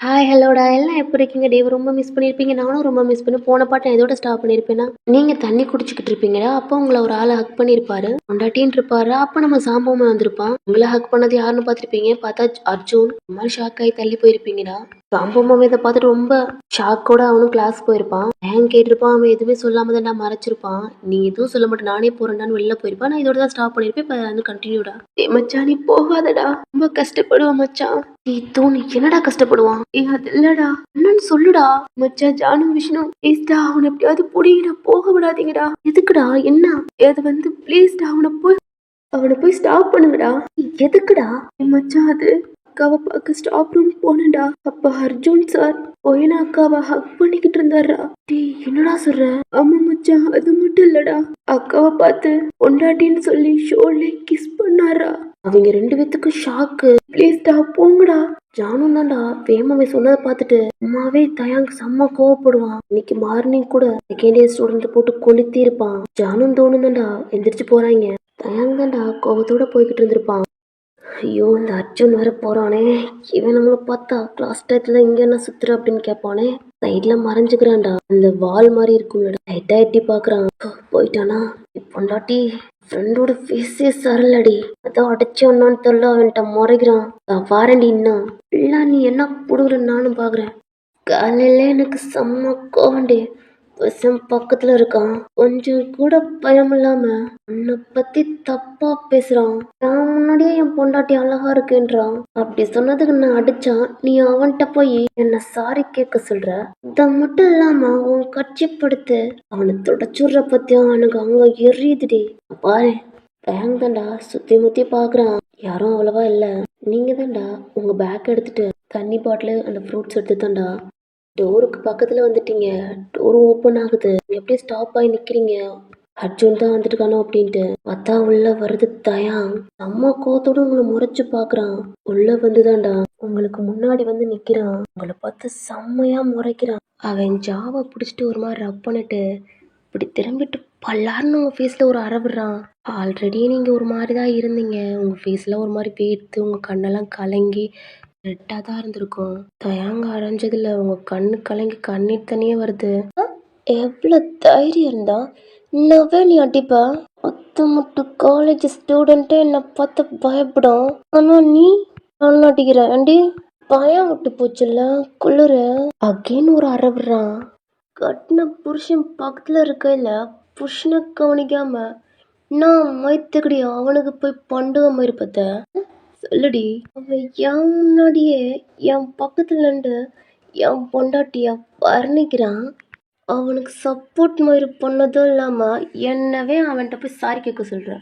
Hi ஹலோடா எல்லாம் எப்படி இருக்கீங்க டேவ் ரொம்ப மிஸ் பண்ணியிருப்பீங்க நானும் ரொம்ப மிஸ் பண்ணி போன பாட்டு நான் இதோட ஸ்டாப் பண்ணியிருப்பேன்னா நீங்கள் தண்ணி குடிச்சிக்கிட்டு இருப்பீங்கடா அப்போ உங்களை ஒரு ஆளை ஹக் பண்ணியிருப்பாரு கொண்டாட்டின்னு இருப்பாரு அப்போ நம்ம சாம்பவமே வந்திருப்பான் உங்களை ஹக் பண்ணது யாருன்னு பார்த்துருப்பீங்க பார்த்தா அர்ஜுன் இந்த மாதிரி ஷாக் ஆகி தள்ளி போயிருப்பீங்கடா சாம்பவமே இதை பார்த்துட்டு ரொம்ப ஷாக்கோட அவனும் கிளாஸ் போயிருப்பான் ஏன் கேட்டிருப்பான் அவன் எதுவுமே சொல்லாம தான் நான் மறைச்சிருப்பான் நீ எதுவும் சொல்ல மாட்டேன் நானே போறேன்டான்னு வெளில போயிருப்பான் நான் இதோட தான் ஸ்டாப் பண்ணியிருப்பேன் இப்போ வந்து கண்டினியூடா மச்சான் நீ போகாதடா ரொம்ப கஷ்டப்படுவான் மச்சான் நீ தோணி என்னடா கஷ்டப்படுவான் அது இல்லடா என்னன்னு சொல்லுடா மச்சான் ஜானு விஷ்ணு ப்ளீஸ்டா அவனை எப்படியாவது புடிங்கடா போக விடாதீங்கடா எதுக்குடா என்ன அது வந்து ப்ளீஸ்டா அவனை போய் ஸ்டாப் பண்ணுங்கடா எதுக்குடா மச்சான் அது அக்காவை பார்க்க ஸ்டாப் ரூம் போனேன்டா அப்ப அர்ஜுன் சார் போய் நான் அக்காவை ஹக் பண்ணிக்கிட்டு இருந்தாரா டேய் என்னடா சொல்ற ஆமா மச்சான் அது மட்டும் இல்லடா அக்காவை பார்த்து பொண்டாட்டின்னு சொல்லி ஷோல்லே கிஸ் பண்ணாரா அவங்க ரெண்டு பேத்துக்கும் ஷாக்கு ப்ளீஸ்டா போங்கடா ஜானும் தான்டா வேமாவே சொன்னதை பார்த்துட்டு அம்மாவே தயாங்க செம்ம கோவப்படுவான் இன்னைக்கு மார்னிங் கூட செகண்ட் இயர் ஸ்டூடெண்ட் போட்டு கொளுத்தி இருப்பான் ஜானும் தோணும் தான்டா எந்திரிச்சு போறாங்க தயாங்க தான்டா கோவத்தோட போய்கிட்டு இருந்திருப்பான் ஐயோ இந்த அர்ஜுன் வேற போறானே இவன் நம்மளை பார்த்தா கிளாஸ் டயத்துல இங்க என்ன சுத்துற அப்படின்னு கேட்பானே சைட்ல மறைஞ்சுக்கிறான்டா அந்த வால் மாதிரி இருக்கும்ல லைட்டா எட்டி பாக்குறான் போயிட்டானா பொண்டாட்டி ஃப்ரெண்டோட ஃபேஸே சரலடி அதான் அடைச்சோன்னு தெரியல அவன்கிட்ட முறைக்கிறான் வாரண்டி இன்னும் இல்ல நீ என்ன புடுங்குற நானும் பாக்குறேன் காலையில எனக்கு செம்ம கோவண்டி பசம் பக்கத்துல இருக்கான் கொஞ்சம் கூட பயம் இல்லாம உன்னை பத்தி தப்பா பேசுறான் நான் முன்னாடியே என் பொண்டாட்டி அழகா இருக்கேன்றான் அப்படி சொன்னதுக்கு நான் அடிச்சா நீ அவன்கிட்ட போய் என்ன சாரி கேட்க சொல்ற இத மட்டும் இல்லாம உன் கட்சிப்படுத்து அவனை தொடச்சுடுற பத்தியும் அவனுக்கு அங்க எரியுதுடி பாரு பேங்க் தான்டா சுத்தி முத்தி பாக்குறான் யாரும் அவ்வளவா இல்ல நீங்க தான்டா உங்க பேக் எடுத்துட்டு தண்ணி பாட்டிலு அந்த ஃப்ரூட்ஸ் எடுத்து தான்டா டோருக்கு பக்கத்துல வந்துட்டீங்க டோர் ஓப்பன் ஆகுது எப்படி ஸ்டாப் ஆகி நிக்கிறீங்க அர்ஜுன் தான் வந்துட்டுக்கானோ அப்படின்ட்டு பார்த்தா உள்ள வருது தயாங் அம்மா கோத்தோட உங்களை முறைச்சு பாக்குறான் உள்ள வந்துதான்டா உங்களுக்கு முன்னாடி வந்து நிக்கிறான் உங்களை பார்த்து செம்மையா முறைக்கிறான் அவன் ஜாவை பிடிச்சிட்டு ஒரு மாதிரி ரப் பண்ணிட்டு இப்படி திரும்பிட்டு பல்லாருன்னு உங்க ஃபேஸ்ல ஒரு அரவிடுறான் ஆல்ரெடி நீங்க ஒரு மாதிரி தான் இருந்தீங்க உங்க ஃபேஸ்ல ஒரு மாதிரி பேர்த்து உங்க கண்ணெல்லாம் கலங்கி ரெட்டாக தான் இருந்திருக்கும் தயாங்க அரைஞ்சதுல உங்க கண்ணு கலங்கி கண்ணீர் தனியே வருது எவ்வளோ தைரியம் இருந்தா என்னவே நீ அடிப்பா மொத்த மட்டும் காலேஜ் ஸ்டூடெண்ட்டே என்னை பார்த்து பயப்படும் ஆனா நீ நல்லா அடிக்கிற ஆண்டி பயம் விட்டு போச்சுல்ல குளிர அகேன் ஒரு அரவிடுறான் கட்டின புருஷன் பக்கத்துல இருக்கையில புருஷனை கவனிக்காம நான் மைத்துக்கடி அவனுக்கு போய் பண்டுக மாதிரி பார்த்த சொல்லுடி அவன் என் முன்னாடியே என் பக்கத்துல நின்று என் பொண்டாட்டிய வர்ணிக்கிறான் அவனுக்கு சப்போர்ட் மாதிரி பண்ணதும் இல்லாம என்னவே அவன்கிட்ட போய் சாரி கேட்க சொல்ற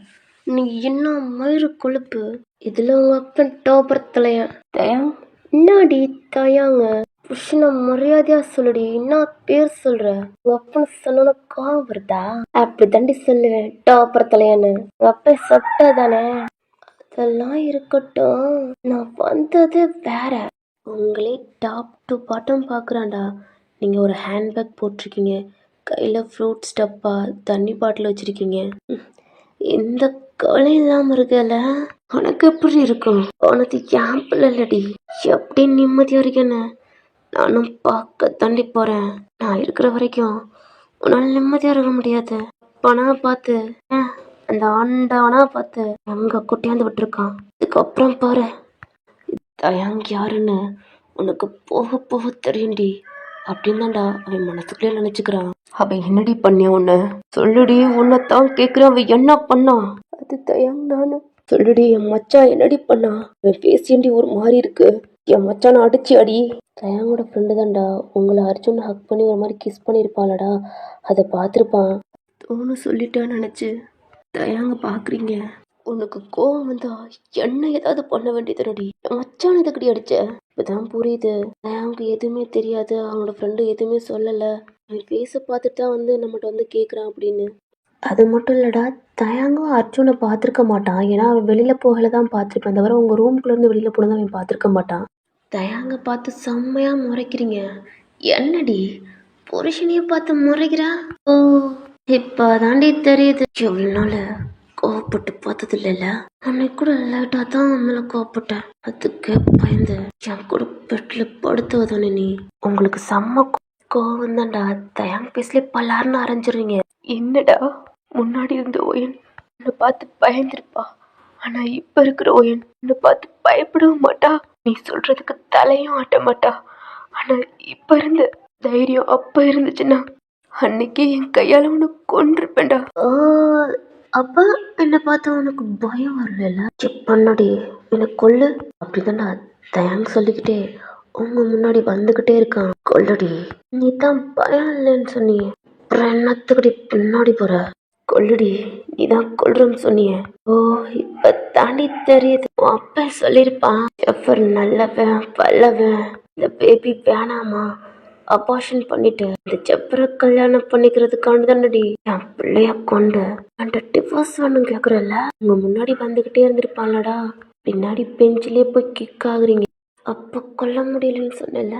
நீ என்ன மயிறு கொழுப்பு இதுல உங்க அப்பன் டோப்பர் தயாங் என்னாடி தயாங்க புருஷனை மரியாதையா சொல்லுடி என்ன பேர் சொல்ற உங்க அப்பன் சொன்ன கோவம் வருதா அப்படி தாண்டி சொல்லுவேன் டோப்பர் தலையான்னு உங்க அப்பன் சொட்ட தானே அதெல்லாம் இருக்கட்டும் நான் வந்தது வேற உங்களே டாப் டு பாட்டம் பார்க்குறான்டா நீங்கள் ஒரு ஹேண்ட்பேக் போட்டிருக்கீங்க கையில் ஃப்ரூட்ஸ் டப்பா தண்ணி பாட்டில் வச்சுருக்கீங்க இந்த கவலை இல்லாமல் இருக்கல உனக்கு எப்படி இருக்கும் உனக்கு ஏன் இல்லடி எப்படி நிம்மதியாக இருக்கேன்னு நானும் பார்க்க தாண்டி போகிறேன் நான் இருக்கிற வரைக்கும் உன்னால் நிம்மதியாக இருக்க முடியாது பணம் பார்த்து அந்த ஆண்டவனா பார்த்து எங்க குட்டியாந்து விட்டுருக்கான் இதுக்கப்புறம் பாரு தயாங் யாருன்னு உனக்கு போக போக தெரியும்டி அப்படின்னு தான்டா அவன் மனசுக்குள்ளே நினைச்சுக்கிறான் அவன் என்னடி பண்ணிய உன்ன சொல்லுடி உன்னைத்தான் கேட்குறான் அவன் என்ன பண்ணான் அது தயாங் நானு சொல்லுடி என் மச்சான் என்னடி பண்ணா அவன் பேசியண்டி ஒரு மாதிரி இருக்கு என் மச்சான் அடிச்சு அடி தயாங்கோட ஃப்ரெண்டு தான்டா உங்களை அர்ஜுன் ஹக் பண்ணி ஒரு மாதிரி கிஸ் பண்ணியிருப்பாளடா அதை பார்த்துருப்பான் தோணு சொல்லிட்டான்னு நினச்சி தயாங்க பாக்குறீங்க உனக்கு கோவம் வந்தா என்ன ஏதாவது பண்ண வேண்டியதுனடி மச்சான் எதுக்கடி அடிச்ச இப்பதான் புரியுது தயாங்க எதுவுமே தெரியாது அவனோட ஃப்ரெண்டு எதுவுமே சொல்லல அவன் பேச பார்த்துட்டு தான் வந்து நம்மகிட்ட வந்து கேட்குறான் அப்படின்னு அது மட்டும் இல்லடா தயாங்கும் அர்ஜுனை பார்த்துருக்க மாட்டான் ஏன்னா அவன் வெளியில போகல தான் பார்த்துருப்பான் தவிர உங்க ரூம்குள்ள இருந்து வெளியில போனதான் அவன் பார்த்துருக்க மாட்டான் தயாங்க பார்த்து செம்மையா முறைக்கிறீங்க என்னடி புருஷனையே பார்த்து முறைக்கிறா ஓ இப்பதாண்டி தெரியுது எவ்வளோ நாள் கோவப்பட்டு பார்த்தது இல்லைல்ல. அன்னைக்கு கூட லேட்டாக தான் உன் மேலே கோவப்பட்டேன். அதுக்கே பயந்து என் கூட பெட்டில் படுத்துவதானே நீ. உங்களுக்கு செம்ம கோவம் தான்டா. தயாங் பேசலே பல்லாருன்னு அரைஞ்சிருவீங்க. என்னடா முன்னாடி இருந்த ஓயன் உன்னை பார்த்து பயந்துருப்பா. ஆனா இப்ப இருக்கிற ஓயன் உன்னை பார்த்து பயப்படவும் மாட்டா. நீ சொல்றதுக்கு தலையும் ஆட்ட மாட்டா. ஆனா இப்ப இருந்த தைரியம் அப்ப இருந்துச்சுன்னா அன்னைக்கு என் கையால உனக்கு கொன்றிருப்பேன்டா. அப்ப என்னை பார்த்தா உனக்கு பயம் வரல? செக் பண்ணடி என்னை கொல்லு அப்படிதான்டா தயாங் சொல்லிக்கிட்டே உங்க முன்னாடி வந்துகிட்டே இருக்கான். கொல்லடி. நீ தான் பயம் இல்லைன்னு சொன்னியே, அப்புறம் என்னத்துக்கடி பின்னாடி போற? கொல்லுடி. நீ தான் கொல்றன்னு சொன்னியே. ஓ இப்ப தாண்டி தெரியுது. அப்ப சொல்லிருப்பான் ஜஃபர் நல்லவன் வல்லவன், இந்த பேபி வேணாமா, அபார்ஷன் பண்ணிட்டு இந்த ஜப்பரை கல்யாணம் பண்ணிக்கிறதுக்காண்டு தானடி என் பிள்ளைய கொண்டு அந்த டிவோர்ஸ் வேணும் கேக்குறல்ல. உங்க முன்னாடி வந்துகிட்டே இருந்திருப்பான்லடா. பின்னாடி பெஞ்சிலே போய் கிக் ஆகுறீங்க. அப்ப கொல்ல முடியலன்னு சொன்னல,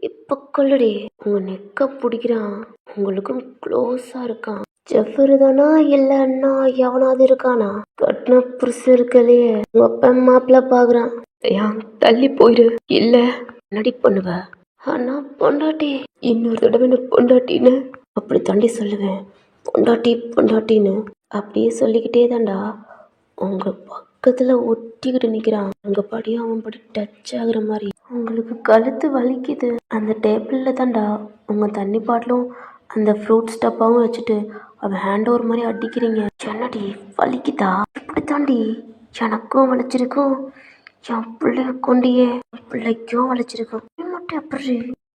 இப்ப கொல்லுடி. உங்க நெக்க பிடிக்கிறான். உங்களுக்கும் க்ளோஸா இருக்கான். ஜஃபரு தானா இல்லன்னா எவனாவது இருக்கானா? கட்டின புருஷன் இருக்கலையே உங்க அப்பா மாப்பிள்ள பாக்குறான். ஏன் தள்ளி போயிரு. இல்ல நடி பண்ணுவ. ஆனா பொண்டாட்டி இன்னொரு தடவை பொண்டாட்டின்னு அப்படி தாண்டி சொல்லுவேன். பொண்டாட்டி பொண்டாட்டின்னு அப்படியே சொல்லிக்கிட்டே தாண்டா உங்க பக்கத்துல ஒட்டிக்கிட்டு நிக்கிறான். உங்க படியும் அவன் படி டச் ஆகுற மாதிரி உங்களுக்கு கழுத்து வலிக்குது. அந்த டேபிள்ல தாண்டா உங்க தண்ணி பாட்டிலும் அந்த ஃப்ரூட்ஸ் டப்பாவும் வச்சுட்டு அவன் ஹேண்ட் ஓவர் மாதிரி அடிக்கிறீங்க. என்னடி வலிக்குதா? இப்படி தாண்டி எனக்கும் வலிச்சிருக்கும், என் பிள்ளைய கொண்டியே பிள்ளைக்கும் வலிச்சிருக்கும். மட்டும் எப்படி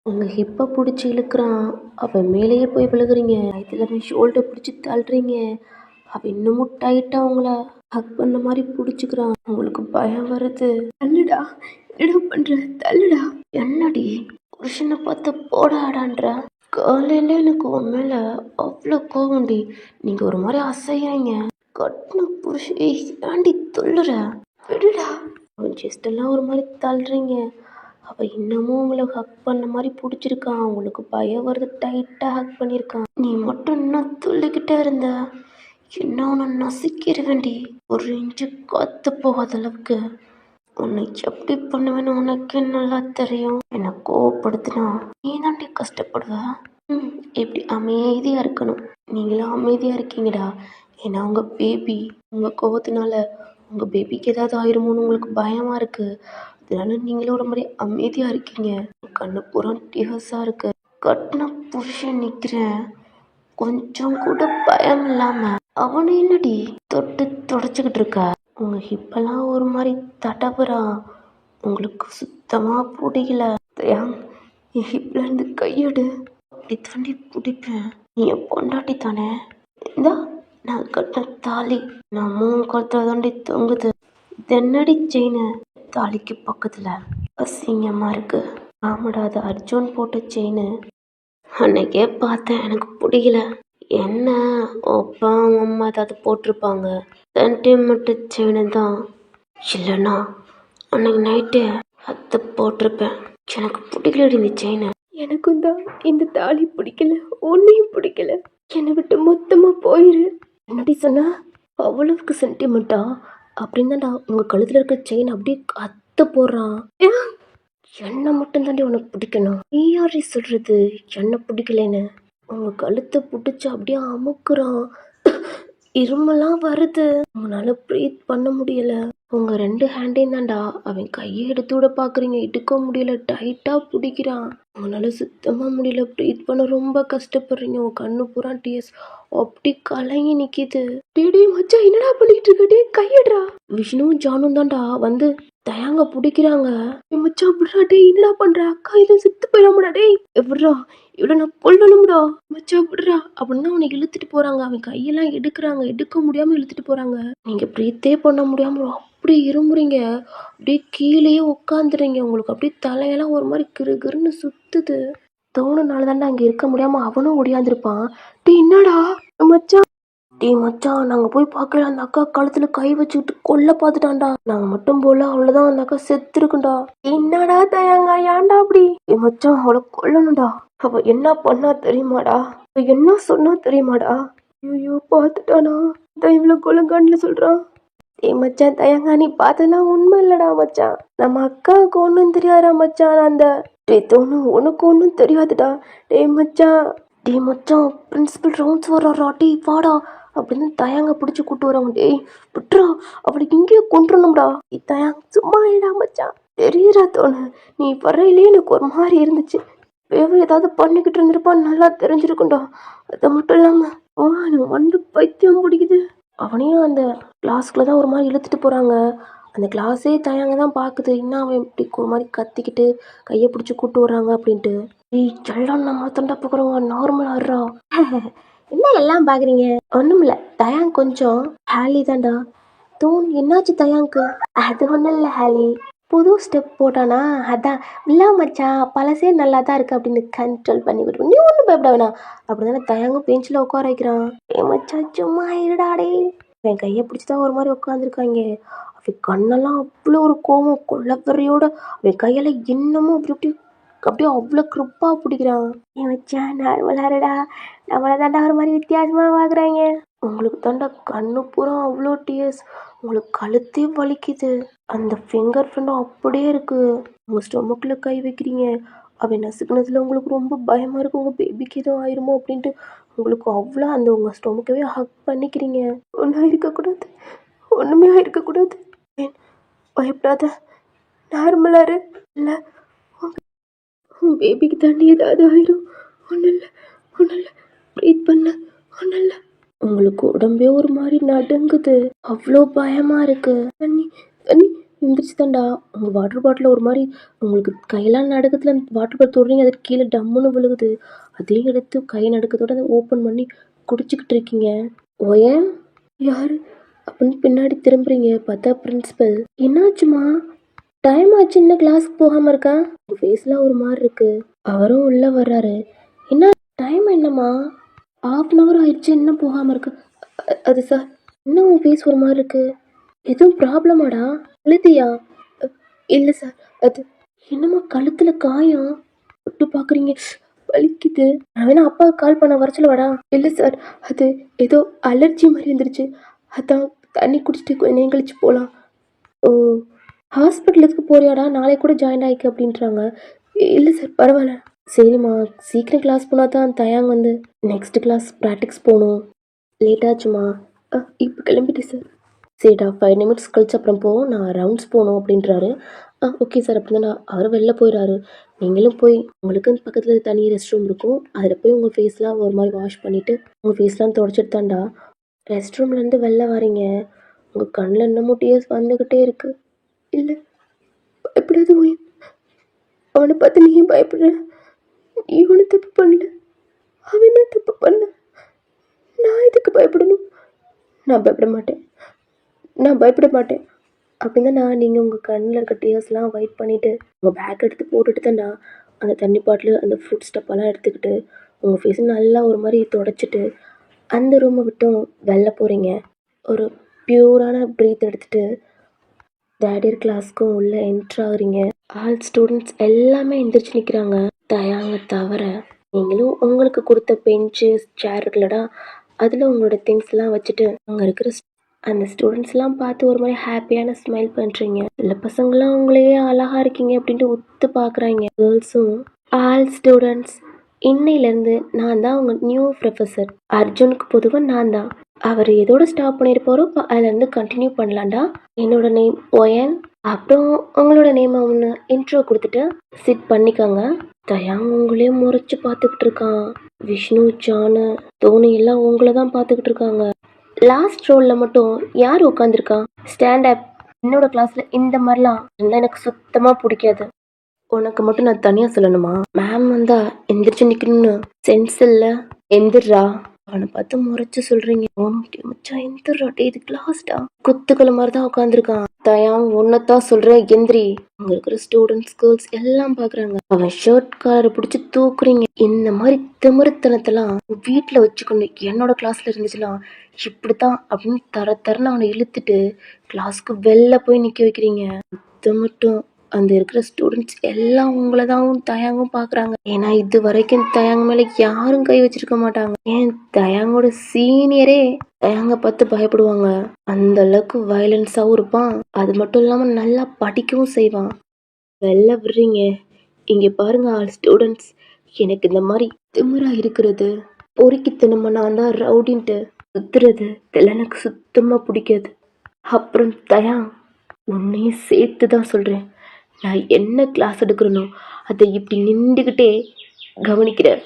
உங்க ஹிப்பை பிடிச்சி இழுக்கிறான். அவன் மேலேயே போய் விழுகுறீங்க. இதில் அவன் ஷோல்டர் பிடிச்சி தள்ளுறீங்க. அவன் இன்னமும் டைட்டா உங்களை ஹக் பண்ண மாதிரி பிடிச்சிக்கிறான். உங்களுக்கு பயம் வருது. தள்ளுடா. என்ன பண்ற? தள்ளுடா. என்னடி புருஷனை பார்த்து போடாடான்ற? காலையில எனக்கு உன் மேல அவ்வளோ கோவண்டி. நீங்க ஒரு மாதிரி அசையறீங்க. கட்டின புருஷன் ஏண்டி துள்ளுற? விடுடா. அவன் ஜஸ்ட் எல்லாம் ஒரு மாதிரி தள்ளுறீங்க. அவள் இன்னமும் உங்களை ஹக் பண்ண மாதிரி பிடிச்சிருக்கான். உங்களுக்கு பயம் வருது, டைட்டாக ஹக் பண்ணியிருக்கான். நீ மட்டும் இன்னும் துள்ளிக்கிட்டே இருந்த என்ன உன்னை நசிக்கிருவேண்டி. ஒரு இன்ச்சு காத்து போகாத அளவுக்கு உன்னை எப்படி பண்ணுவேன்னு உனக்கு நல்லா தெரியும். என்னை கோவப்படுத்தினா நீ தாண்டி கஷ்டப்படுவ. எப்படி அமைதியாக இருக்கணும். நீங்களும் அமைதியாக இருக்கீங்கடா. ஏன்னா உங்கள் பேபி உங்கள் கோவத்தினால உங்கள் பேபிக்கு ஏதாவது ஆயிருமோன்னு உங்களுக்கு பயமாக இருக்குது. அதனால நீங்களும் ஒரு மாதிரி அமைதியாக இருக்கீங்க. கண்ணு பூரா டியர்ஸாக இருக்கு. கட்டின புருஷன் நிற்கிறேன், கொஞ்சம் கூட பயம் இல்லாமல் அவனை என்னடி தொட்டு தொடச்சிக்கிட்டு இருக்கா? உங்கள் ஹிப்பெல்லாம் ஒரு மாதிரி தடவுறான். உங்களுக்கு சுத்தமாக பிடிக்கல. என் ஹிப்பில் இருந்து கையெடு. அப்படி தாண்டி பிடிப்பேன். நீ என் பொண்டாட்டி தானே? இந்தா நான் கட்டின தாலி நான் மூணு குளத்துல தாண்டி தொங்குது. தென்னடி செயினு தாலிக்கு பக்கத்துல அசிங்கமா இருக்கு. ஆமாடா, அது அர்ஜுன் போட்ட செயின். அன்னைக்கே பார்த்தேன், எனக்கு பிடிக்கல. என்ன அப்பா அம்மா ஏதாவது போட்டிருப்பாங்க. சென்டிமெண்ட் செயின் தான். இல்லைண்ணா அன்னைக்கு நைட்டு அதை போட்டிருப்பேன். எனக்கு பிடிக்கலடி இந்த செயின். எனக்கும் தான் இந்த தாலி பிடிக்கல, ஒன்னையும் பிடிக்கல. என்னை விட்டு மொத்தமா போயிரு. என்னடி சொன்னா? அவ்வளவுக்கு சென்டிமெண்ட்டா? அப்படின்னு தான்டா உங்க கழுத்துல இருக்க செயின் அப்படியே அத்த போடுறான். என்ன மட்டும் தாண்டி உனக்கு பிடிக்கணும்? நீ யாரி சொல்றது என்ன பிடிக்கலன்னு? உங்க கழுத்தை பிடிச்சி அப்படியே அமுக்குறான். இருமெல்லாம் வருது. உங்களால ப்ரீத் பண்ண முடியல. உங்க ரெண்டு ஹேண்டையும் தாண்டா அவன் கையை எடுத்து விட பாக்குறீங்க. எடுக்க முடியல, டைட்டா பிடிக்கிறான். உங்களால சுத்தமா முடியல, ப்ரீத் பண்ண ரொம்ப கஷ்டப்படுறீங்க. உங்க கண்ணு பூரா டியர்ஸ் அப்படி கலங்கி நிக்குது. டேடி மச்சா என்னடா பண்ணிட்டு இருக்க? கையடுறா. விஷ்ணுவும் ஜானும் தாண்டா வந்து தயாங்க பிடிக்கிறாங்க. மச்சான் விடுறா. டே என்னடா பண்ற? அக்கா இது செத்து போயிடாமடா. டேய் விடுறா, இவ்வளோ நான் கொல்லணும்டா. மச்சா விடுறா அப்படின்னு அவனை இழுத்துட்டு போறாங்க. அவன் கையெல்லாம் எடுக்கிறாங்க, எடுக்க முடியாம இழுத்துட்டு போறாங்க. நீங்க ப்ரீத்தே பண்ண முடியாம அப்படி இருமுறீங்க. அப்படியே கீழேயே உட்காந்துறீங்க. உங்களுக்கு அப்படியே தலையெல்லாம் ஒரு மாதிரி கிருகிருன்னு சுத்துது. தோணுனால தாண்டா அங்கே இருக்க முடியாம அவனும் ஒடியாந்துருப்பான். டே என்னடா மச்சான்? டே மச்சான், நாங்க போய் பார்க்கல, அந்த அக்கா கழுத்துல கை வச்சுக்கிட்டு கொல்ல பார்த்துட்டான்டா. நாங்க மட்டும் போல அவ்வளவுதான், அந்த அக்கா செத்து இருக்குண்டா. என்னடா தயாங்க, ஏன்டா அப்படி? மச்சான் அவளை கொல்லணும்டா. அவ என்ன பண்ணா தெரியுமாடா? அவ என்ன சொன்னா தெரியுமாடா? ஐயோ பார்த்துட்டானா? தான் இவ்வளோ குலங்காண்டில் சொல்கிறான். ஏய் மச்சான் தயங்கா, நீ பார்த்ததெல்லாம் உண்மை இல்லடா மச்சான். நம்ம அக்காவுக்கு ஒன்றும் தெரியாதா மச்சான். அந்த டேய் தோணு, உனக்கு ஒன்றும் தெரியாதுடா. டேய் மச்சான் பிரின்சிபல் ரவுண்ட்ஸ் வர்றாரா, டேய் வாடா அப்படின்னு தயங்க பிடிச்சி கூட்டு வராங்க. டேய் விட்றா, அவளுக்கு இங்கேயே கொண்டுறணும்டா. தயங் சும்மா ஏடா மச்சான். தெரியுறா தோணு, நீ வரையிலே எனக்கு ஒரு மாதிரி இருந்துச்சு. ஏதாவது பண்ணிக்கிட்டு இருந்திருப்பான்னு நல்லா தெரிஞ்சிருக்கும்டா. அது மட்டும் இல்லாமல் எனக்கு மண்டு பைத்தியம் பிடிக்குது. அவனையும் அந்த கிளாஸ்க்குள்ள தான் ஒரு மாதிரி இழுத்துட்டு போகிறாங்க. அந்த கிளாஸே தயங்க தான் பார்க்குது. இன்னும் அவன் இப்படி ஒரு மாதிரி கத்திக்கிட்டு கையை பிடிச்சி கூட்டு வர்றாங்க அப்படின்ட்டு. ஏய் செல்லம், நான் மாத்தண்டா பார்க்குறவங்க நார்மல் ஆடுறா. என்ன எல்லாம் பார்க்குறீங்க? ஒன்றும் இல்லை, தயாங் கொஞ்சம் ஹேலி தான்டா. தோன் என்னாச்சு தயாங்க்கு? அது ஒன்றும் இல்லை ஹேலி, புது ஸ்டெப் போட்டானா அதான். இல்லை மச்சான் பழசே நல்லா தான் இருக்குது அப்படின்னு கண்ட்ரோல் பண்ணி விடுவோம். நீ ஒன்றும் பயப்பட வேணாம் அப்படி தானே தயாங்கும் பெஞ்சில் உட்கார வைக்கிறான். ஏ மச்சான் சும்மா இருடாடே. என் கையை பிடிச்சி தான் ஒரு மாதிரி உட்காந்துருக்காங்க. அவன் கண்ணெல்லாம் அவ்வளோ ஒரு கோவம் கொள்ளவரையோட அவன் கையில் இன்னமும் அப்படியே அவ்வளோ கிருப்பாக பிடிக்கிறான். ஏ மச்சான் நார்மலாடா, நம்மளை தாண்டா ஒரு மாதிரி வித்தியாசமாக பார்க்குறாங்க. உங்களுக்கு தாண்டா கண்ணு பூரா அவ்வளோ டியர்ஸ், உங்களுக்கு கழுத்தே வலிக்குது. அந்த ஃபிங்கர் ஃப்ரெண்டும் அப்படியே இருக்கு. உங்கள் ஸ்டொமக்கில் கை வைக்கிறீங்க. அவன் நசுக்குனதுல உங்களுக்கு ரொம்ப பயமாக இருக்கு, உங்கள் பேபிக்கு எதுவும் ஆயிருமோ அப்படின்ட்டு உங்களுக்கு அவ்வளோ அந்த உங்கள் ஸ்டொமக்கவே ஹக் பண்ணிக்கிறீங்க. ஒன்றும் இருக்கக்கூடாது, ஒன்றுமே இருக்கக்கூடாது. ஏன் பயப்படாத, நார்மலாரு. இல்லை உன் பேபிக்கு தாண்டி ஏதாவது ஆயிரும். ஒன்றும் இல்லை, ப்ரீத் பண்ண, ஒன்றும் இல்லை. உங்களுக்கு உடம்பே ஒரு மாதிரி நடுங்குது, அவ்வளோ பயமா இருக்கு. தண்ணி எந்திரிச்சு தாண்டா. உங்கள் வாட்டர் பாட்டில் ஒரு மாதிரி உங்களுக்கு கையெல்லாம் நடுக்கத்தில் வாட்டர் பாட்டில் தொடுறீங்க, அது கீழே டம்முன்னு விழுகுது. அதையும் எடுத்து கை நடுக்கத்தோட அதை ஓப்பன் பண்ணி குடிச்சிக்கிட்டு இருக்கீங்க. ஓயே யாரு அப்படின்னு பின்னாடி திரும்புறீங்க, பார்த்தா பிரின்சிபல். என்னாச்சுமா, டைம் ஆச்சு, இன்னும் கிளாஸுக்கு போகாமல் இருக்கேன். உங்கள் ஃபேஸில் ஒரு மாதிரி இருக்கு. அவரும் உள்ளே வர்றாரு. என்ன டைம் என்னம்மா, 1/2 ஆயிடுச்சு, இன்னும் போகாமல் இருக்கு. அது சார், இன்னும் உன் ஃபேஸ் ஒரு மாதிரி இருக்கு, எதுவும் ப்ராப்ளமாடா? அழுதியா? இல்லை சார். அது என்னம்மா கழுத்தில் காயம், விட்டு பார்க்குறீங்க, வலிக்குது. நான் வேணா அப்பாவுக்கு கால் பண்ண வர சொல்லவாடா? இல்லை சார், அது ஏதோ அலர்ஜி மாதிரி இருந்துருச்சு, அதான் தண்ணி குடிச்சிட்டு கொஞ்சம் நேரம் கழிச்சு போகலாம். ஓ, ஹாஸ்பிட்டலுக்கு போறியாடா? நாளை கூட ஜாயின் ஆகிக்க அப்படின்றாங்க. இல்லை சார் பரவாயில்ல. சரிம்மா, சீக்கிரம் கிளாஸ் போனால் தான் தயாங் வந்து நெக்ஸ்ட் கிளாஸ் ப்ராக்டிக்ஸ் போகணும். லேட் ஆச்சுமா. இப்போ கிளம்பிட்டு சார். சரிடா, 5 நிமிட்ஸ் கழிச்சு அப்புறம் போ, நான் ரவுண்ட்ஸ் போகணும் அப்படின்றாரு. Okay sir. அப்படி தான் அவர் வெளில போயிடுறாரு. நீங்களும் போய் உங்களுக்கு பக்கத்தில் தனி ரெஸ்ட் ரூம் இருக்கும், அதில் போய் உங்கள் ஃபேஸ்லாம் ஒரு மாதிரி வாஷ் பண்ணிவிட்டு உங்கள் ஃபேஸ்லாம் தொடச்சிட்டு தான்டா ரெஸ்ட் ரூம்லேருந்து வெளில வரீங்க. உங்கள் கண்ணில் இன்னமும் டீயர்ஸ் வந்துக்கிட்டே இருக்குது. இல்லை பயப்படாத ஓய், அவனை பார்த்து நீ பயப்படுற? நீ ஒன்றும் தப்பு பண்ணல, அவன் தான் தப்பு பண்ண. நான் இதுக்கு பயப்படணும்? நான் பயப்பட மாட்டேன் அப்படின்னா நீங்கள் உங்கள் கண்ணில் இருக்க டீயர்ஸ்லாம் அவாய்ட் பண்ணிவிட்டு உங்கள் பேக் எடுத்து போட்டுட்டு தான்டா அந்த தண்ணி பாட்டில் அந்த ஃப்ரூட் ஸ்டப்பெல்லாம் எடுத்துக்கிட்டு உங்கள் ஃபேஸை நல்லா ஒரு மாதிரி தொடச்சிட்டு அந்த ரூமை விட்டும் வெளில போகிறீங்க. ஒரு பியூரான ப்ரீத் எடுத்துகிட்டு தேர்ட் கிளாஸ்க்கும் உள்ளே என்ட்ரு ஆகுறீங்க. ஆல் ஸ்டூடெண்ட்ஸ் எல்லாமே எந்திரிச்சு நிற்கிறாங்க, தயாங்க தவிர. நீங்களும் உங்களுக்கு கொடுத்த பெஞ்சு சேர் இருக்குல்லடா, அதில் உங்களோட திங்ஸ்லாம் வச்சுட்டு அங்கே இருக்கிற அந்த ஸ்டூடெண்ட்ஸ்லாம் பார்த்து ஒரு மாதிரி ஹாப்பியான ஸ்மைல் பண்ணுறீங்க. சில பசங்களாம் உங்களையே அழகாக இருக்கீங்க அப்படின்ட்டு ஒத்து பார்க்குறாங்க. கேர்ள்ஸும் ஆல் ஸ்டூடெண்ட்ஸ், இன்னையிலேருந்து நான் தான் உங்கள் நியூ ப்ரொஃபஸர். அர்ஜுனுக்கு பொதுவாக நான் தான். அவர் எதோட ஸ்டாப் பண்ணியிருப்பாரோ அதுலேருந்து கண்டினியூ பண்ணலாண்டா. என்னோட நேம் ஒயன். அப்புறம் உங்களோட நேம் ஒன்று இன்ட்ரோ கொடுத்துட்டு சிட் பண்ணிக்கோங்க. தயாங் உங்களே முறைச்சி பார்த்துக்கிட்டு இருக்கான். விஷ்ணு, ஜானு, தோனி எல்லாம் உங்களை தான் பார்த்துக்கிட்டு இருக்காங்க. லாஸ்ட் ரோலில் மட்டும் யார் உட்காந்துருக்கா? Stand up. என்னோட கிளாஸில் இந்த மாதிரிலாம் இருந்தால் எனக்கு சுத்தமாக பிடிக்காது. உனக்கு மட்டும் நான் தனியாக சொல்லணுமா? மேம் வந்தா எந்திரிச்சு நிற்கணும்னு சென்ஸ் இல்லை. எந்திரா. அவனை பார்த்து முறைச்சு சொல்கிறீங்க. மச்சான் எந்திரா, டே இது கிளாஸ்டா. குத்துக்களை மாதிரி தான் உட்காந்துருக்கான். தயாங் ஒன்னதான் சொல்கிறேன், எந்திரி. அங்கே இருக்கிற ஸ்டூடெண்ட்ஸ் கேர்ள்ஸ் எல்லாம் பார்க்குறாங்க. அவன் ஷர்ட் காலரை பிடிச்சி தூக்குறீங்க. இந்த மாதிரி திமிருத்தனத்தெல்லாம் வீட்டில் வச்சுக்கணும். என்னோட கிளாஸில் இருந்துச்சுலாம் இப்படித்தான் அப்படின்னு தரன்னு அவனை இழுத்துட்டு கிளாஸ்க்கு வெளில போய் நிற்க வைக்கிறீங்க. அது மட்டும் அந்த இருக்கிற ஸ்டூடெண்ட்ஸ் எல்லாம் உங்களை தான் தயாங்கும் பார்க்குறாங்க. ஏன்னா இது வரைக்கும் தயாங்க மேலே யாரும் கை வச்சிருக்க மாட்டாங்க. ஏன் தயாங்கோட சீனியரே தயாங்க பார்த்து பயப்படுவாங்க. அந்த அளவுக்கு வயலன்ஸாகவும் இருப்பான். அது மட்டும் இல்லாமல் நல்லா படிக்கவும் செய்வான். வெளில விடுறீங்க. இங்கே பாருங்க ஆல் ஸ்டூடெண்ட்ஸ், எனக்கு இந்த மாதிரி திமிரா இருக்கிறது, பொறுக்கித்தனமா நான் தான் ரவுடின்ட்டு சுத்துறது இதெல்லாம் எனக்கு சுத்தமாக பிடிக்காது. அப்புறம் தயாங், உன்னையும் சேர்த்து தான் சொல்கிறேன். நான் என்ன கிளாஸ் எடுக்கிறனோ அதை இப்படி நின்றுக்கிட்டே கவனிக்கிறேன்.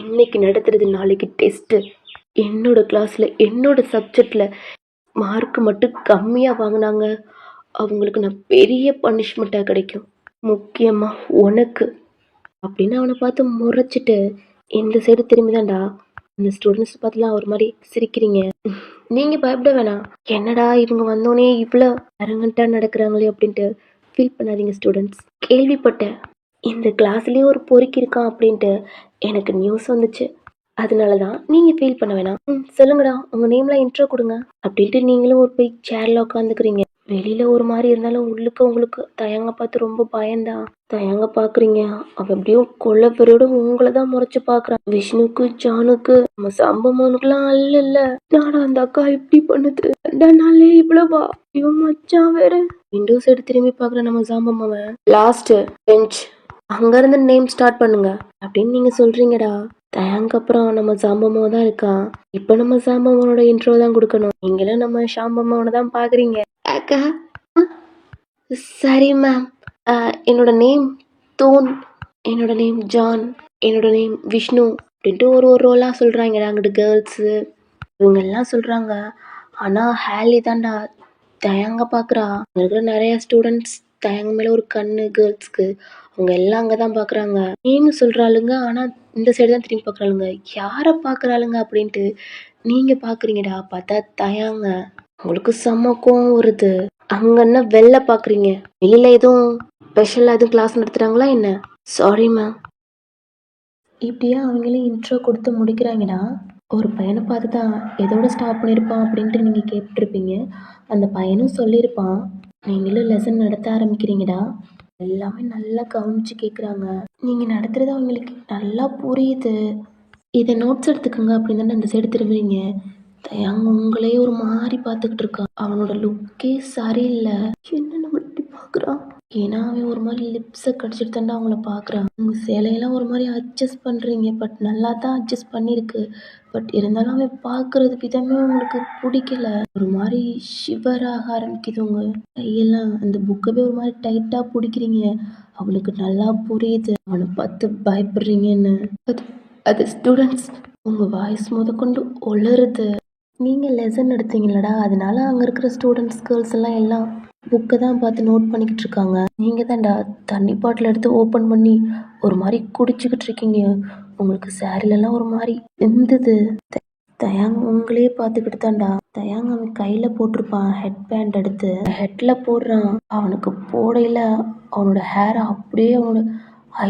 இன்னைக்கு நடத்துறது நாளைக்கு டெஸ்ட்டு. என்னோட கிளாஸில் என்னோட சப்ஜெக்டில் மார்க் மட்டும் கம்மியாக வாங்கினாங்க, அவங்களுக்கு நான் பெரிய பனிஷ்மெண்ட்டாக கிடைக்கும். முக்கியமாக உனக்கு அப்படின்னு அவனை பார்த்து முறைச்சிட்டு இந்த சைடு திரும்பி தான்டா அந்த ஸ்டூடெண்ட்ஸ் பார்த்துலாம் ஒரு மாதிரி சிரிக்கிறீங்க. நீங்கள் பயப்பட வேணாம். என்னடா இவங்க வந்தோடனே இவ்வளோ அரங்கண்ட்டாக நடக்கிறாங்களே அப்படின்ட்டு ஃபீல் பண்ணாதீங்க ஸ்டூடெண்ட்ஸ். கேள்விப்பட்டேன் இந்த கிளாஸ்லேயே ஒரு பொறுக்கி இருக்கான் அப்படின்ட்டு எனக்கு நியூஸ் வந்துச்சு. அதனால தான் நீங்கள் ஃபீல் பண்ண வேணாம். சொல்லுங்கடா உங்கள் நேம்லாம் இன்ட்ரோ கொடுங்க அப்படின்ட்டு நீங்களும் ஒரு போய் சேரில் உட்காந்துக்கிறீங்க. வெளியில் ஒரு மாதிரி இருந்தாலும் உள்ளுக்கு உங்களுக்கு தயங்க பார்த்து ரொம்ப பயந்தான். தயங்க பார்க்குறீங்க. அவன் எப்படியும் கொல்லப்பெரோட உங்களை தான் முறைச்சு பார்க்குறான். விஷ்ணுக்கு ஜானுக்கு நம்ம சம்பவனுக்குலாம் அல்ல. நாடா அந்த அக்கா இப்படி பண்ணுது, 2 நாள்லே இவ்வளவா? இவன் மச்சான் வேற. விண்டோ சைடு திரும்பி பார்க்குற நம்ம சாம்பவன். லாஸ்ட் பெஞ்ச், அங்கேருந்து நேம் ஸ்டார்ட் பண்ணுங்க அப்படின்னு நீங்கள் சொல்கிறீங்கடா. தயாங்க அப்புறம் நம்ம சாம்பவமாக தான் இருக்கான். இப்போ நம்ம சாம்பவனோட இன்ட்ரோ தான் கொடுக்கணும். நீங்களும் நம்ம சாம்பவனை தான் பார்க்குறீங்க. அக்கா சரி மேம். என்னோட நேம் தோன், என்னோட நேம் ஜான், என்னோட நேம் விஷ்ணு அப்படின்ட்டு ஒரு ரோலாக சொல்கிறாங்கடா. அங்கிட்டு கேர்ள்ஸு இவங்கெல்லாம் சொல்கிறாங்க. ஆனால் ஹேலி தான்டா தயங்க பார்க்குறா. அங்கே இருக்கிற நிறைய ஸ்டூடெண்ட்ஸ் தயங்க மேலே ஒரு கண்ணு கேர்ள்ஸ்க்கு. அவங்க எல்லாம் அங்கே தான் பார்க்குறாங்க. நேம்னு சொல்கிறாளுங்க, ஆனால் இந்த சைடு தான் திரும்பி பார்க்குறாளுங்க. யாரை பார்க்குறாளுங்க அப்படின்ட்டு நீங்கள் பார்க்குறீங்கடா. பார்த்தா தயாங்க. உங்களுக்கு செம்ம கோவம் வருது. அங்கன்னா வெளில பார்க்குறீங்க. வெளியில் எதுவும் ஸ்பெஷலாக எதுவும் கிளாஸ் நடத்துகிறாங்களா என்ன? Sorry ma'am. இப்படியே அவங்களே இன்ட்ரோ கொடுத்து முடிக்கிறாங்கடா. ஒரு பையனை பார்த்து தான் எதோட ஸ்டாப் பண்ணியிருப்பான் அப்படின்ட்டு நீங்கள் கேட்டுருப்பீங்க. அந்த பையனும் சொல்லியிருப்பான். நீங்களும் லெசன் நடத்த ஆரம்பிக்கிறீங்கடா. எல்லாமே நல்லா கவனித்து கேட்குறாங்க. நீங்கள் நடத்துகிறது அவங்களுக்கு நல்லா புரியுது. இதை நோட்ஸ் எடுத்துக்கோங்க அப்படின்னு தானே அந்த சைடு திரும்புறீங்க. தயாங்க உங்களே ஒரு மாதிரி பார்த்துக்கிட்டு இருக்கான். அவனோட லுக்கே சரியில்லை. என்ன நம்ம இப்படி பார்க்குறான்? ஏன்னா அவன் ஒரு மாதிரி லிப்ஸை கடிச்சிட்டு தாண்டா அவங்கள பார்க்குறான். உங்கள் சேலையெல்லாம் ஒரு மாதிரி அட்ஜஸ்ட் பண்ணுறீங்க. பட் நல்லா தான் அட்ஜஸ்ட் பண்ணியிருக்கு. பட் இருந்தாலும் அவன் பார்க்குறது விதமே உங்களுக்கு பிடிக்கல. ஒரு மாதிரி ஷிவராக ஆரம்பிக்குது உங்கள் கையெல்லாம். அந்த புக்கவே ஒரு மாதிரி டைட்டாக பிடிக்கிறீங்க. அவனுக்கு நல்லா புரியுது அவனை பார்த்து பயப்படுறீங்கன்னு. அது ஸ்டூடெண்ட்ஸ் உங்கள் வாய்ஸ் முதற்கொண்டு ஒளருது. நீங்கள் லெசன் எடுத்தீங்களடா, அதனால அங்கே இருக்கிற ஸ்டூடெண்ட்ஸ் கேர்ள்ஸ் எல்லாம் புக்கை தான் பார்த்து நோட் பண்ணிக்கிட்டு இருக்காங்க. நீங்கள் தான்டா தண்ணி பாட்டில் எடுத்து ஓப்பன் பண்ணி ஒரு மாதிரி குடிச்சிக்கிட்டு இருக்கீங்க. உங்களுக்கு சாரிலெல்லாம் ஒரு மாதிரி இருந்தது. தயாங் உங்களே பார்த்துக்கிட்டு தான்டா. தயாங் அவன் கையில் போட்டிருப்பான் ஹெட் பேண்ட் எடுத்து ஹெட்டில் போடுறான். அவனுக்கு போடையில் அவனோட ஹேரை அப்படியே அவனோட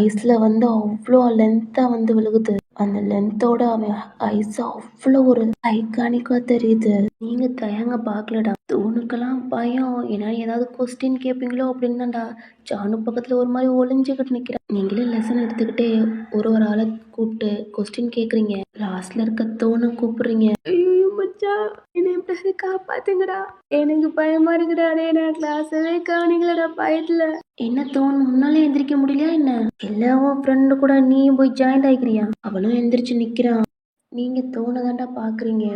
ஐஸில் வந்து அவ்வளோ லென்த்தாக வந்து விழுகுது. அந்த லென்த்தோட அவன் ஐஸ் அவ்வளோ ஒரு ஐகானிக்காக தெரியுது. நீங்கள் தயங்க பார்க்கலடா. தோணுக்கெல்லாம் பயம். ஏன்னா ஏதாவது கொஸ்டின் கேட்பீங்களோ அப்படின்னு தான்டா ஜானு பக்கத்தில் ஒரு மாதிரி ஒளிஞ்சுக்கிட்டு நிற்கிறேன். நீங்களே லெசன் எடுத்துக்கிட்டே ஒரு ஆளை கூப்பிட்டு கொஸ்டின் கேட்குறீங்க. லாஸ்ட்ல இருக்க தோணை கூப்பிடுறீங்க. ஐயோ மச்சா, என்னை எப்படியாவது காப்பாத்துங்கடா, எனக்கு பயமா இருக்குடா. நான் கிளாஸவே கவனிக்கலடா பயத்துல. என்ன தோணு, உன்னாலே எந்திரிக்க முடியலையா என்ன? எல்லாவும் ஃப்ரெண்டு கூட நீயும் போய் ஜாயின்ட் ஆகிக்கிறியா? அவனும் எந்திரிச்சு நிற்கிறான். நீங்கள் தோணதாண்டா பார்க்குறீங்க.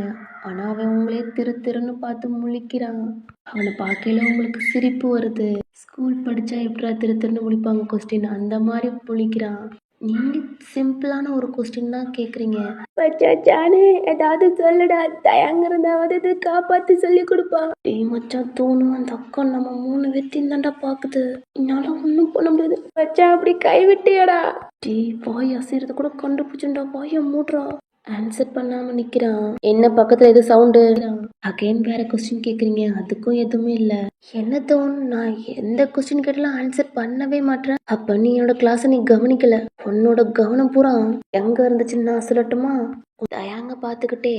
ஆனால் அவன் உங்களே திருன்னு பார்த்து முழிக்கிறான். அவனை பார்க்கையில உங்களுக்கு சிரிப்பு வருது. ஸ்கூல் படித்தா எப்படா திருன்னு முழிப்பாங்க கொஸ்டின், அந்த மாதிரி முழிக்கிறான். நீங்கள் சிம்பிளான ஒரு கொஸ்டின் தான் கேட்குறீங்க. மச்சானே ஏதாவது சொல்லுடா, தயங்குறதாவது காப்பாற்றி சொல்லி கொடுப்பா. டேய் மச்சான் தோணும், அந்த அக்கா நம்ம 3 பேர்த்தையும் தாண்டா பார்க்குது. என்னால் ஒன்றும் பண்ண முடியாது மச்சா. அப்படி கைவிட்டியாடா? டேய் வாய் அசைறது கூட கண்டுபிடிச்சுண்டா, வாயை மூடுறா. ஆன்சர் பண்ணாமல் நிற்கிறான். என்ன பக்கத்தில் எது சவுண்டு? அகைன் வேற கொஸ்டின் கேட்குறீங்க. அதுக்கும் எதுவுமே இல்லை. என்ன தோணும், நான் எந்த கொஸ்டின் கேட்டாலும் ஆன்சர் பண்ணவே மாட்டேன். அப்போ நீ என்னோட கிளாஸை நீ கவனிக்கல. உன்னோட கவனம் பூரா எங்கே இருந்துச்சுன்னு நான் சொல்லட்டுமா? தயாங்க பார்த்துக்கிட்டே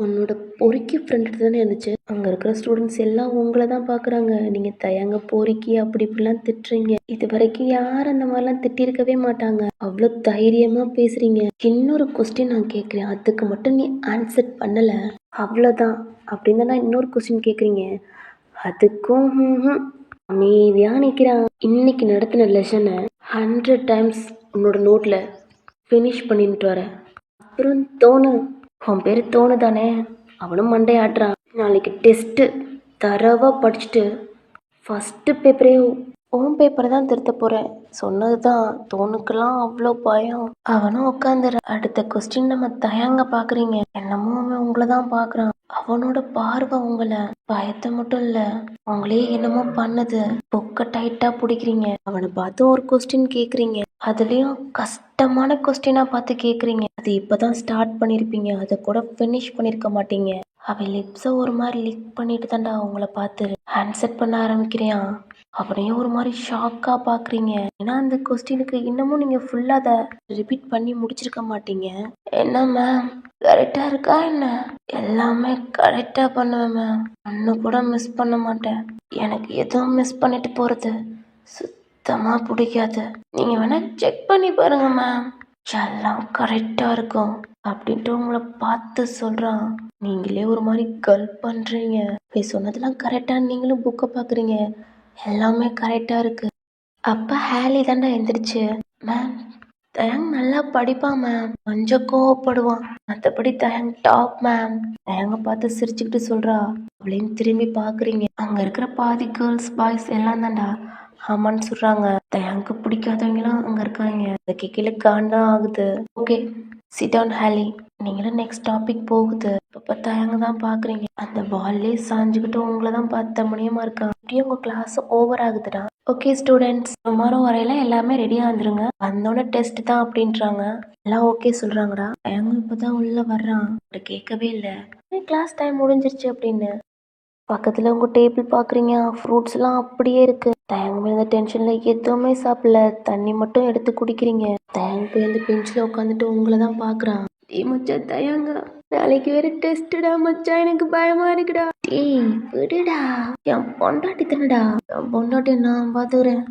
உன்னோட பொறுக்கி ஃப்ரெண்டு தானே இருந்துச்சு. அங்கே இருக்கிற ஸ்டூடெண்ட்ஸ் எல்லாம் உங்களை தான் பார்க்குறாங்க. நீங்கள் தயங்க பொறுக்கி அப்படி இப்படிலாம் திட்டுறீங்க. இது வரைக்கும் யாரும் அந்த மாதிரிலாம் திட்டிருக்கவே மாட்டாங்க. அவ்வளோ தைரியமாக பேசுகிறீங்க. இன்னொரு கொஸ்டின் நான் கேட்குறேன், அதுக்கு மட்டும் நீ ஆன்சர் பண்ணலை அவ்வளோதான் அப்படின்னு தான் நான் இன்னொரு கொஸ்டின் கேட்குறீங்க. அதுக்கும் அமைதியாக நிற்கிறான். இன்னைக்கு நடத்தின லெசனை 100 டைம்ஸ் உன்னோட நோட்டில் ஃபினிஷ் பண்ணிட்டு வரேன். அப்புறம் தோணு, உன் பேர் தோணு தானே, அவனும் மண்டை ஆட்டுறான். நாளைக்கு டெஸ்ட்டு தரவாக படிச்சுட்டு ஃபஸ்ட்டு பேப்பரே உன் பேப்பரை தான் திருத்த போகிறேன். சொன்னது தான். தோணுக்கெல்லாம் அவ்வளோ பயம். அவனும் உட்காந்துற. அடுத்த கொஸ்டின் நம்ம தயங்க பார்க்குறீங்க. என்னமோ அவன் உங்களை தான் பார்க்குறான். அவனோட பார்வை உங்களை பயத்தை மட்டும் இல்லை, உங்களே என்னமோ பண்ணுது. பொக்க டைட்டாக பிடிக்கிறீங்க. அவனை பார்த்து ஒரு கொஸ்டின் கேட்குறீங்க, அதுலேயும் கஷ்டமான கொஸ்டினாக பார்த்து கேட்குறீங்க. அது இப்போ தான் ஸ்டார்ட் பண்ணியிருப்பீங்க, அதை கூட ஃபினிஷ் பண்ணியிருக்க மாட்டீங்க. அவன் லிப்ஸை ஒரு மாதிரி லிக் பண்ணிட்டு தான்டா அவங்கள பார்த்து ஆன்சர் பண்ண ஆரம்பிக்கிறியான். அவனையும் ஒரு மாதிரி ஷாக்காக பார்க்குறீங்க. ஏன்னா அந்த கொஸ்டினுக்கு இன்னமும் நீங்கள் ஃபுல்லாக அதை ரிப்பீட் பண்ணி முடிச்சிருக்க மாட்டீங்க. என்ன மேம் கரெக்டாக இருக்கா என்ன? எல்லாமே கரெக்டாக பண்ணுவேன் மேம், ஒன்று கூட மிஸ் பண்ண மாட்டேன். எனக்கு எதுவும் மிஸ் பண்ணிட்டு போகிறது சுத்தமாக பிடிக்காது. நீங்கள் வேணால் செக் பண்ணி பாருங்க மேம், எல்லாம் கரெக்டாக இருக்கும் அப்படின்ட்டு உங்களை பார்த்து சொல்கிறான். நீங்களே ஒரு மாதிரி கல் பண்ணுறீங்க. போய் சொன்னதெல்லாம் கரெக்டாக நீங்களும் புக்கை பார்க்குறீங்க, எல்லாமே கரெக்டாக இருக்குது. அப்போ ஹேலி தாண்டா எந்திரிச்சு, மேம் தயங் நல்லா படிப்பான் மேம், கொஞ்சம் கோவப்படுவான், மற்றபடி தயங் டாப் மேம். தயங்க பார்த்து சிரிச்சுக்கிட்டு சொல்கிறா. அப்படின்னு திரும்பி பார்க்குறீங்க. அங்கே இருக்கிற பாதி கேர்ள்ஸ் பாய்ஸ் எல்லாம் தாண்டா ஆமான்னு சொல்கிறாங்க. தயங்கு பிடிக்காதவங்களாம் அங்கே இருக்காங்க. அதை கேட்கல காண்டா ஆகுது. ஓகே சிட் டவுன் ஹேலி, நீங்களும் நெக்ஸ்ட் டாபிக் போகுது. இப்போ தயங்க தான் பார்க்குறீங்க. அந்த பால்லே சாஞ்சுக்கிட்டு உங்களை தான் பார்த்த முடியுமா இருக்காங்க. அப்படியே உங்கள் கிளாஸ் ஓவர் ஆகுதுடா. ஓகே ஸ்டூடெண்ட்ஸ், டுமாரோ வரையில எல்லாமே ரெடியாக வந்துருங்க, வந்தோடனே டெஸ்ட் தான் அப்படின்றாங்க. எல்லாம் ஓகே சொல்கிறாங்கடா. தயங்க இப்போ தான் உள்ளே வர்றான். அப்படி கேட்கவே இல்லை கிளாஸ் டைம் முடிஞ்சிருச்சு அப்படின்னு. பக்கத்தில் உங்கள் டேபிள் பார்க்குறீங்க, ஃப்ரூட்ஸ்லாம் அப்படியே இருக்குது. தயங்க போய் டென்ஷனில் எதுவுமே சாப்பிடல, தண்ணி மட்டும் எடுத்து குடிக்கிறீங்க. தயங்க போய் அந்த பெஞ்சில் உட்காந்துட்டு உங்களை தான் பார்க்குறான். டே மச்சான் தயங்க, நாளைக்கு வேறு டெஸ்ட்டுடா மச்சான், எனக்கு பயமாக இருக்குடா. டேய் விடுடா, என் பொண்டாட்டி தானடா, என் பொண்டாட்டி நான் பார்த்துக்கிறேன்,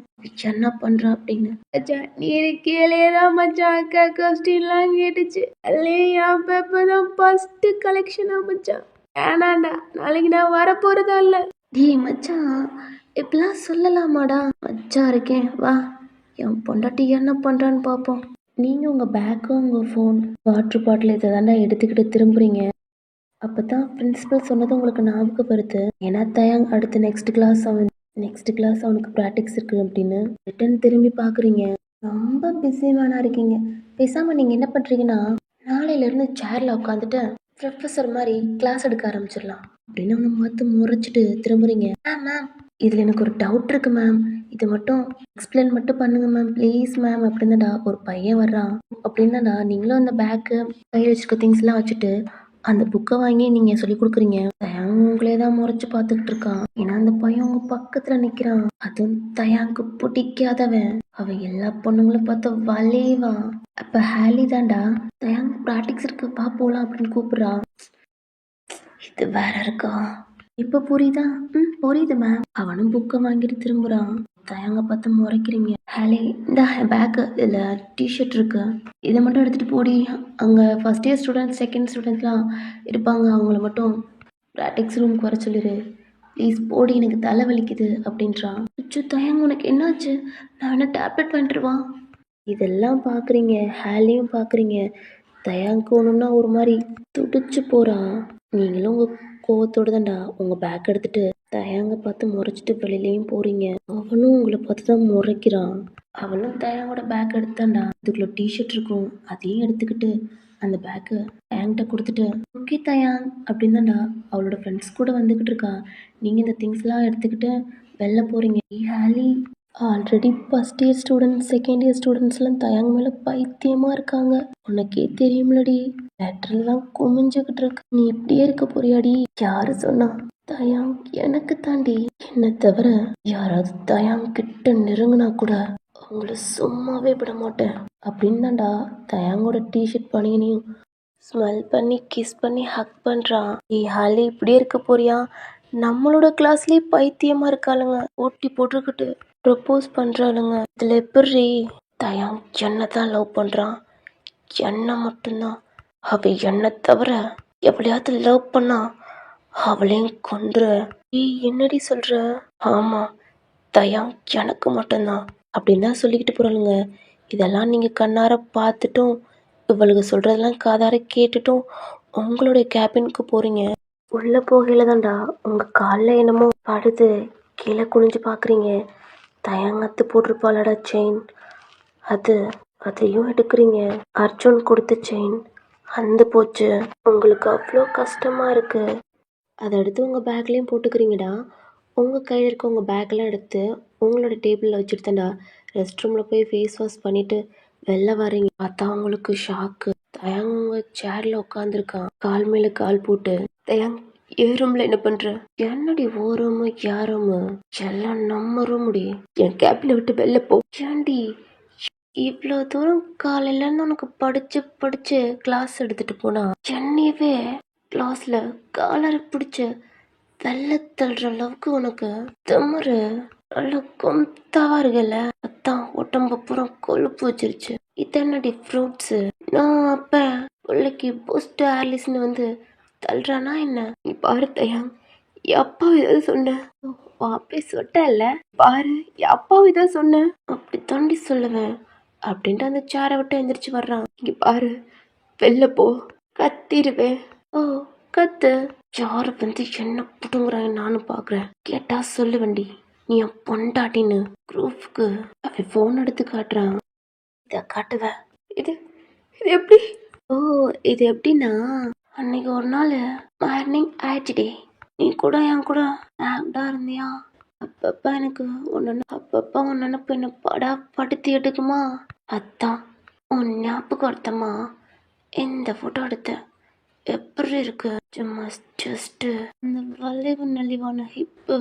என்ன பண்ணுறான் அப்படின்னு. மச்சான் நீ கேளையதான் மச்சான், அக்கா கொஸ்டின்லாம் கேட்டுச்சு, அல்லே என் பேப்பர் தான் ஃபஸ்ட்டு கலெக்ஷனா மச்சான். வேணாண்டா, நாளைக்கு நான் வரப்போறதா இல்லை. டேய் மச்சான் இப்படிலாம் சொல்லலாமாடா? மச்சான் இருக்கேன் வா, என் பொண்டாட்டி என்ன பண்ணுறான்னு பார்ப்போம். நீங்கள் உங்கள் பேக்கு, உங்கள் ஃபோன், வாட்ரு பாட்டில் இதை தாண்டா எடுத்துக்கிட்டு திரும்புறீங்க. அப்போ தான் பிரின்ஸிபல் சொன்னது உங்களுக்கு ஞாபகம் வருது. ஏன்னா தயங் அடுத்து நெக்ஸ்ட் கிளாஸ் அவனுக்கு ப்ராக்டிக்ஸ் இருக்குது அப்படின்னு. ரிட்டன் திரும்பி பார்க்குறீங்க. ரொம்ப பிஸி மேனாக இருக்கீங்க. பேசாமல் நீங்கள் என்ன பண்ணுறீங்கன்னா, நாளையிலேருந்து சேரில் உட்காந்துட்டு ப்ரொஃபஸர் மாதிரி கிளாஸ் எடுக்க ஆரம்பிச்சிடலாம் அப்படின்னு அவனை பார்த்து முறைச்சிட்டு திரும்புறீங்க. மேம் இதில் எனக்கு ஒரு டவுட் இருக்குது மேம், இது மட்டும் எக்ஸ்பிளைன் மட்டும் பண்ணுங்க மேம் ப்ளீஸ் மேம் அப்படின்னாடா ஒரு பையன் வர்றான். அப்படின்னாடா நீங்களும் அந்த பேக்கு கையில் வச்சுருக்க திங்ஸ்லாம் வச்சுட்டு அந்த புக்கை வாங்கி நீங்கள் சொல்லி கொடுக்குறீங்க. தயாங் உங்களே தான் முறைச்சி பார்த்துக்கிட்டு இருக்கான். ஏன்னா அந்த பையன் உங்க பக்கத்தில் நிற்கிறான். அதுவும் தயாங்கு பிடிக்காதவன். அவன் எல்லா பொண்ணுங்களும் பார்த்து வலேவான். அப்போ ஹேலி தாண்டா தயாங் ப்ராக்டிக்ஸ் இருக்கு வா போகலாம் அப்படின்னு கூப்பிட்றான். இது வேற இருக்கா? இப்போ புரியுதா? புரியுது மேம். அவனும் புக்கை வாங்கிட்டு திரும்புகிறான். தயங்க பார்த்து முறைக்கிறீங்க. ஹேலி இந்த பேக்கு இதில் டிஷர்ட் இருக்கு, இதை மட்டும் எடுத்துகிட்டு போடி. அங்கே ஃபஸ்ட் இயர் ஸ்டூடெண்ட்ஸ் செகண்ட் ஸ்டூடெண்ட்ஸ்லாம் இருப்பாங்க, அவங்கள மட்டும் ப்ராக்டிக்ஸ் ரூமுக்கு வர சொல்லிடு ப்ளீஸ் போடி, எனக்கு தலை வலிக்குது அப்படின்றான். அச்சோ தயங்க உனக்கு என்னாச்சு? நான் என்ன டேப்லெட் வந்துடுவான். இதெல்லாம் பார்க்குறீங்க. ஹேலியும் பார்க்குறீங்க. தயாங்கு ஒன்றுன்னா ஒரு மாதிரி துடிச்சு போகிறான். நீங்களும் உங்கள் கோவத்தோடு தான்டா உங்கள் பேக் எடுத்துகிட்டு தயாங்க பார்த்து முறைச்சிட்டு வெளியிலையும் போகிறீங்க. அவனும் உங்களை பார்த்து தான் முறைக்கிறான். அவனும் தயாங்கோட பேக் எடுத்தான்டா. இதுக்குள்ள டிஷர்ட் இருக்கும், அதையும் எடுத்துக்கிட்டு அந்த பேக்கு தயாங்கிட்ட கொடுத்துட்டு ஓகே தயாங் அப்படின்னு தான்டா அவளோட ஃப்ரெண்ட்ஸ் கூட வந்துக்கிட்டு இருக்கா. நீங்கள் இந்த திங்ஸ்லாம் எடுத்துக்கிட்டு வெளில போகிறீங்க. ஹேலி already first year students second year ஸ்டூடெண்ட்ஸ்லாம் தயாங்க மேலே பைத்தியமாக இருக்காங்க. உனக்கே தெரியும்லடி, லெட்டரில் தான் குமிஞ்சுக்கிட்டு இருக்கு. நீ இப்படியே இருக்க போறியாடி? யாரு சொன்னா? தயாங் எனக்கு தாண்டி, என்னை தவிர யாராவது தயாங் கிட்ட நெருங்கினா கூட அவங்கள சும்மாவே விட மாட்டேன் அப்படின்னு தான்டா தயாங்கோட டிஷர்ட் பனியனையும் ஸ்மெல் பண்ணி கிஸ் பண்ணி ஹக் பண்ணுறான். ஹாலி இப்படியே இருக்க போறியா? நம்மளோட கிளாஸ்லேயே பைத்தியமாக இருக்காளுங்க, ஓட்டி போட்டுக்கிட்டு ப்ரப்போஸ் பண்ணுறாளுங்க. இதில் எப்படி தயான் என்னை தான் லவ் பண்ணுறான், என்ன மட்டும்தான். அவ என்னை தவிர எவ்வளையாவது லவ் பண்ணா அவளையும் கொன்று. என்னடி சொல்கிற? ஆமாம், தயான் எனக்கு மட்டும்தான் அப்படின்னு தான் சொல்லிக்கிட்டு போகிறாளுங்க. இதெல்லாம் நீங்கள் கண்ணார பார்த்துட்டும் இவளுக்கு சொல்கிறதெல்லாம் காதார கேட்டுட்டும் உங்களுடைய கேபினுக்கு போகிறீங்க. உள்ளே போகையில தான்டா உங்கள் காலில் என்னமோ படுது, கீழே குனிஞ்சு பார்க்குறீங்க. தயங்கத்து போட்டிருப்பாளடா செயின், அதையும் எடுக்கிறீங்க. அர்ஜுன் கொடுத்த செயின் அந்த போச்சு. உங்களுக்கு அவ்வளோ கஷ்டமாக இருக்குது. அதை எடுத்து உங்கள் பேக்லேயும் போட்டுக்கிறீங்கடா. உங்கள் கையில் இருக்க உங்கள் பேக்கெலாம் எடுத்து உங்களோட டேபிளில் வச்சுருத்தேன்டா. ரெஸ்ட் ரூமில் போய் ஃபேஸ் வாஷ் பண்ணிவிட்டு வெளில வரீங்க. பார்த்தா உங்களுக்கு ஷாக்கு. தயாங் உங்கள் சேரில் உட்காந்துருக்கான், கால் மேலே கால் போட்டு. தயாங், ஏ ரூமில் என்ன பண்ணுற? என்னடி ஓ ரூமு யார் ரூமு எல்லாம் நம்ம ரூமுடி. என் கேபினை விட்டு வெளில போ. ஏண்டி இவ்வளோ தூரம் காலையிலேருந்து உனக்கு படிச்சு கிளாஸ் எடுத்துகிட்டு போனா என்னையவே கிளாஸில் காலரை பிடிச்ச வெள்ளை தள்ளுற அளவுக்கு உனக்கு திமிரு நல்ல கொம்தாவா இருக்குல்ல. அதான் உடம்பு பூரா கொழுப்பு வச்சிருச்சு. இதென்னடி ஃப்ரூட்ஸு? நான் அப்ப பிள்ளைக்கு பூஸ்ட் ஆர்லிஸ்ன்னு வந்து தள்ளுறானா என்ன? நீ பாரு தயாங், என் அப்பா ஏதாவது சொன்ன அப்படி சொட்டல பாரு, என் அப்பா ஏதாவது சொன்ன அப்படி தாண்டி சொல்லுவேன் அப்படின்ட்டு அந்த சேரை விட்டு எந்திரிச்சு வர்றான். இங்க பாரு, வெளில போ, கத்திடுவேன். ஓ கத்து. யாரு வந்து என்ன புடுங்குறாங்க நானும் பாக்குறேன். கேட்டா சொல்லு வண்டி, நீ என் பொண்டாட்டின்னு. ப்ரூஃப்க்கு அவன் ஃபோன் எடுத்து காட்டுறான். இதை காட்டுவ. இது இது எப்படி? ஓ இது எப்படின்னா, அன்னைக்கு ஒரு நாள் மார்னிங் ஆயிடுச்சுடே, நீ கூட என் கூட ஆக்டா இருந்தியா. அப்பப்ப எனக்கு உன் நினப்பு என்ன படா படுத்தி எடுக்குமா. அதான் உன் ஞாபகம் ஒருத்தமா இந்த ஃபோட்டோ எடுத்தேன். எப்படி இருக்கு? சும்மா ஜஸ்ட்டு அந்த வளைவு நலிவான ஹிப்பு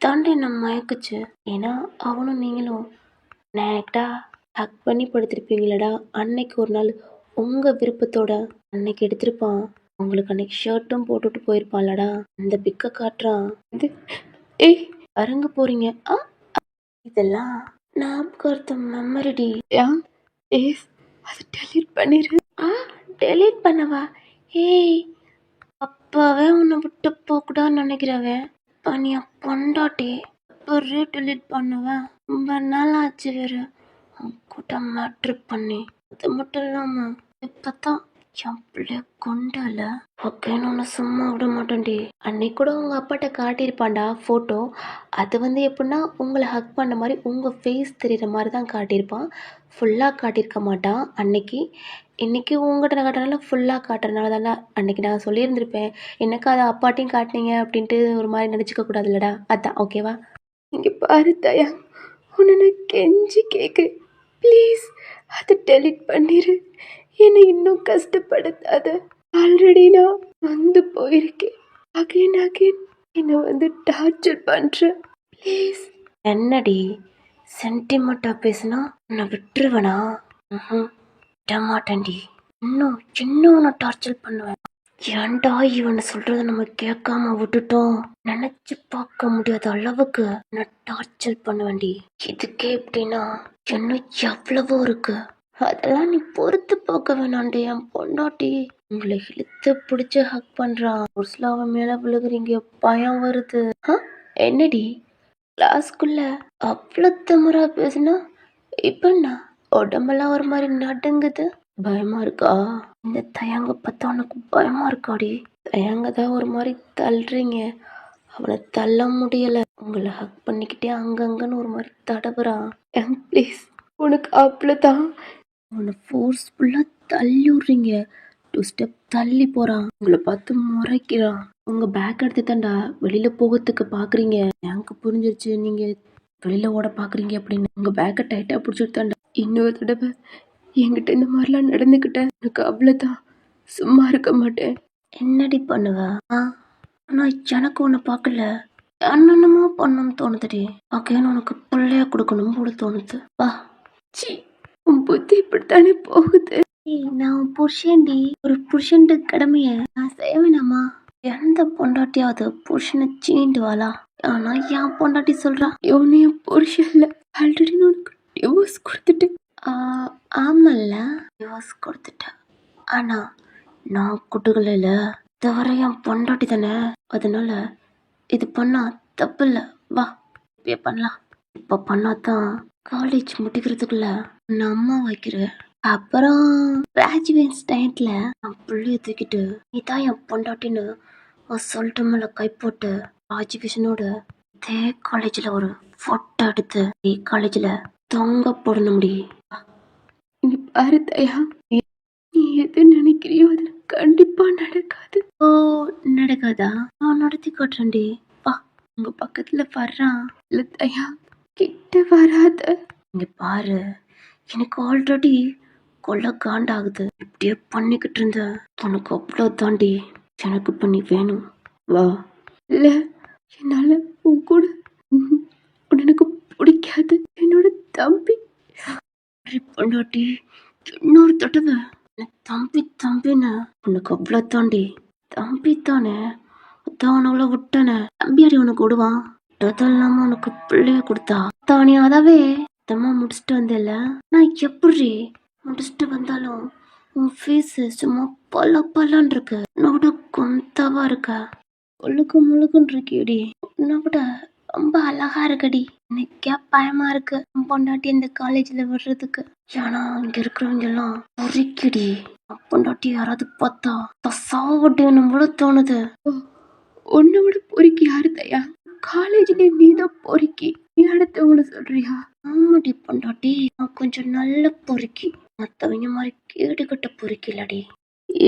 தாண்டி நம்ம மயக்குச்சு. ஏன்னா அவனும் நீங்களும் நேக்டா ஹக் பண்ணி படுத்திருப்பீங்களடா. அன்னைக்கு ஒரு நாள் உங்கள் விருப்பத்தோட அன்னைக்கு எடுத்திருப்பான். உங்களுக்கு அன்னைக்கு ஷர்ட்டும் போட்டுட்டு போயிருப்பான்லடா, அந்த பிக்கை காட்டுறான். இது ஏய் அரங்க போறீங்க. இதெல்லாம் ஞாபகார்த்த மெமரிடி. அது டெலீட் பண்ணிரு. டெலீட் பண்ணவா? ஏய் அப்பவே உன்னை விட்டு போக்கூடாதுன்னு நினைக்கிறவன் பண்ணியா பொண்டாட்டி அப்பவே டெலீட் பண்ணுவேன். ரொம்ப நாள் ஆச்சு வேற உன் கூட மேட்ரு பண்ணி. அது மட்டும் இல்லாம இப்பதான் என் பிள்ளைய கொண்டால ஓகேன்னு ஒன்று சும்மா விட மாட்டேன்டி. அன்னைக்கு கூட உங்கள் அப்பாட்ட காட்டியிருப்பான்டா ஃபோட்டோ. அது வந்து எப்படின்னா உங்களை ஹக் பண்ண மாதிரி உங்கள் ஃபேஸ் தெரிகிற மாதிரி தான் காட்டியிருப்பான், ஃபுல்லாக காட்டியிருக்க மாட்டான் அன்னைக்கு. இன்றைக்கி உங்கள்கிட்ட நான் காட்டுறதுனால ஃபுல்லாக காட்டுறதுனால தானே அன்றைக்கி நான் சொல்லியிருந்திருப்பேன். எனக்கு அதை அப்பாட்டையும் காட்டினீங்க அப்படின்ட்டு ஒரு மாதிரி நினச்சிக்க கூடாதுல்லடா, அதான் ஓகேவா? இங்கே பாரு தயா, உன்னை நான் கெஞ்சி கேட்குறேன், ப்ளீஸ் அதை டெலிட் பண்ணிடு. என்னை இன்னும் கஷ்டப்படுத்தாத. ஆல்ரெடி நான் வந்து போயிருக்கேன். அகைன் என்னை வந்து டார்ச்சர் பண்ணுறேன், ப்ளீஸ். என்னடி சென்டிமெண்ட்டாக பேசுனா உன்னை விட்டுருவேனா? விட மாட்டேன்டி. இன்னும் இன்னும் உன்னை டார்ச்சர் பண்ணுவேன். ஏன்டா இவனை சொல்கிறத நம்ம கேட்காம விட்டுட்டோம். நினச்சி பார்க்க முடியாத அளவுக்கு நான் டார்ச்சர் பண்ணுவேன்டி. இதுக்கே எப்படின்னா இன்னும் எவ்வளவோ இருக்கு. அதெல்லாம் நீ பொறுத்து பார்க்க வேணாண்டி என் பொண்டாட்டி. உங்களை இழுத்து பிடிச்சி ஹக் பண்ணுறான். ஒரு சில அவன் மேலே விழுகுறீங்க, பயம் வருது. என்னடி கிளாஸ்க்குள்ள அவ்வளோ திமிரா பேசுனா இப்போ நான் உடம்பெல்லாம் ஒரு மாதிரி நடுங்குது. பயமா இருக்கா? இந்த தயங்க பார்த்தா உனக்கு பயமா இருக்காடி? தயங்க தான் ஒரு மாதிரி தள்ளுறீங்க, அவனை தள்ள முடியல. உங்களை ஹக் பண்ணிக்கிட்டே அங்கங்கன்னு ஒரு மாதிரி தடவுறான். ப்ளீஸ், உனக்கு அவ்வளோதான். அவனை ஃபோர்ஸ்ஃபுல்லாக தள்ளி விட்றீங்க. 2 ஸ்டெப் தள்ளி போகிறான். உங்களை பார்த்து முறைக்கிறான். உங்கள் பேக் எடுத்து தாண்டா வெளியில் போகிறதுக்கு பார்க்குறீங்க. எனக்கு புரிஞ்சிருச்சு நீங்கள் வெளியில் ஓட பார்க்குறீங்க அப்படின்னு. உங்கள் பேக்கை டைட்டாக பிடிச்சிட்டு தாண்டா. இன்னொரு தடவை என்கிட்ட இந்த மாதிரிலாம் நடந்துக்கிட்டேன், எனக்கு அவ்வளோதான், சும்மா இருக்க மாட்டேன். என்னடி பண்ணுவ? ஆனால் எனக்கு ஒன்று பார்க்கல, என்னென்னமோ பண்ணணும்னு தோணுதுடி. அகைன் உனக்கு பிள்ளையா கொடுக்கணும் போல தோணுது. வா. சி, உன் புத்தி இப்படித்தானே போகுது. நான் புருஷன்டி. ஒரு புருஷன்ட்டு கடமைய நான் செய்வேனாமா? எந்த பொண்டாட்டியாவது புருஷனை சீண்டுவாளா? ஆனா என் பொண்டாட்டி சொல்றா, இவனைய புருஷன் இல்லை, ஆல்ரெடி நான் உனக்கு டிவோர்ஸ் கொடுத்துட்டேன். "ஆ, ஆமல்ல, டிவோர்ஸ் கொடுத்துட்டேன். ஆனா நான் குட்டுகளையில தவிர என் பொண்டாட்டி தானே. அதனால இது பண்ணா தப்பு இல்லை. வா இப்பயே பண்ணலாம். இப்ப பண்ணாதான் காலேஜ் முடிக்கிறதுக்குள்ள நான் அம்மா வைக்கிறேன். அப்புறம் கிராஜுவேட் டைம்ல நான் புள்ளைய தூக்கிட்டு நீதான் என் பொண்டாட்டின்னு சொல்லிட்டு மேல கை போட்டு கிராஜுவேஷனோட இதே காலேஜ்ல ஒரு போட்டோ எடுத்து இதே காலேஜ்ல தொங்க போடணும் முடி. இங்க பாரு தயா, நீ எது நினைக்கிறியோ அது கண்டிப்பா நடக்காது. ஓ, நடக்காதா? நான் நடத்தி காட்டுறேன்டி. வா உங்க பக்கத்துல வர்றான் இல்ல தயா, கிட்ட வராத. இங்க பாரு, எனக்கு ஆல்ரெடி கொள்ள காண்டாகுது. இப்படியே பண்ணிக்கிட்டு இருந்த உனக்கு அவ்வளோ தாண்டி எனக்கு பண்ணி வேணும். வா. இல்ல, என்னால உன் கூட உன் எனக்கு பிடிக்காது. என்னோட தம்பி பொண்டாட்டி இன்னொரு தடவை என்னை தம்பி தம்பின்னு உனக்கு அவ்வளோ தாண்டி. தம்பி தானே, அதான் உனக்குள்ள விட்டனே. தம்பியாடி உனக்கு விடுவான்? அதெல்லாம உனக்கு பிள்ளைய கொடுத்தா தானே அதாவே தம்மா முடிச்சுட்டு வந்தேல. நான் எப்படி முடிச்சுட்டு வந்தாலும் உன் ஃபேஸ் சும்மா பல பலன்னு இருக்கு. உன்னோட கொந்தவா இருக்க. ஒழுக்கு முழுக்குன்னு இருக்கேடி. உன்னை விட ரொம்ப அழகா இருக்கடி. எனக்கே பயமா இருக்கு உன் பொண்டாட்டி இந்த காலேஜ்ல விடுறதுக்கு. ஏன்னா இங்க இருக்கிறவங்க எல்லாம் பொறிக்கடி. பொண்டாட்டி யாராவது பார்த்தா சாவட்டேன்னு கூட தோணுது. உன்னை விட பொறுக்கி யாரு தயா? காலேஜ்ல நீதான் பொறுக்கி, நீ அடுத்தவங்கள சொல்றியா? ஆமாடி பொண்டாட்டி, நான் கொஞ்சம் நல்ல பொறுக்கி. மத்தவங்க மாதிரி கேடுகட்ட பொறுக்கிலடி.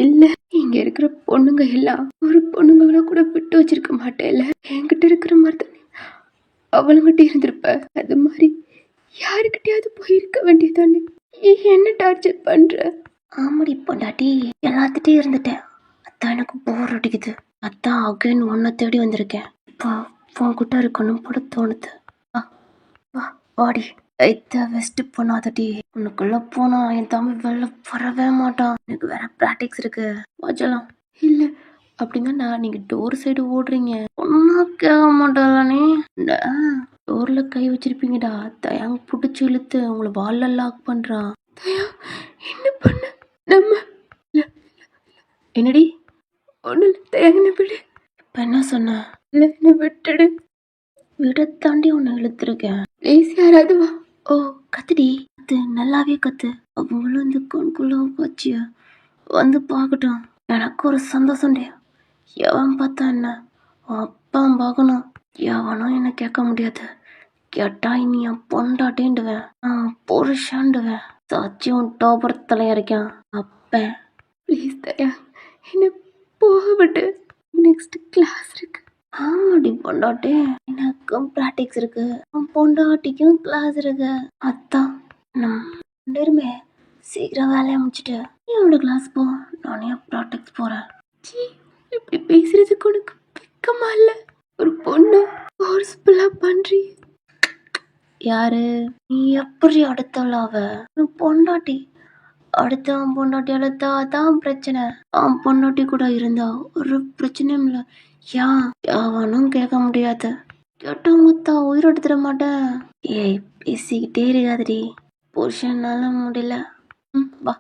இல்ல, இங்க இருக்கிற பொண்ணுங்க எல்லாம் ஒரு பொண்ணுங்கள கூட விட்டு வச்சிருக்க மாட்டேல. என்கிட்ட இருக்கிற மாதிரி தானே அவளுங்கிட்ட இருந்திருப்ப. அது மாதிரி யாருக்கிட்டயாவது போயிருக்க வேண்டியதானே. என்ன டார்ச்சர் பண்ற? ஆமாடி பொண்டாட்டி, எல்லாத்துட்டையும் இருந்துட்டேன். அதான் எனக்கு போர் அடிக்குது. அதான் அகைன் உன்னை தேடி வந்திருக்கேன். இப்போ உன்கிட்ட இருக்கணும் போல தோணுது. வா வா வாடி. ஐத்த வெஸ்ட் பண்ணாதடி. உனக்குள்ள போனா என் தம்பி வெளில வரவே மாட்டான். எனக்கு வேற ப்ராக்டிக்ஸ் இருக்கு. வாஜலாம். இல்ல அப்படின்னா நான் நீங்க டோர் சைடு ஓடுறீங்க. ஒன்னா கேட்க மாட்டானே. டோர்ல கை வச்சிருப்பீங்கடா. தயாங்க புடிச்சு இழுத்து உங்களை வால்ல லாக் பண்றான். தயா, என்ன பண்ண? நம்ம என்னடி ஒண்ணு தயங்கின விடு. இப்ப என்ன சொன்ன? இல்ல, என்ன விட்டுடு. விட தாண்டி உன்னை இழுத்துருக்கேன். ப்ளீஸ் யாராவது வா. ஓ, கத்துடி. கத்து, நல்லாவே கத்து. அவங்களும் இந்த கண்குள்ள வச்சிய வந்து பார்க்கட்டும். எனக்கு ஒரு சந்தோஷம்டி. எவன் பார்த்தா என்ன, உன் அப்பா பார்க்கணும். எவனும் என்ன கேட்க முடியாது. கேட்டா இனி என் பொண்டாட்டின்டுவேன், நான் புருஷாண்டுவேன். சச்சியும் டோபர் தலையறைக்கான் அப்பேன். ப்ளீஸ் தயா, என்ன போக விட்டு. நெக்ஸ்ட் கிளாஸ் இருக்கு. ஆமாடி பொண்டாட்டி, எனக்கும் ப்ராக்டிக்ஸ் இருக்கு. உன் பொண்டாட்டிக்கும் கிளாஸ் இருக்கு. அதான் நம்ம ரெண்டு பேருமே சீக்கிரம் வேலையை முடிச்சுட்டு என்னோட கிளாஸ் போ, நானே ப்ராக்டிக்ஸ் போறேன். சீ, இப்படி பேசுறதுக்கு உனக்கு வெக்கமா இல்ல? ஒரு பொண்ணு ஃபோர்ஸ்ஃபுல்லா பண்றீ. யாரு நீ? எப்படி அடுத்தவளாவ? உன் பொண்டாட்டி. அடுத்தவன் பொண்டாட்டி அழுத்தா அதான் பிரச்சனை. அவன் பொண்டாட்டி கூட இருந்தா ஒரு பிரச்சனையும் இல்லை. ஏன் அவனும் கேட்க முடியாது. கேட்டவங்க தான் உயிர் எடுத்துட மாட்டேன். ஏய், பேசிக்கிட்டே இருக்காதடி. புருஷனால முடியல. வா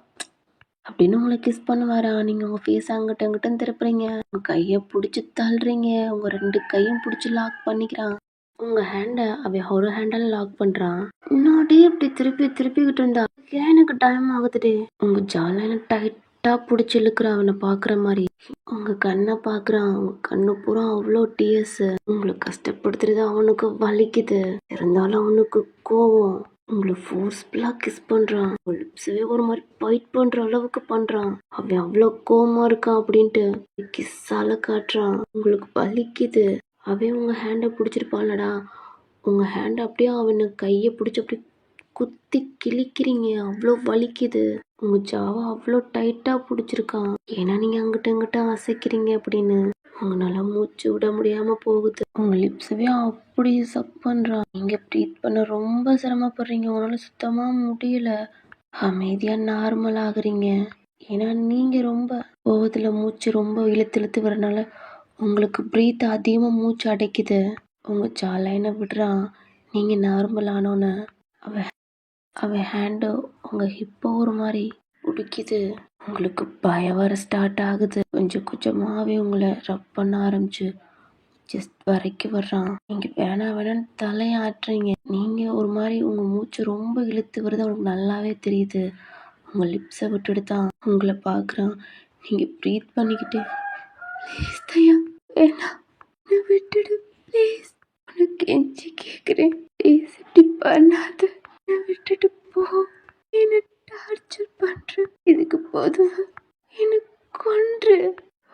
அப்படின்னு உங்களை கிஸ் பண்ணுவாரா? நீங்க உங்க ஃபேஸ் அங்கிட்ட அங்கிட்டும் திருப்புறீங்க. உங்க கையை பிடிச்சி தள்ளுறீங்க. உங்க ரெண்டு கையும் பிடிச்சி லாக் பண்ணிக்கிறான். உங்க ஹேண்டை அவன் ஒரு ஹேண்டில் லாக் பண்றான். முன்னாடி இப்படி திருப்பிக்கிட்டு இருந்தா ஏன் எனக்கு டைம் ஆகுதுடே. உங்க ஜாலையில டைட்டா பிடிச்சி இழுக்கிற அவனை பாக்குற மாதிரி. உங்க கண்ணை பாக்குறான். உங்க கண்ணு பூரா அவ்வளோ டிஎஸ். உங்களை கஷ்டப்படுத்துறது அவனுக்கு வலிக்குது. இருந்தாலும் அவனுக்கு கோவம். உங்களை ஃபோர்ஸ்ஃபுல்லா கிஸ் பண்றான். லிப்ஸவே ஒரு மாதிரி பைட் பண்ற அளவுக்கு பண்றான். அவன் அவ்வளோ கோவமா இருக்கான் அப்படின்ட்டு கிஸ்ஸால காட்டுறான். உங்களுக்கு வலிக்குது. அவன் உங்க ஹேண்டை பிடிச்சிருப்பான்லடா. உங்க ஹேண்டை அப்படியே அவனை கையை பிடிச்சி அப்படி குத்தி கிழிக்கிறீங்க. அவ்வளோ வலிக்குது. உங்க ஜாவை அவ்வளோ டைட்டா பிடிச்சிருக்கான். ஏன்னா நீங்க அங்கிட்ட இங்கிட்ட அசைக்கிறீங்க அப்படின்னு. உங்களால மூச்சு விட முடியாம போகுது. உங்க லிப்ஸவே அப்படி சக் பண்றான். நீங்க ப்ரீத் பண்ண ரொம்ப சிரமப்படுறீங்க. உங்களால சுத்தமா முடியல. அமைதியாக நார்மல் ஆகுறீங்க. ஏன்னா நீங்கள் ரொம்ப கோவத்தில் மூச்சு ரொம்ப இழுத்து இழுத்து வரனால உங்களுக்கு ப்ரீத் அதிகமாக மூச்சு அடைக்குது. உங்கள் ஜாலைனை விடுறான். நீங்கள் நார்மல் ஆனோன்னு அவன் ஹேண்டு உங்கள் ஹிப்போ ஒரு மாதிரி பிடிக்குது. உங்களுக்கு பயம் வர ஸ்டார்ட் ஆகுது. கொஞ்சம் கொஞ்சமாகவே உங்களை ரப் பண்ண ஆரம்பிச்சு ஜஸ்ட் வரைக்கும் வர்றான். நீங்கள் வேணான்னு தலையாட்டுறீங்க. நீங்கள் ஒரு மாதிரி உங்கள் மூச்சு ரொம்ப இழுத்து வருது. அவனுக்கு நல்லாவே தெரியுது. உங்கள் லிப்ஸை விட்டுட்டு தான் உங்களை பார்க்குறான். நீங்கள் ப்ரீத் பண்ணிக்கிட்டு ப்ளீஸ் தயா வேணா என்னை விட்டுடு ப்ளீஸ், உனக்கு கெஞ்சி கேட்குறேன் ப்ளீஸ் இப்படி பண்ணாத, என்னை விட்டுட்டு போ, என்னை டார்ச்சர் பண்ணுற இதுக்கு போதும் என்னை கொன்று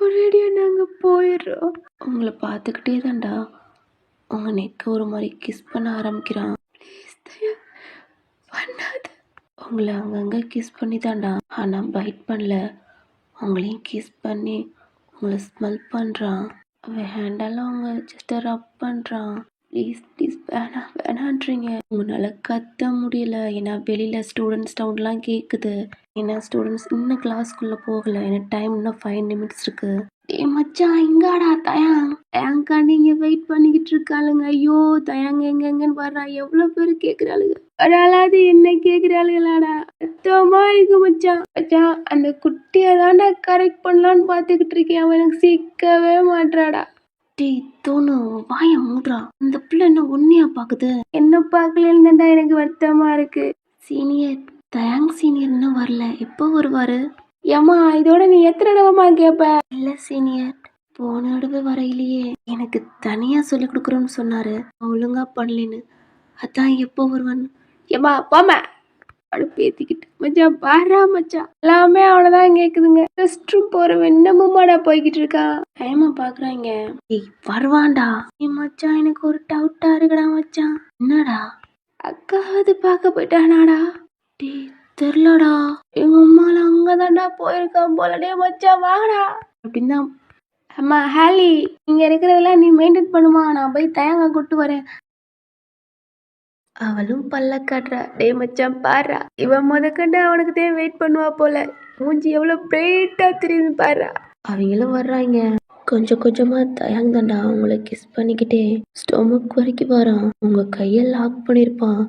ஒரேடியாக நாங்கள் போயிடுறோம். உங்களை பார்த்துக்கிட்டே தான்டா உங்கள் நெக்கை ஒரு மாதிரி கிஸ் பண்ண ஆரம்பிக்கிறான். ப்ளீஸ் தயா பண்ணாத. உங்களை அங்கங்கே கிஸ் பண்ணி தான்டா, ஆனால் பைட் பண்ணல. உங்களையும் கிஸ் பண்ணி உங்களை ஸ்மெல் பண்ணுறான். அவன் ஹேண்டெல்லாம் அவங்க ஜஸ்ட் ரப் பண்ணுறான். ப்ளீஸ் ப்ளீஸ் வேணான்றீங்க. உங்களால் கத்த முடியல. ஏன்னா வெளியில் ஸ்டூடெண்ட்ஸ் சவுண்ட்லாம் கேட்குது. ஏன்னா ஸ்டூடெண்ட்ஸ் இன்னும் கிளாஸ்க்குள்ளே போகலை. ஏன்னா டைம் இன்னும் 5 நிமிட்ஸ் இருக்குது. ஏ மச்சான் இங்காடா தயாங்கா நீங்கள் வெயிட் பண்ணிக்கிட்டு இருக்காளுங்க. ஐயோ தயாங்க எங்கன்னு வர்றா. எவ்வளோ பேர் கேட்குறாளுங்க. அடாலாது என்ன கேட்குறாளுங்களாடா. அத்தமா இருக்கு மச்சான் அந்த குட்டியை தாண்டா கரெக்ட் பண்ணலான்னு பார்த்துக்கிட்டு இருக்கேன். அவன் எனக்கு சிக்கவே மாட்டாடா. டீ தோணு வாய மூடுறா. இந்த பிள்ளை என்ன உன்னையா பாக்குது? என்ன பார்க்கலன்னு தான்டா எனக்கு வருத்தமா இருக்கு. சீனியர் தயாங் சீனியர் இன்னும் வரல. எப்போ வருவாரு? ஏமா இதோட நீ எத்தனை தடவைமா கேட்ப? இல்ல சீனியர் போன தடவை வரையிலேயே எனக்கு தனியா சொல்லி கொடுக்குறோன்னு சொன்னாரு. ஒழுங்கா பண்ணலன்னு. அதான் எப்போ வருவான்னு. ஏமா போமா பேத்திக்கிட்டு மச்சான் பாரா மச்சான் எல்லாமே அவனதான் கேக்குதுங்க. ரெஸ்ட் ரூம் போறவன் என்னமாடா போய்கிட்டு இருக்கான். டைமா பாக்குறாங்க. வருவான்டா. மச்சான் எனக்கு ஒரு டவுட்டா இருக்குடா மச்சான். என்னடா? அக்காவது பார்க்க போயிட்டானாடா? டே தெரிலடா. எங்க அம்மால அங்கதான்டா போயிருக்கான் போலடே. மச்சான் வாடா அப்படின்னா. அம்மா ஹாலி இங்க இருக்கிறதெல்லாம் நீ மெயின்டைன் பண்ணுமா, நான் போய் தயங்க கூட்டு வரேன். அவளும் பல்ல காட்டுறா. டே மச்சான் பாடுறா. இவன் முதக்கண்டு அவனுக்கு தான் வெயிட் பண்ணுவா போல. மூஞ்சி எவ்வளவு பிரைட்டா தெரியுது பாடுறா. அவங்களும் வர்றாங்க. கொஞ்சம் கொஞ்சமா தயங்கண்டா அவங்கள கிஸ் பண்ணிக்கிட்டே ஸ்டொமக் வரைக்கும் வரான். உங்க கையை லாக் பண்ணியிருப்பான்.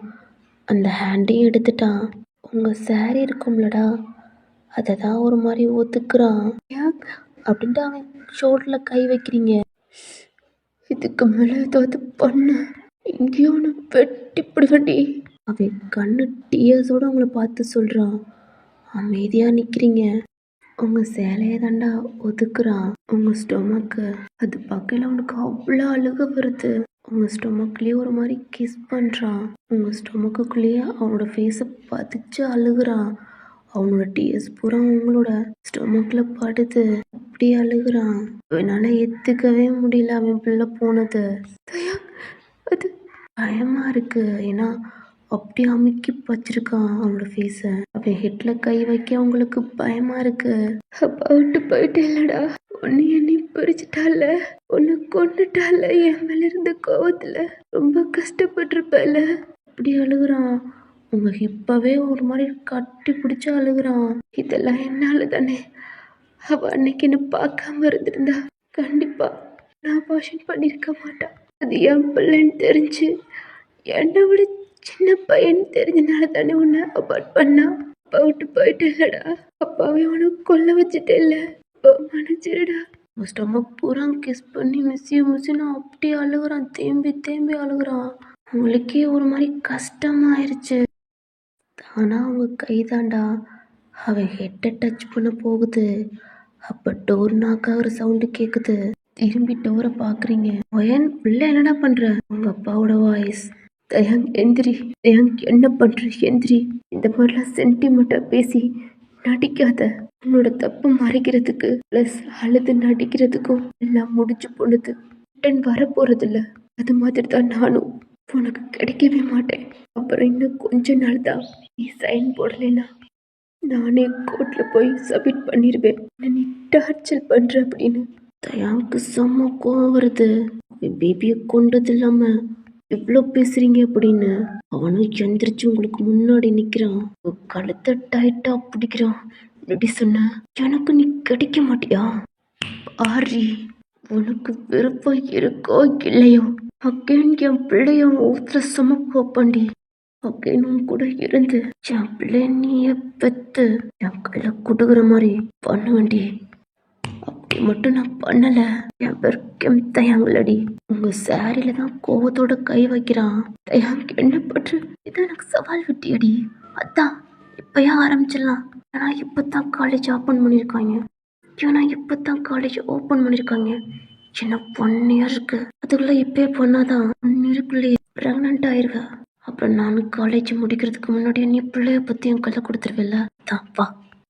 அந்த ஹேண்டையும் எடுத்துட்டான். உங்க சாரி இருக்கும்லடா அதை தான் ஒரு மாதிரி ஒத்துக்குறான். அப்படின்ட்டு அவன் ஷோல்டரில் கை வைக்கிறீங்க. இதுக்கு மேலே ஏதாவது பண்ணு இங்கேயோ ஒன்று வெட்டி பிடிவண்டி. அவன் கண்ணு டியர்ஸோட உங்களை பார்த்து சொல்கிறான். அமைதியாக நிற்கிறீங்க. உங்கள் சேலையை தாண்டா ஒதுக்குறான். உங்கள் ஸ்டொமக்கு அது பக்கையில் அவனுக்கு அவ்வளோ அழுக வருது. உங்கள் ஸ்டொமக்லேயே ஒரு மாதிரி கிஸ் பண்ணுறான். உங்கள் ஸ்டொமக்குள்ளேயே அவனோட ஃபேஸை பதிச்சு அழுகுறான். அவனோட டியர்ஸ் பூரா உங்களோட ஸ்டொமக்கில் படுது. அப்படி அழுகுறான். அவனால் ஏற்றுக்கவே முடியல அவன் பிள்ளை போனது. அது பயமா இருக்கு. ஏன்னா அப்படி அமுக்கி வச்சிருக்கான் அவனோட ஃபேஸை. அவன் ஹெட்ல கை வைக்க அவங்களுக்கு பயமா இருக்கு. அப்பா விட்டு போயிட்டு இல்லடா, உன்னை என்னை பிரிச்சுட்டால, உன்னை கொண்டுட்டால, என் மேல இருந்த கோவத்துல ரொம்ப கஷ்டப்பட்டிருப்பல. அப்படி அழுகுறான். உங்க ஹிப்பவே ஒரு மாதிரி கட்டி பிடிச்சு அழுகுறான். இதெல்லாம் என்னால தானே. அவ அன்னைக்கு என்ன பார்க்காம இருந்திருந்தா கண்டிப்பா நான் அபார்ஷன் பண்ணியிருக்க மாட்டான். அது என் பிள்ளைன்னு தெரிஞ்சு என்னை விட சின்ன பையன் தெரிஞ்சனால தானே உன்னை அபார்ட் பண்ணா. அப்பா விட்டு போயிட்டு இல்லடா, அப்பாவே உனக்கு கொல்ல வச்சுட்டே இல்லை. அப்பா மன்னிச்சிருடா. ஸ்டொமக் பூரா கிஸ் பண்ணி மிஸ்ஸுன்னு அப்படி அழுகுறான். தேம்பி அழுகுறான். உங்களுக்கே ஒரு மாதிரி கஷ்டமாயிருச்சு. தானா அவங்க கைதாண்டா அவன் ஹெட்டை டச் பண்ண போகுது. அப்போ டோர் நாக்காகிற சவுண்டு கேட்குது. திரும்பி டோரை பார்க்குறீங்க. ஒயன் உள்ள என்னடா பண்ணுற? உங்கள் அப்பாவோட வாய்ஸ். தயங் எந்திரி. தயங் என்ன பண்ணுற? எந்திரி. இந்த மாதிரிலாம் சென்டிமெண்ட்டாக பேசி நடிக்காத. உன்னோட தப்பு மறைக்கிறதுக்கு ப்ளஸ் அழுது நடிக்கிறதுக்கும் எல்லாம் முடிஞ்சு போனது. ரிட்டன் வரப்போகிறதில்ல. அது மாதிரி தான் நானும் உனக்கு கிடைக்கவே மாட்டேன். அப்புறம் இன்னும் கொஞ்ச நாள் தான். நீ சைன் போடலைன்னா நானே கோர்ட்டில் போய் சப்மிட் பண்ணிடுவேன். நீ டார்ச்சர் பண்ணுற அப்படின்னு. தயாவுக்கு செம்ம கோவம் வருது. பேபியை கொண்டது இல்லாமல் இவ்வளோ பேசுறீங்க அப்படின்னு அவனும் எந்திரிச்சு உங்களுக்கு முன்னாடி நிக்கிறான். உங்க கழுத்தை டைட்டா பிடிக்கிறான். எப்படி சொன்ன எனக்கு நீ கிடைக்க மாட்டியா? ஆரி உனக்கு விருப்பம் இருக்கோ இல்லையோ அக்கேன் என் பிள்ளைய ஊத்துல சுமக்கு வைப்பாண்டி. அக்கேனும் கூட இருந்து என் பிள்ளைய நீய பெத்து என் கையில குடுக்குற மாதிரி பண்ண வேண்டி. அப்படி மட்டும் நான் பண்ணல என் பெருக்கம் தயாங்களடி. உங்க சாரியில தான் கோவத்தோட கை வைக்கிறான். தயாங்க என்ன பற்று இதை எனக்கு சவால் விட்டியடி. அதான் இப்பயா ஆரம்பிச்சிடலாம். ஏன்னா இப்பதான் காலேஜ் ஓப்பன் பண்ணியிருக்காங்க. என்ன 1 year இருக்கு. அதுக்குள்ள இப்பயே பண்ணாதான் 1 yearக்குள்ளேயே பிரெக்னென்ட் ஆயிருவ. அப்புறம் நானும் காலேஜ் முடிக்கிறதுக்கு முன்னாடியே நீ பிள்ளைய பத்தி என் கையில கொடுத்துருவில்ல. தாப்பா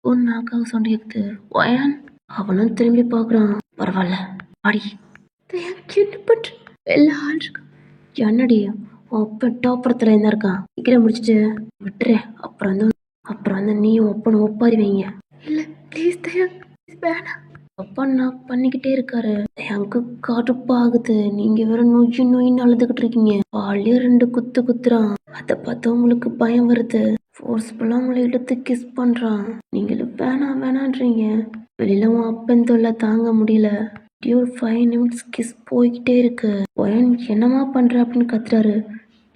உன்னாக்காக சொன்னிருக்குது ஒயன். அவனும் திரும்பி பார்க்குறான். பரவாயில்ல அடி என்ன பண்ற எல்லா ஆள் இருக்கா என்னடி அப்ப டாப்பரத்துல என்ன இருக்கான் சீக்கிரம் முடிச்சுட்டு விட்டுறேன். அப்புறம் வந்து நீயும் ஒப்பனை ஒப்பாரி வைங்க. இல்ல ப்ளீஸ் தயா வேணாம். அப்பா நான் பண்ணிக்கிட்டே இருக்காரு. எனக்கு கடுப்பாகுது. நீங்க வேற நொயின்னு அழுதுகிட்டு இருக்கீங்க. பாலிய 2 குத்து குத்துறான். அதை பார்த்து உங்களுக்கு பயம் வருது. ஃபோர்ஸ்ஃபுல்லா உங்களை எடுத்து கிஸ் பண்றான். நீங்களும் வேணான்றீங்க. வெளியில உன் அப்பன் தொல்லை தாங்க முடியல. ஒரு 5 நிமிட்ஸ் கிஸ் போய்கிட்டே இருக்கு. ஒயன் என்னமா பண்ற அப்படின்னு கத்துறாரு.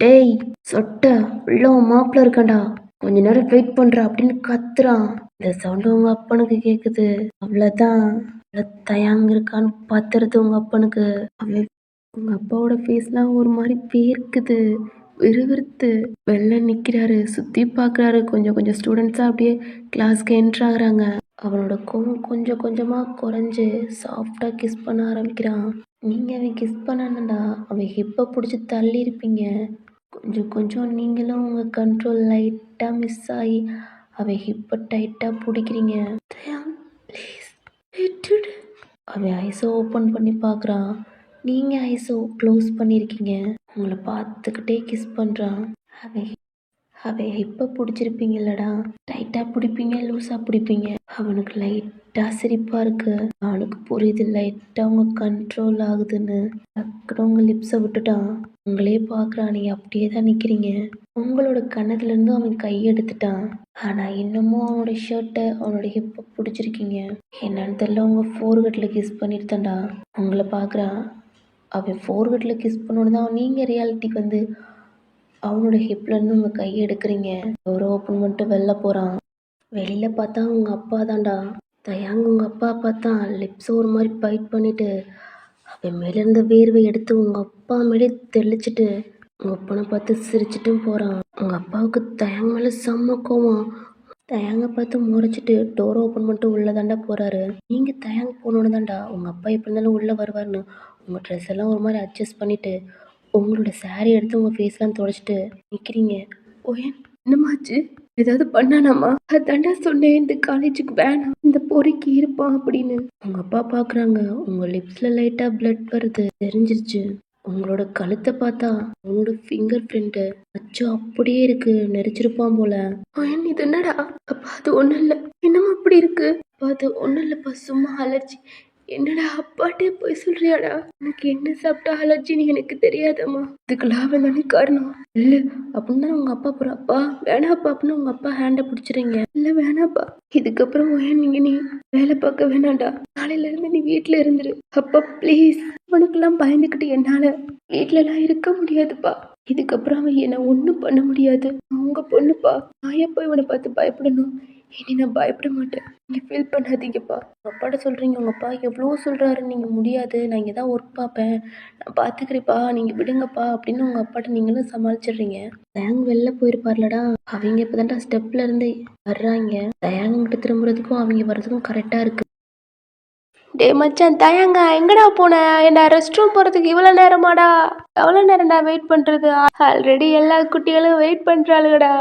டேய் சொட்ட உள்ள உன் மாப்பிள்ள இருக்காண்டா, கொஞ்ச நேரம் வெயிட் பண்ற அப்படின்னு கத்துறான். இந்த சவுண்ட் உங்க அப்பனுக்கு கேக்குது. அவ்வளவுதான் தயாங்க இருக்கான்னு பாத்துறது உங்க அப்பனுக்கு. உங்க அப்பாவோட ஃபேஸ்லாம் ஒரு மாதிரி பேர்க்குது. விறுவிறுத்து வெளில நிக்கிறாரு. சுத்தி பாக்குறாரு. கொஞ்சம் ஸ்டூடெண்ட்ஸா அப்படியே கிளாஸ்க்கு என்ட்ரு ஆகுறாங்க. அவனோட கோவம் கொஞ்சம் கொஞ்சமா குறைஞ்சு சாஃப்டா கிஸ் பண்ண ஆரம்பிக்கிறான். நீங்க அவன் கிஸ் பண்ணானடா அவன் ஹிப்பை பிடிச்சி தள்ளி இருப்பீங்க. கொஞ்சம் நீங்களும் உங்க கண்ட்ரோல் லைட்டா மிஸ் ஆகி அவன் ஹிப்பை டைட்டா பிடிக்கிறீங்க. ப்ளீஸ் விட்டுடு. அவன் ஐஸை ஓப்பன் பண்ணி பார்க்குறான். நீங்கள் ஐஸை க்ளோஸ் பண்ணியிருக்கீங்க. உங்களை பார்த்துக்கிட்டே கிஸ் பண்ணுறான். அவன் ஹிப்பை பிடிச்சிருப்பீங்கல்லடா. டைட்டாக பிடிப்பீங்க லூஸாக பிடிப்பீங்க. அவனுக்கு லைட்டாக சிரிப்பாக இருக்கு. அவனுக்கு புரியுது லைட்டாக உங்க கண்ட்ரோல் ஆகுதுன்னு. டக்குனு உங்கள் லிப்ஸை விட்டுட்டான். உங்களே பார்க்குறான். நீங்கள் அப்படியே தான் நிற்கிறீங்க. உங்களோட கண்ணத்துலேருந்து அவன் கையெடுத்துட்டான். ஆனால் இன்னமும் அவனோட ஷர்ட்டை அவனோட ஹிப்பை பிடிச்சிருக்கீங்க. என்னன்னு தெரியல உங்கள் ஃபோர்கட்டில் கிஸ் பண்ணிருத்தான்டா. உங்களை பார்க்குறான். அவன் ஃபோர்கட்டில் கிஸ் பண்ணோன்னு தான் நீங்கள் ரியாலிட்டிக்கு வந்து அவனோட ஹிப்லேருந்து உங்கள் கையை எடுக்கிறீங்க. டோரை ஓப்பன் பண்ணிட்டு வெளில போகிறான். வெளியில் பார்த்தா உங்கள் அப்பா தான்டா. தயாங்க உங்கள் அப்பா பார்த்தா லிப்ஸை ஒரு மாதிரி பைட் பண்ணிவிட்டு அவன் மேலேருந்த வேர்வை எடுத்து உங்கள் அப்பா மேலே தெளிச்சிட்டு உங்கள் அப்பனை பார்த்து சிரிச்சிட்டும் போகிறான். உங்கள் அப்பாவுக்கு தயாங்க மேலே செம்ம கோவம். தயாங்க பார்த்து முறைச்சிட்டு டோரை ஓப்பன் பண்ணிட்டு உள்ளே தாண்டா போகிறாரு. நீங்கள் தயாங்க போனோன்னு தாண்டா உங்கள் அப்பா எப்படி இருந்தாலும் உள்ளே வருவார்னு உங்கள் ட்ரெஸ் எல்லாம் ஒரு மாதிரி அட்ஜஸ்ட் பண்ணிவிட்டு உங்களோட சாரி எடுத்து உங்கள் ஃபேஸ்லாம் துடைச்சிட்டு நிற்கிறீங்க. ஓயன் என்னமாச்சு? ஏதாவது பண்ணானாமா? அதாண்டா சொன்னேன் இந்த காலேஜுக்கு வேணாம், இந்த பொறிக்கு இருப்பான் அப்படின்னு. உங்கள் அப்பா பார்க்குறாங்க. உங்கள் லிப்ஸில் லைட்டாக பிளட் வருது. தெரிஞ்சிருச்சு. உங்களோட கழுத்தை பார்த்தா உன்னோட ஃபிங்கர் பிரிண்ட்டு அச்சு அப்படியே இருக்கு. நெரிச்சிருப்பான் போல. ஓயன் இது என்னடா? அப்பா அது ஒன்றும் இல்லை. என்னமா அப்படி இருக்கு? அப்பா அது ஒன்றும் இல்லைப்பா, சும்மா அலர்ஜி. என்னடா அப்பாட்டே போய் சொல்றியாடா? எனக்கு என்ன சாப்பிட்டா அலர்ஜின்னு எனக்கு தெரியாதம்மா. இதுக்கெல்லாம் அவன் தானே காரணம். இல்ல அப்படின்னு தான் உங்க அப்பா போற. அப்பா வேணாப்பா அப்படின்னு உங்க அப்பா ஹேண்டை பிடிச்சிறீங்க. இல்ல வேணாப்பா, இதுக்கப்புறம் ஏன் நீ வேலை பார்க்க வேணாண்டா. நாளையில இருந்து நீ வீட்டுல இருந்துரு. அப்பா ப்ளீஸ். அவனுக்கெல்லாம் பயந்துக்கிட்டு என்னால வீட்டுல எல்லாம் இருக்க முடியாதுப்பா. இதுக்கப்புறம் அவன் என்ன ஒண்ணும் பண்ண முடியாது. அவங்க பொண்ணுப்பா. நான் எப்போ இவனை பார்த்து பயப்படணும்? இனி நான் பயப்பட மாட்டேன். நீங்கள் ஃபீல் பண்ணாதீங்கப்பா. உங்கள் அப்பாட்ட சொல்கிறீங்க. உங்கள் அப்பா எவ்வளோ சொல்கிறாரு. நீங்கள் முடியாது, நான் இங்கே தான் ஒர்க் பார்ப்பேன், நான் பார்த்துக்கிறேப்பா, நீங்கள் விடுங்கப்பா அப்படின்னு உங்கள் அப்பாட்ட நீங்களும் சமாளிச்சிடுறீங்க. தயாங் வெளில போயிருப்பார்லடா. அவங்க இப்போ தான்டா ஸ்டெப்ல இருந்து வர்றாங்க. தயாங்கிட்ட திரும்புறதுக்கும் அவங்க வர்றதுக்கும் கரெக்டாக இருக்கு. டே மச்சான் தயாங்க எங்கடா போன? என்ன ரெஸ்ட் ரூம் போகிறதுக்கு இவ்வளோ நேரமாடா? எவ்வளோ நேரம்டா வெயிட் பண்ணுறது? ஆல்ரெடி எல்லா குட்டிகளும் வெயிட் பண்ணுறாளுகடா.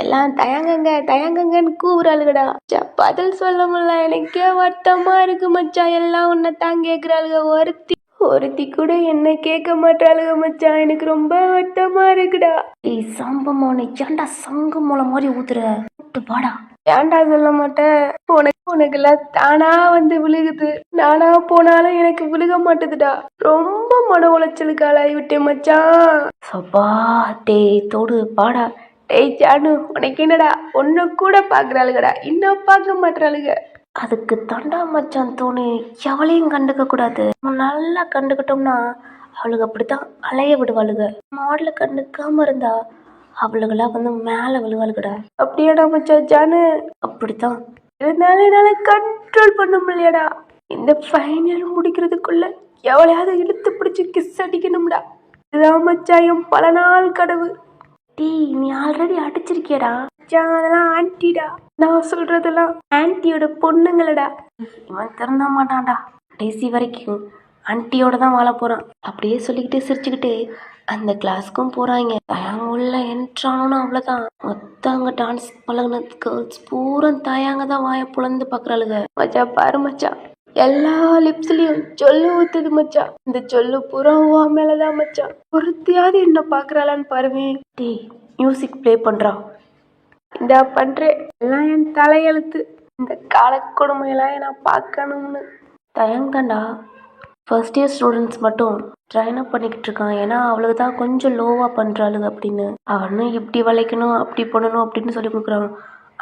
எல்லாம் தயங்கங்கன்னு கூவுறாளுகடா. பதில் சொல்ல முடியல. எனக்கே வருத்தமா இருக்கு மச்சான். எல்லாம் உன்னை தான் கேட்குறாளுக. ஒருத்தி கூட என்ன கேட்க மாட்டாளுக மச்சான். எனக்கு ரொம்ப வருத்தமா இருக்குடா. ஏய் சாம்பம், உன்னை ஏன்டா சங்கம் மூலம் மாதிரி ஊத்துற? பாடா. ஏன்டா சொல்ல மாட்டேன்? உனக்கு உனக்கெல்லாம் தானா வந்து விழுகுது. நானா போனாலும் எனக்கு விழுக மாட்டுதுடா. ரொம்ப மன உளைச்சலுக்கு ஆளாகி விட்டேன் மச்சான். சப்பா டேய் தோடு பாடா. டேய் ஜானு உனக்கு என்னடா, ஒன்னு கூட பாக்குறாளுகடா, இன்னும் பார்க்க மாட்டாளுக. அதுக்கு தாண்டா மச்சான் தோணு எவளையும் கண்டுக்க கூடாது. நம்ம நல்லா கண்டுக்கிட்டோம்னா அவளுக்கு அப்படித்தான் அலைய விடுவாளுக. மாடல கண்டுக்காம இருந்தா அவளுகளா வந்து மேல விழுவாளுகடா. அப்படியாடா மச்சான் ஜானு? அப்படித்தான். இருந்தாலும் என்னால கண்ட்ரோல் பண்ண முடியலடா. இந்த ஃபைனல் முடிக்கிறதுக்குள்ள எவளையாவது இழுத்து பிடிச்சி கிஸ் அடிக்கணும்டா. இதுதான் மச்சான் என் பல நாள் கனவு. டேய் நீ ஆல்ரெடி அடிச்சிருக்கியடா. அதெல்லாம் ஆன்டிடா. நான் சொல்றதெல்லாம் ஆன்டியோட பொண்ணுங்களடா. இவன் திறந்த மாட்டான்டா. கடைசி வரைக்கும் ஆன்டியோட தான் வாழ போறான். அப்படியே சொல்லிக்கிட்டே சிரிச்சுக்கிட்டே அந்த கிளாஸ்க்கும் போறாங்க. தயாங்க உள்ள என்ட்ரானோன்னு அவ்வளோதான். மொத்தம் அங்கே டான்ஸ் பழகின கேர்ள்ஸ் பூரா தயாங்க தான் வாயை புலந்து பார்க்குறாளுங்க. மச்சா பாரு மச்சான், எல்லா லிப்ஸ்லயும் சொல்லு ஊத்துது மச்சான். இந்த சொல்லு பூரா உவா மேலதான் மச்சான். ஒருத்தியாவது என்ன பாக்குறாளான்னு பாருவேன். டேய் மியூசிக் ப்ளே பண்றா. இந்தா பண்றேன். எல்லாம் என் தலையெழுத்து. இந்த கால கொடுமையெல்லாம் நான் பார்க்கணும்னு தயங்கண்டா. ஃபர்ஸ்ட் இயர் ஸ்டூடெண்ட்ஸ் மட்டும் ட்ரைன் அப் பண்ணிக்கிட்டு இருக்கான். ஏன்னா அவளுக்கு தான் கொஞ்சம் லோவாக பண்ணுறாளுங்க அப்படின்னு. அவனும் இப்படி வளைக்கணும் அப்படி பண்ணணும் அப்படின்னு சொல்லி கொடுக்குறான்.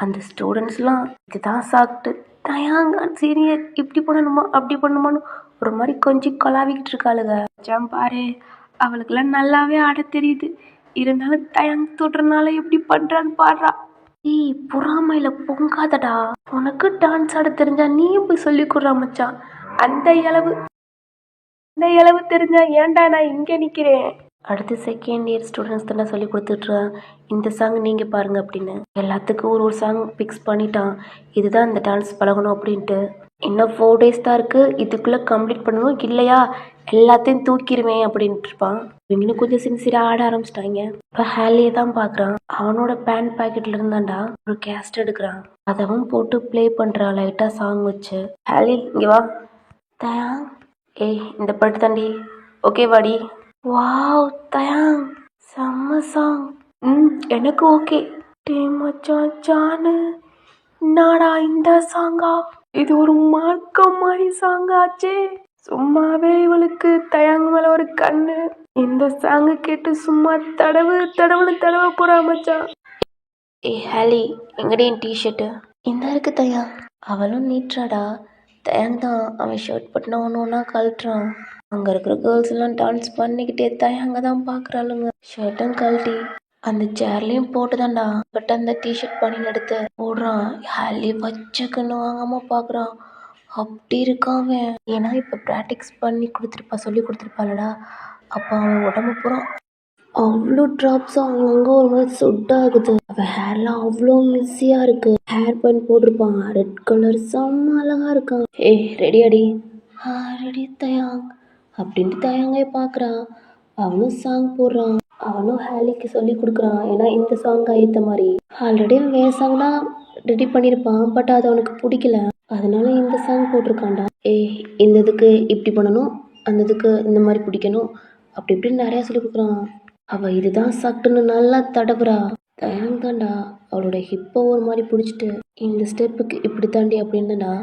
அந்த ஸ்டூடெண்ட்ஸ்லாம் இதுதான் சாப்பிட்டு தயாங்க சீனியர் இப்படி பண்ணணுமா அப்படி பண்ணணுமான்னு ஒரு மாதிரி கொஞ்சம் கொலாவிக்கிட்டு இருக்காளுங்க. ஜம் பாரு, அவளுக்கெல்லாம் நல்லாவே ஆட தெரியுது. இருந்தாலும் தயாங்க தொடுறனால எப்படி பண்ணுறான்னு பாடுறா. ஏய் பொறாமையில பொங்காதடா. உனக்கு டான்ஸ் ஆட தெரிஞ்சா நீயும் போய் சொல்லி கொடுறா மச்சான். அந்த அளவு தெரிஞ்சா ஏன்டா நான் இங்கே நிற்கிறேன். அடுத்து செகண்ட் இயர் ஸ்டூடெண்ட்ஸ் தானே சொல்லி கொடுத்துட்ருக்கான். இந்த சாங் நீங்கள் பாருங்கள் அப்படின்னு. எல்லாத்துக்கும் ஒரு சாங் ஃபிக்ஸ் பண்ணிட்டான். இதுதான் இந்த டான்ஸ் பழகணும் அப்படின்ட்டு. இன்னும் 4 days தான் இருக்குது. இதுக்குள்ளே கம்ப்ளீட் பண்ணணும், இல்லையா எல்லாத்தையும் தூக்கிடுவேன் அப்படின்ட்டு இருப்பான். இவங்களும் கொஞ்சம் சின்சியராக ஆட ஆரம்பிச்சிட்டாங்க. இப்போ ஹேலியை தான் பார்க்குறான். அவனோட பேண்ட் பாக்கெட்டில் இருந்தாண்டா ஒரு கேஸ்ட் எடுக்கிறான். அதவும் போட்டு ப்ளே பண்ணுறான் லைட்டாக சாங் வச்சு. ஹேலி இங்கே வா. தயா ஏய் இந்த பாட்டு தாண்டி ஓகே வாடி. வாவ் தயாங் செம்ம சாங். எனக்கு ஓகே. டே மச்சான் ஜானு நாடா இந்த சாங்கா? இது ஒரு மார்க்கம் மாதிரி சாங்காச்சே. சும்மாவே இவளுக்கு தயாங்க மேல ஒரு கண்ணு. இந்த சாங்கு கேட்டு சும்மா தடவை போறா மச்சான். ஏ ஹேலி எங்கடி என் டிஷர்ட்டு? இந்த இருக்கு தயா. அவளும் நீட்றாடா. தயாங் தான் அவன் ஷர்ட் பட்டினா ஒன்று ஒன்றா கழட்டுறான். அங்கே இருக்கிற கேர்ள்ஸ் எல்லாம் டான்ஸ் பண்ணிக்கிட்டே தயாங்க தான் பார்க்குறாளுங்க. ஷர்ட்டும் கழட்டி அந்த சேர்லையும் போட்டுதான்டா பட் அந்த டிஷர்ட் பண்ணின்னு எடுத்து போடுறான். ஹேலி வச்சக்கன்னு வாங்காம பார்க்குறான். அப்படி இருக்கான் அவன். ஏன்னா இப்போ ப்ராக்டிக்ஸ் பண்ணி சொல்லி கொடுத்துருப்பாளடா. அப்போ அவன் உடம்பு பூரா அவ்வளோ ட்ராப்ஸும் அங்கங்கே ஒரு மாதிரி சொட்டாகுது. அவன் ஹேர்லாம் அவ்வளோ மிஸ்ஸியாக இருக்கு. ஹேர் பேண்ட் போட்டிருப்பான் ரெட் கலர், செம்ம அழகா இருக்கான். ஏய் ரெடி அடி. ரெடி தயாங் அப்படின்ட்டு தயாங்கே பார்க்குறான். அவனும் சாங் போடுறான். அவனும் ஹேலிக்கு சொல்லி கொடுக்குறான். ஏன்னா இந்த சாங்காக ஏற்ற மாதிரி ஆல்ரெடி அவன் வேறு சாங் தான் ரெடி பண்ணியிருப்பான். பட் அது அவனுக்கு பிடிக்கல. அதனால இந்த சாங் போட்டிருக்கான்டா. இந்த இதுக்கு இப்படி பண்ணணும், அந்த இதுக்கு இந்த மாதிரி பிடிக்கணும், அப்படி இப்படின்னு நிறையா சொல்லி கொடுக்குறான். அவள் இதுதான் சாப்பிட்டுன்னு நல்லா தடவுறா. தயாங் தாண்டா அவளோட ஹிப்பை ஒரு மாதிரி பிடிச்சிட்டு இந்த ஸ்டெப்புக்கு இப்படி தாண்டி அப்படின்னுடா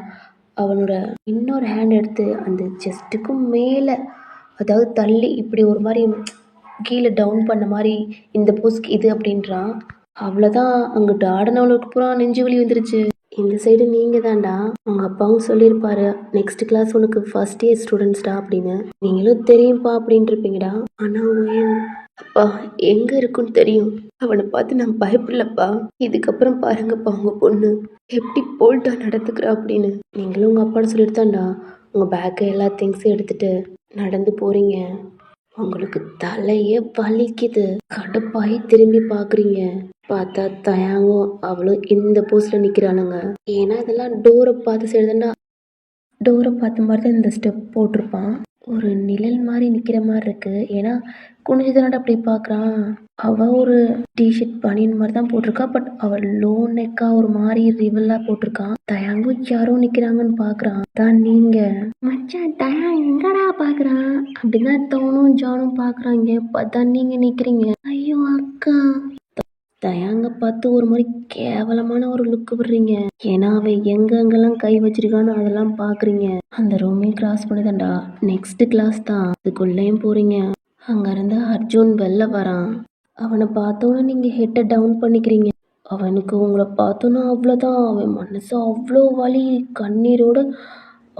அவனோட இன்னொரு ஹேண்ட் எடுத்து அந்த செஸ்ட்டுக்கும் மேலே, அதாவது தள்ளி இப்படி ஒரு மாதிரி கீழே டவுன் பண்ண மாதிரி இந்த போஸ்க்கு இது அப்படின்றான். அவ்வளோதான். அங்கிட்டு ஆடினவளுக்கு பூரா நெஞ்சு வலி வந்துருச்சு. இந்த சைடு நீங்கள் தான்டா. உங்கள் அப்பாவும் சொல்லியிருப்பாரு நெக்ஸ்ட் கிளாஸ் உனக்கு ஃபர்ஸ்ட் இயர் ஸ்டூடெண்ட்ஸ்டா அப்படின்னு. நீங்களும் தெரியும்ப்பா அப்படின்ட்டு இருப்பீங்கடா. ஆனால் அப்பா எங்கே இருக்குன்னு தெரியும். அவனை பார்த்து நான் பயப்படலப்பா. இதுக்கப்புறம் பாருங்கப்பா உங்கள் பொண்ணு எப்படி போல்ட்டா நடந்துக்கிறா அப்படின்னு. நீங்களும் உங்கள் அப்பான்னு சொல்லிட்டு தான்டா உங்கள் பேக்கை எல்லா திங்ஸையும் எடுத்துகிட்டு நடந்து போகிறீங்க. உங்களுக்கு தலையே வலிக்குது. கடுப்பாயி திரும்பி பார்க்குறீங்க. பார்த்தா தயாங்கும் அவளும் இந்த போஸ்டில் நிற்கிறானுங்க. ஏன்னா இதெல்லாம் டோரை பார்த்து செய்யுதுன்னா டோரை பார்த்த மாதிரி தான் இந்த ஸ்டெப் போட்டிருப்பான். ஒரு நிழல் மாதிரி நிற்கிற மாதிரி இருக்கு. ஏன்னா குனிஞ்சுதானடா அப்படி பார்க்குறான். அவள் ஒரு டிஷர்ட் பனியன் மாதிரி தான் போட்டிருக்கா. பட் அவள் லோ நெக்கா ஒரு மாதிரி ரிவலாக போட்டிருக்கான். தயாங்கும் யாரோ நிற்கிறாங்கன்னு பார்க்குறான். தான் நீங்கள் மச்சான் தயாங் எங்கடா பார்க்குறான் அப்படிதான் தோணும் ஜானும் பார்க்குறாங்க. பார்த்தா நீங்கள் நிற்கிறீங்க. ஐயோ அக்கா தயாங்க பார்த்து ஒரு மாதிரி கேவலமான ஒரு லுக்கு விடுறீங்க. ஏன்னா அவன் எங்கெங்கெல்லாம் கை வச்சிருக்கான்னு அதெல்லாம் பாக்குறீங்க. அந்த ரூமையும் கிராஸ் பண்ணுதாண்டா, நெக்ஸ்ட் கிளாஸ் தான், அதுக்குள்ளேயும் போறீங்க. அங்க இருந்து அர்ஜுன் வெளில வரான். அவனை பார்த்தோன்னு நீங்க ஹெட்டை டவுன் பண்ணிக்கிறீங்க. அவனுக்கு உங்களை பார்த்தோன்னா அவ்வளோதான், அவன் மனசு அவ்வளோ வலி, கண்ணீரோட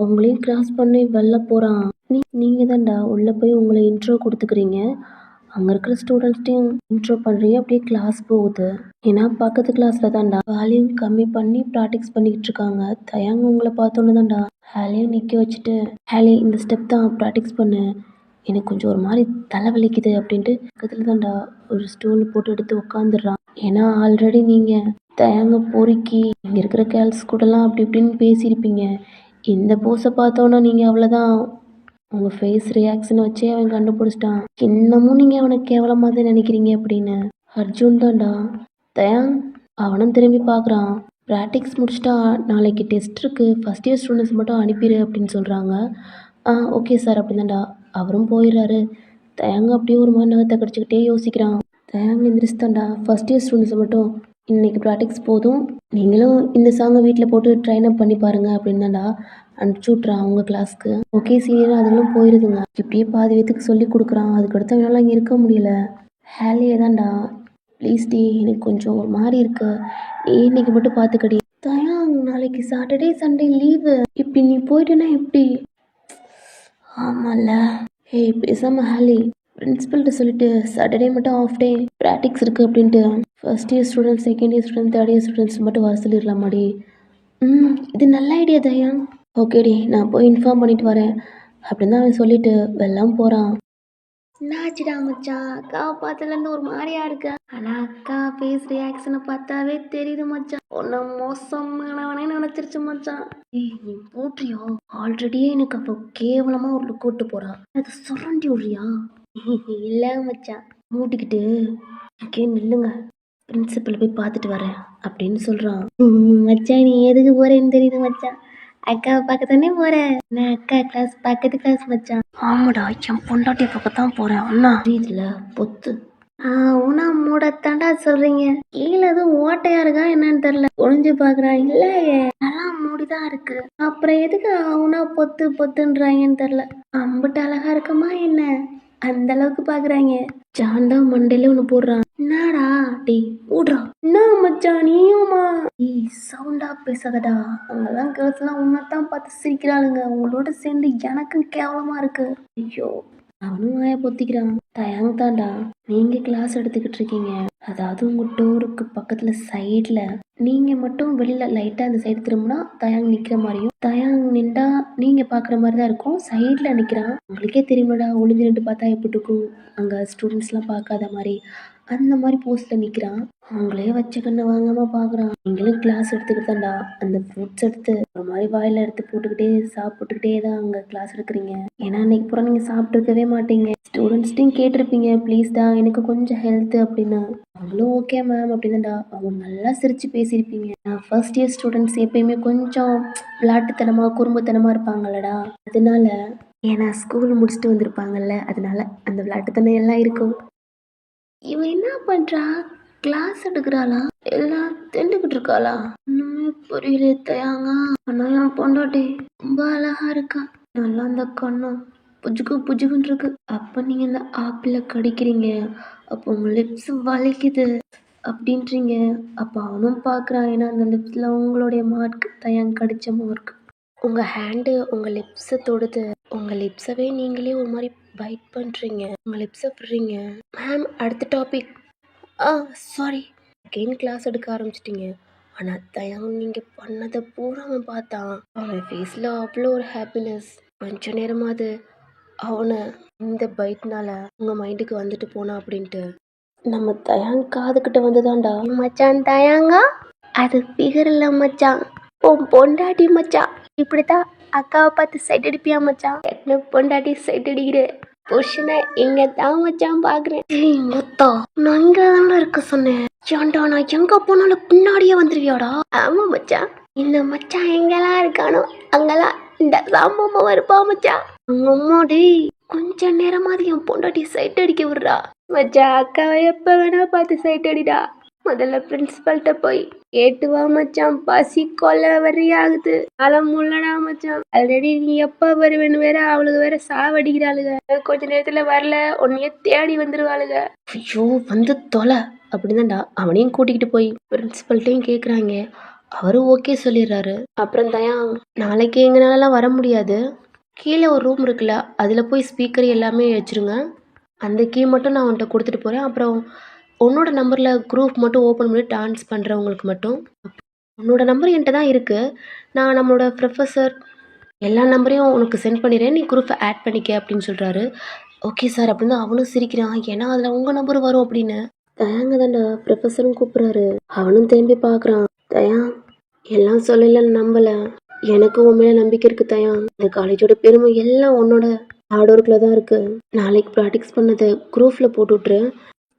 உங்களையும் கிராஸ் பண்ணி வெளில போகிறான். நீங்கள் தான்டா உள்ளே போய் உங்களை இன்ட்ரோ கொடுத்துக்கிறீங்க. அங்கே இருக்கிற ஸ்டூடெண்ட்ஸ்டையும் இன்ட்ரோ பண்ணுறீங்க. அப்படியே கிளாஸ் போகுது. ஏன்னா பக்கத்து கிளாஸில் தான்டா வால்யூம் கம்மி பண்ணி ப்ராக்டிஸ் பண்ணிக்கிட்டு இருக்காங்க. தயாங்க உங்களை பார்த்தோன்னு தான்டா ஹேலியும் நிற்க வச்சுட்டு, ஹேலி இந்த ஸ்டெப் தான் ப்ராக்டிஸ் பண்ணு, எனக்கு கொஞ்சம் ஒரு மாதிரி தலைவலிக்குது அப்படின்ட்டு பக்கத்தில் தான்டா ஒரு ஸ்டூல் போட்டு எடுத்து உட்காந்துடுறான். ஏன்னா ஆல்ரெடி நீங்கள் தயாங்க பொறுக்கி இங்கே இருக்கிற கேர்ள்ஸ் கூடலாம் அப்படி இப்படின்னு பேசியிருப்பீங்க. இந்த போஸை பார்த்தோன்னா நீங்கள் அவ்வளோதான், உங்கள் ஃபேஸ் ரியாக்ஷனை வச்சே அவன் கண்டுபிடிச்சிட்டான். இன்னமும் நீங்கள் அவனை கேவலமாக தான் நினைக்கிறீங்க அப்படின்னு. அர்ஜுன் தான்டா தயாங். அவனும் திரும்பி பார்க்குறான். ப்ராக்டிக்ஸ் முடிச்சிட்டா நாளைக்கு டெஸ்ட் இருக்குது, ஃபஸ்ட் இயர் ஸ்டூடெண்ட்ஸ் மட்டும் அனுப்பிடு அப்படின்னு சொல்கிறாங்க. ஓகே சார் அப்படிதான்டா. அவரும் போயிடுறாரு. தயாங்க அப்படியே ஒரு மாதிரி நகத்தை கடிச்சிக்கிட்டே யோசிக்கிறான். தயாங்க எந்திரிச்சுதான்டா, ஃபஸ்ட் இயர் ஸ்டூடெண்ட்ஸை மட்டும் இன்றைக்கி ப்ராக்டிக்ஸ் போதும், நீங்களும் இந்த சாங்கை வீட்டில் போட்டு ட்ரைன் அப் பண்ணி பாருங்கள் அப்படின்னு தான்டா அனுப்பிச்சி விட்றான் அவங்க கிளாஸ்க்கு. ஓகே சீனியர் அதெல்லாம் போயிடுதுங்க. இப்படியே பாதி பேத்துக்கு சொல்லி கொடுக்குறான். அதுக்கடுத்து அவனால் அங்கே இருக்க முடியல. ஹேலியே தான்டா, ப்ளீஸ் டி எனக்கு கொஞ்சம் ஒரு மாதிரி இருக்கு, நீ இன்னைக்கு மட்டும் பார்த்துக்கடி. தயாங் நாளைக்கு சாட்டர்டே சண்டே லீவு, இப்படி நீ போயிட்டேன்னா எப்படி? ஆமாம்ல. ஹேய் பேசாமல் ஹேலி பிரின்ஸிபல்கிட்ட சொல்லிட்டு சாட்டர்டே மட்டும் ஆஃப் டே ப்ராக்டிக்ஸ் இருக்குது அப்படின்ட்டு first year students, second year student, third year students மட்டும் வர சொல்லிடலாமாடி? இது நல்ல ஐடியா தயா. ஓகேடி நான் போய் இன்ஃபார்ம் பண்ணிட்டு வரேன் அப்படின்னு தான் அவன் சொல்லிட்டு வெள்ளம் போகிறான். என்னாச்சுடா மச்சான், அக்காவை பார்த்ததுலேருந்து ஒரு மாதிரியா இருக்கு. ஆனால் அக்கா ஃபேஸ் ரியாக்ஷனை பார்த்தாவே தெரியுது மச்சான், ஒன்றை மோசமானவனே நினச்சிருச்சு மச்சான். ஏய் நீ போட்றியோ, ஆல்ரெடியே எனக்கு அப்போ கேவலமாக ஒரு லுக் விட்டு போகிறா, அது சுரண்டி விட்றியா? இல்லை மச்சான், மூட்டிக்கிட்டு ஓகே நில்லுங்க, பிரின்சிபல் போய் பார்த்துட்டு வரேன் அப்படின்னு சொல்கிறான். மச்சான் நீ எதுக்கு போகிறேன்னு தெரியுது மச்சான், அக்காவை பார்க்க தானே போகிறேன். நான் அக்கா கிளாஸ் பக்கத்து கிளாஸ் மச்சான். ஆமாடா என் பொண்டாட்டியை பார்க்க தான் போகிறேன் அண்ணா, இதுல பொத்து. உனா மூடத்தாண்டா சொல்கிறீங்க, கீழே எதுவும் ஓட்டையா இருக்கா என்னன்னு தெரில, ஒளிஞ்சு பார்க்குறான். இல்லையே நல்லா மூடிதான் இருக்கு, அப்புறம் எதுக்கு அவனா பொத்து பொத்துன்றாங்கன்னு தெரில. அம்பிட்டு அழகா இருக்கமா என்ன அந்த அளவுக்கு பாக்குறாங்க. சாண்டா மண்டையில ஒண்ணு போடுறான். என்னடா டே ஊடுறா, என்ன மச்சான் நீயுமா? சவுண்டா பேசாதடா, அங்கெல்லாம் கேர்ள்ஸ் எல்லாம் உன்னதான் பார்த்து சிரிக்கிறாளுங்க, உங்களோட சேர்ந்து எனக்கும் கேவலமா இருக்கு. ஐயோ அவனும் வாய பொத்திக்கிறான். தயாங் தாண்டா நீங்க கிளாஸ் எடுத்துக்கிட்டு இருக்கீங்க, அதாவது உங்க டோருக்கு பக்கத்துல சைட்ல நீங்க மட்டும் வெளியில லைட்டா அந்த சைடு திரும்பினா தயாங் நிக்கிற மாதிரியும், தயாங் நின்றா நீங்க பாக்குற மாதிரி தான் இருக்கும். சைட்ல நிக்கிறான், உங்களுக்கே தெரியுமாடா ஒளிஞ்சு நின்று பார்த்தா எப்படி இருக்கும், அங்க ஸ்டூடெண்ட்ஸ் எல்லாம் பார்க்காத மாதிரி அந்த மாதிரி போஸ்ட்ல நிக்கிறான். அவங்களே வச்ச கண்ணை வாங்காம பாக்குறான். நீங்களும் கிளாஸ் எடுத்துக்கிட்டு தான்டா அந்த ஃப்ரூட்ஸ் எடுத்து ஒரு மாதிரி வாயில எடுத்து போட்டுக்கிட்டே சாப்பிட்டுக்கிட்டே தான் அங்க கிளாஸ் எடுக்கிறீங்க. ஏன்னா அன்னைக்கு பூரா நீங்க சாப்பிட்டு இருக்கவே மாட்டீங்க. ஸ்டூடெண்ட்ஸ்டையும் கேட்டிருப்பீங்க ப்ளீஸ் தான் எனக்கு கொஞ்சம் ஹெல்த் அப்படின்னு, அவங்களும் ஓகே மேம் அப்படிதான்டா அவங்க நல்லா சிரிச்சு பேசியிருப்பீங்க. நான் ஃபர்ஸ்ட் இயர் ஸ்டூடெண்ட்ஸ் எப்பயுமே கொஞ்சம் விளையாட்டுத்தனமா குறும்புத்தனமா இருப்பாங்கல்லடா, அதனால ஏன்னா ஸ்கூல் முடிச்சுட்டு வந்திருப்பாங்கல்ல, அதனால அந்த விளையாட்டுத்தனம் எல்லாம் இருக்கும். இவன் என்ன பண்றா, கிளாஸ் எடுக்கிறாளா எல்லாம் திண்டுக்கிட்டு இருக்காளா ஒண்ணுமே புரியல தயாங்க. ஆனா என் பொண்டாட்டி ரொம்ப அழகா இருக்கா, நல்லா அந்த கண்ணும் புஜுக்கு புஜுக்குன்னு இருக்கு. அப்ப நீங்க இந்த ஆப்பிள கடிக்கிறீங்க, அப்போ உங்க லிப்ஸ் வலிக்குது அப்படின்றீங்க. அப்ப அவனும் பாக்குறான், ஏன்னா அந்த லிப்ஸ்ல உங்களுடைய மார்க் தயாங்க கடிச்ச மார்க். உங்க ஹேண்டு உங்க லிப்ஸை தொடுது, உங்க லிப்ஸவே நீங்களே ஒரு மாதிரி பைட் பண்றீங்க, உங்க லிப்ஸை விடுறீங்க. மேம் அடுத்த டாபிக். சாரி அகெயின் கிளாஸ் எடுக்க ஆரம்பிச்சிட்டிங்க. ஆனா தயாங் நீங்க பண்ணதை பூரா அவன் பார்த்தான். அவன் ஃபேஸ்ல அவ்வளோ ஒரு ஹாப்பினஸ். கொஞ்ச நேரமாவது அவனை இந்த பைட்னால உங்க மைண்டுக்கு வந்துட்டு போனா அப்படின்ட்டு நம்ம தயாங் காதுகிட்ட வந்துதான்டா. மச்சான் தயாங்கா அது ஃபிகர் இல்ல மச்சான், உன் பொண்டாட்டி மச்சான். இப்படித்தான் அக்காவை பார்த்து சைட் அடிப்பியா மச்சான்? என்ன பொண்டாட்டி சைட் அடிக்கிற புருஷனை இங்க தான் மச்சான் பாக்குறேன். மொத்தா நான் இங்க தானே இருக்க சொன்னேன், ஏன்டா நான் எங்க போனாலும் பின்னாடியே வந்துருவியாடா? ஆமா மச்சான், இந்த மச்சான் எங்கெல்லாம் இருக்கானோ அங்கெல்லாம் இந்த ராமம்மா இருப்பா மச்சான். அவங்க அம்மாடி கொஞ்ச நேரமாவது என் பொண்டாட்டி சைட் அடிக்க விடுறா மச்சான். அக்காவை எப்ப வேணா பார்த்து சைட் அடிடா, முதல்ல பிரின்சிபல்கிட்ட போய் கேட்டு வா மச்சான், பசி கொள்ள வரியாகுது, காலம் முள்ளடா மச்சான். ஆல்ரெடி நீ எப்ப வருவேன்னு வேற அவளுக்கு வேற சாவடிக்கிறாளுங்க. கொஞ்ச நேரத்துல வரல உன்னைய தேடி வந்துருவாளுங்க. ஐயோ வந்து தொலை அப்படிதான்டா அவனையும் கூட்டிகிட்டு போய் பிரின்சிபல்ட்டையும் கேட்குறாங்க. அவரும் ஓகே சொல்லிடுறாரு. அப்புறம் தயா, நாளைக்கு எங்களாலலாம் வர முடியாது, கீழே ஒரு ரூம் இருக்குல்ல அதில் போய் ஸ்பீக்கர் எல்லாமே வச்சுருங்க, அந்த கீ மட்டும் நான் உன்கிட்ட கொடுத்துட்டு போகிறேன். அப்புறம் உன்னோட நம்பரில் குரூப் மட்டும் ஓப்பன் பண்ணி டான்ஸ் பண்ணுறவங்களுக்கு மட்டும் உன்னோட நம்பர் என்கிட்ட தான் இருக்குது, நான் நம்மளோட ப்ரொஃபஸர் எல்லா நம்பரையும் உனக்கு சென்ட் பண்ணிடுறேன், நீ குரூப்பை ஆட் பண்ணிக்க அப்படின்னு சொல்கிறாரு. ஓகே சார் அப்படின்னு அவனும் சிரிக்கிறான், ஏன்னா அதில் உங்கள் நம்பர் வரும் அப்படின்னு. தயாங்க தான்டா ப்ரொஃபஸரும் கூப்பிட்றாரு. அவனும் திரும்பி பார்க்குறான். தயா, எல்லாம் சொல்லலன்னு நம்பலை, எனக்கு உன் மேலே நம்பிக்கை இருக்குது தயா. இந்த காலேஜோட பெருமை எல்லாம் உன்னோட ஹார்ட் ஒர்க்கில் தான் இருக்குது. நாளைக்கு ப்ராக்டிஸ் பண்ணதை குரூப்பில் போட்டு விட்ரு.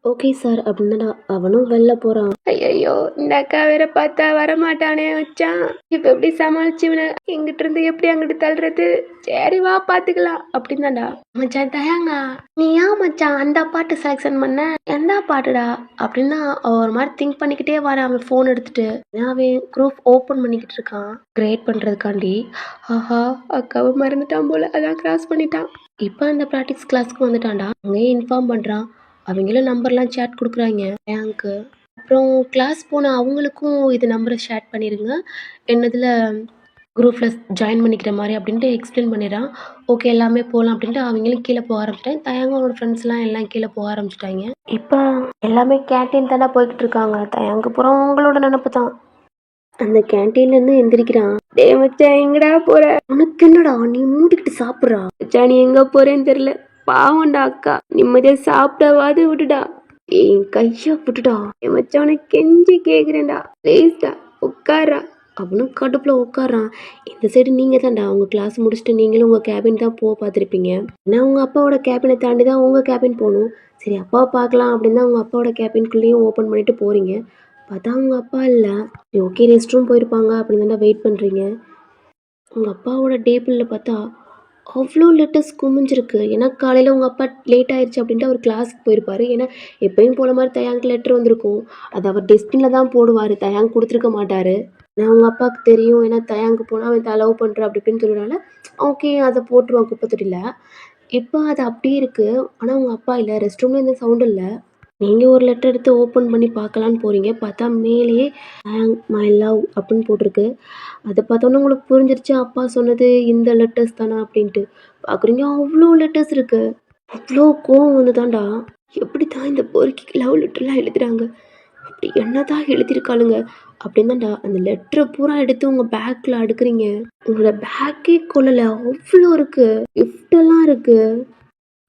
ஓகே சார் அப்படின்னா அவனும் வெளில போகிறான். ஐயோ இந்த அக்கா வேற பார்த்தா வரமாட்டானே மச்சான், இப்ப எப்படி சமாளிச்சுவன, எங்கிட்ட இருந்து எப்படி அங்கிட்டு தள்ளுறது, சரி வா பாத்துக்கலாம் அப்படின்னு தான்டா. மச்சான் தயாங்க, நீ ஏன் மச்சான் அந்த பாட்டு செலெக்ஷன் பண்ண, எந்த பாட்டுடா அப்படின்னா அவன் ஒரு மாதிரி திங்க் பண்ணிக்கிட்டே வரான். அவன் ஃபோன் எடுத்துட்டு அவன் குரூப் ஓப்பன் பண்ணிக்கிட்டு இருக்கான் கிரியேட் பண்ணுறதுக்காண்டி. ஆஹா அக்காவை மறந்துட்டான் போல, அதான் கிராஸ் பண்ணிட்டான். இப்போ அந்த ப்ராக்டிஸ் கிளாஸ்க்கு வந்துட்டான்டா. அங்கேயே இன்ஃபார்ம் பண்ணுறான். அவங்களும் நம்பர்லாம் சேட் கொடுக்குறாங்க டயாங்க்கு. அப்புறம் கிளாஸ் போன அவங்களுக்கும் இது நம்பரை ஷேர் பண்ணிடுங்க, என்னதில் குரூப்பில் ஜாயின் பண்ணிக்கிற மாதிரி அப்படின்ட்டு எக்ஸ்பிளைன் பண்ணிடுறான். ஓகே எல்லாமே போகலாம் அப்படின்ட்டு அவங்களும் கீழே போக ஆரம்பிச்சிட்டாங்க. தயாங்க அவனோட ஃப்ரெண்ட்ஸ்லாம் எல்லாம் கீழே போக ஆரம்பிச்சிட்டாங்க. இப்போ எல்லாமே கேன்டீன் தானே போய்கிட்டு இருக்காங்க. தயாங்க அப்புறம் அவங்களோட நினப்பு தான். அந்த கேன்டீன்லேருந்து எந்திரிக்கிறான். டே மச்சான் எங்கடா போற, உனக்கு என்னடா நீ மூடிக்கிட்டு சாப்பிட்றா. மச்சான் நீ எங்க போறேன்னு தெரியல, பாவம்டா அக்கா, நிம்மதியா சாப்பிட்டாவது விட்டுடா, என் கையா விட்டுடா, என் மச்சான் உனக்கு கெஞ்சி கேக்குறேன்டா, ப்ளீஸ்டா உட்காரா. அவனும் கடுப்பில் உட்காரான். இந்த சைடு நீங்கள் தான்டா உங்கள் கிளாஸ் முடிச்சுட்டு நீங்களும் உங்கள் கேபின் தான் போக பார்த்துருப்பீங்க. ஏன்னா உங்கள் அப்பாவோட கேபினை தாண்டி தான் உங்கள் கேபின் போகணும். சரி அப்பாவை பார்க்கலாம் அப்படின்னு தான் உங்கள் அப்பாவோட கேபின்குள்ளேயும் ஓப்பன் பண்ணிட்டு போகிறீங்க. பார்த்தா உங்கள் அப்பா இல்லை. ஓகே ரெஸ்ட் ரூம் போயிருப்பாங்க அப்படின்னு தான்டா வெயிட் பண்ணுறீங்க. உங்கள் அப்பாவோட டேபிளில் பார்த்தா அவ்வளோ லெட்டர்ஸ் குமிஞ்சிருக்கு. ஏன்னா காலையில் உங்கள் அப்பா லேட் ஆயிடுச்சு அப்படின்ட்டு அவர் கிளாஸுக்கு போயிருப்பார். ஏன்னா எப்பயும் போல மாதிரி தயாங்க்கு லெட்டர் வந்திருக்கும், அது அவர் டெஸ்டினில் தான் போடுவார், தயாங்க் கொடுத்துருக்க மாட்டார். நான் அவங்க அப்பாவுக்கு தெரியும், ஏன்னா தயாங்கு போனால் அவன் லவ் பண்ணுறான் அப்படி இப்படின்னு சொல்கிறனால ஓகே அதை போட்டுருவான் குப்பை தொட்டியில். இப்போ அது அப்படியே இருக்குது. ஆனால் உங்கள் அப்பா இல்லை, ரெஸ்ட் ரூமில் எந்த சவுண்டும் இல்லை. நீங்கள் ஒரு லெட்டர் எடுத்து ஓப்பன் பண்ணி பார்க்கலான்னு போகிறீங்க. பார்த்தா மேலேயே மை லவ் அப்படின்னு போட்டிருக்கு. அதை பார்த்தோன்னே உங்களுக்கு புரிஞ்சிருச்சு அப்பா சொன்னது இந்த லெட்டர்ஸ் தானே அப்படின்ட்டு. பார்க்குறீங்க அவ்வளோ லெட்டர்ஸ் இருக்குது. அவ்வளோ கோவம் வந்து தான்டா, எப்படி தான் இந்த பொறுக்கிக்கு லவ் லெட்டர்லாம் எழுதுறாங்க, அப்படி என்ன தான் எழுதியிருக்காளுங்க அப்படின்னு தான்டா அந்த லெட்டரை பூரா எடுத்து உங்கள் பேக்கில் அடுக்குறீங்க. உங்களோட பேக்கே கொள்ளலை, அவ்வளோ இருக்குது, கிஃப்டெல்லாம் இருக்குது.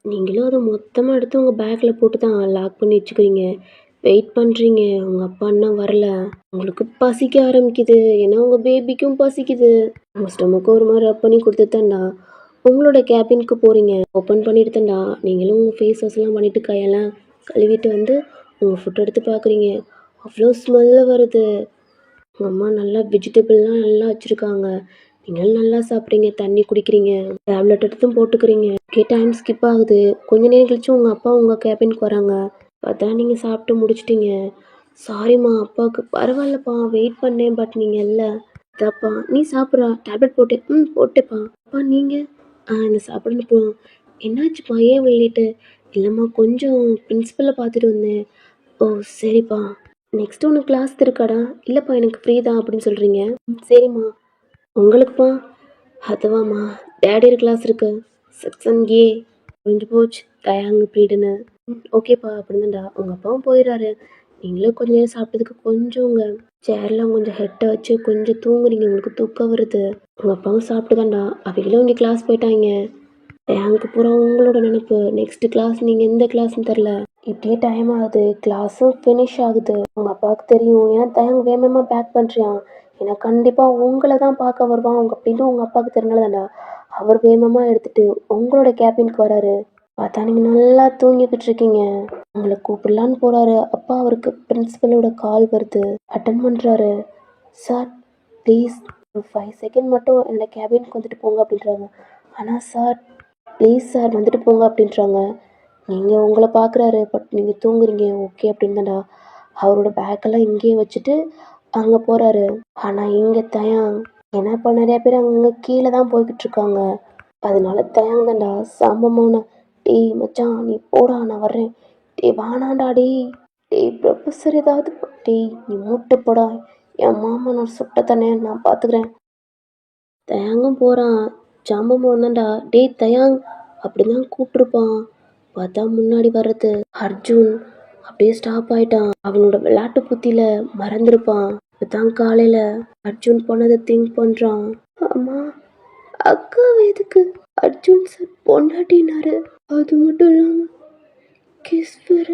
நீங்களும் அதை மொத்தமாக எடுத்து உங்கள் பேக்கில் போட்டு தான் லாக் பண்ணி வச்சுக்கிறீங்க. வெயிட் பண்ணுறீங்க, உங்கள் அப்பா இன்னும் வரல. உங்களுக்கு பசிக்க ஆரம்பிக்குது, ஏன்னா உங்கள் பேபிக்கும் பசிக்குது. உங்கள் ஸ்டொமக்கு ஒரு மாதிரி ரப் பண்ணி கொடுத்துட்டாண்டா உங்களோட கேபினுக்கு போகிறீங்க. ஓப்பன் பண்ணிட்டு தாண்டா நீங்களும் உங்கள் ஃபேஸ் வாஷ்லாம் பண்ணிவிட்டு கையெல்லாம் கழுவிட்டு வந்து உங்கள் ஃபுட் எடுத்து பார்க்குறீங்க. அவ்வளோ ஸ்மெல்லு வருது. உங்கள் அம்மா நல்லா வெஜிடபிள்லாம் நல்லா வச்சுருக்காங்க, நீங்களும் நல்லா சாப்பிட்றீங்க, தண்ணி குடிக்கிறீங்க, டேப்லெட் எடுத்தும் போட்டுக்கிறீங்க. ஓகே டைம் ஸ்கிப் ஆகுது. கொஞ்ச நேரம் கழிச்சு உங்கள் அப்பா உங்கள் கேபினுக்கு வராங்க. பார்த்தா நீங்கள் சாப்பிட்டு முடிச்சிட்டிங்க. சாரிம்மா அப்பாவுக்கு பரவாயில்லப்பா வெயிட் பண்ணேன், பட் நீங்கள் இல்லை. அதாப்பா நீ சாப்பிட்றா, டேப்லெட் போட்டு போட்டுப்பா. அப்பா நீங்கள் இந்த சாப்பிட்றேன்னு போ. என்னாச்சுப்பா ஏன் விளையிட்டு? இல்லைம்மா கொஞ்சம் பிரின்சிபலை பார்த்துட்டு வந்தேன். ஓ சரிப்பா, நெக்ஸ்ட் ஒன்று கிளாஸ் இருக்காடா? இல்லைப்பா எனக்கு ஃப்ரீ தான் அப்படின்னு சொல்கிறீங்க. சரிம்மா உங்களுக்குப்பா? அதுவாம்மா டேடியோட கிளாஸ் இருக்கு, செக்ஷன் ஏ, புரிஞ்சு போச்சு தயாங்கு ப்ரீடுன்னு. ஓகேப்பா அப்படின்னுடா உங்கள் அப்பாவும் போயிடுறாரு. நீங்களும் கொஞ்சம் நேரம் சாப்பிட்டதுக்கு கொஞ்சம் உங்கள் சேர்லாம் கொஞ்சம் ஹெட்டை வச்சு கொஞ்சம் தூங்குறீங்க, உங்களுக்கு தூக்கம் வருது. உங்கள் அப்பாவும் சாப்பிட்டுதான்டா அவங்களும் இங்கே கிளாஸ் போயிட்டாங்க. டேங்க்கு பூரா உங்களோட நினைப்பு. நெக்ஸ்ட் கிளாஸ் நீங்கள் எந்த கிளாஸ்ன்னு தெரில. இப்படியே டைம் ஆகுது, கிளாஸும் ஃபினிஷ் ஆகுது. உங்கள் அப்பாவுக்கு தெரியும், ஏன்னா தயாங்க வேகமாக பேக் பண்ணுறான், ஏன்னா கண்டிப்பாக உங்களை தான் பார்க்க வருவான் அவங்க அப்படின்ட்டு உங்கள் அப்பாவுக்கு தெரிஞ்சனால தான்டா அவர் வேகமாக எடுத்துகிட்டு உங்களோட கேபினுக்கு வராரு. பார்த்தா நீங்கள் நல்லா தூங்கிக்கிட்டு இருக்கீங்க. உங்களை கூப்பிடலான்னு போகிறாரு. அப்பா அவருக்கு பிரின்சிபலோட கால் வருது, அட்டன் பண்ணுறாரு. சார் ப்ளீஸ் ஒரு 5 செகண்ட் மட்டும் என்னோட கேபினுக்கு வந்துட்டு போங்க அப்படின்றாங்க. ஆனால் சார் ப்ளீஸ் சார் வந்துட்டு போங்க அப்படின்றாங்க. நீங்கள் உங்களை பார்க்குறாரு, பட் நீங்கள் தூங்குறீங்க. ஓகே அப்படின்னு தான்டா அவரோட பேக்கெல்லாம் இங்கேயே வச்சுட்டு அங்கே போகிறாரு. ஆனால் இங்கே தயாங் ஏன்னா இப்போ நிறைய பேர் அங்கங்கே கீழே தான் போய்கிட்டு இருக்காங்க. அதனால தயாங் தான்டா சாம்பமான. டேய் மச்சான் நீ போடா நான் வர்றேன். டேய் வானாண்டா டேய். டேய் ப்ரொஃபஸர் ஏதாவது டேய் நீ மூட்டை போடா. என் மாமா நான் சுட்ட தானே நான் பார்த்துக்கிறேன். தயாங்கும் போகிறான். சாம்பமோன் தான்டா. டேய் தயாங் அப்படிதான் கூப்பிட்டுருப்பான். பார்த்தா முன்னாடி வர்றது அர்ஜுன். அப்படியே ஸ்டாப் ஆயிட்டான். அவனோட விளையாட்டு புத்தியில மறந்துருப்பான். இப்பதான் காலையில அர்ஜுன் போனதை திங்க் பண்றான். ஆமா அக்காவை எதுக்கு அர்ஜுன் சார் பொண்டாட்டினாரு? அது மட்டும் இல்லாம கிஸ் வேற.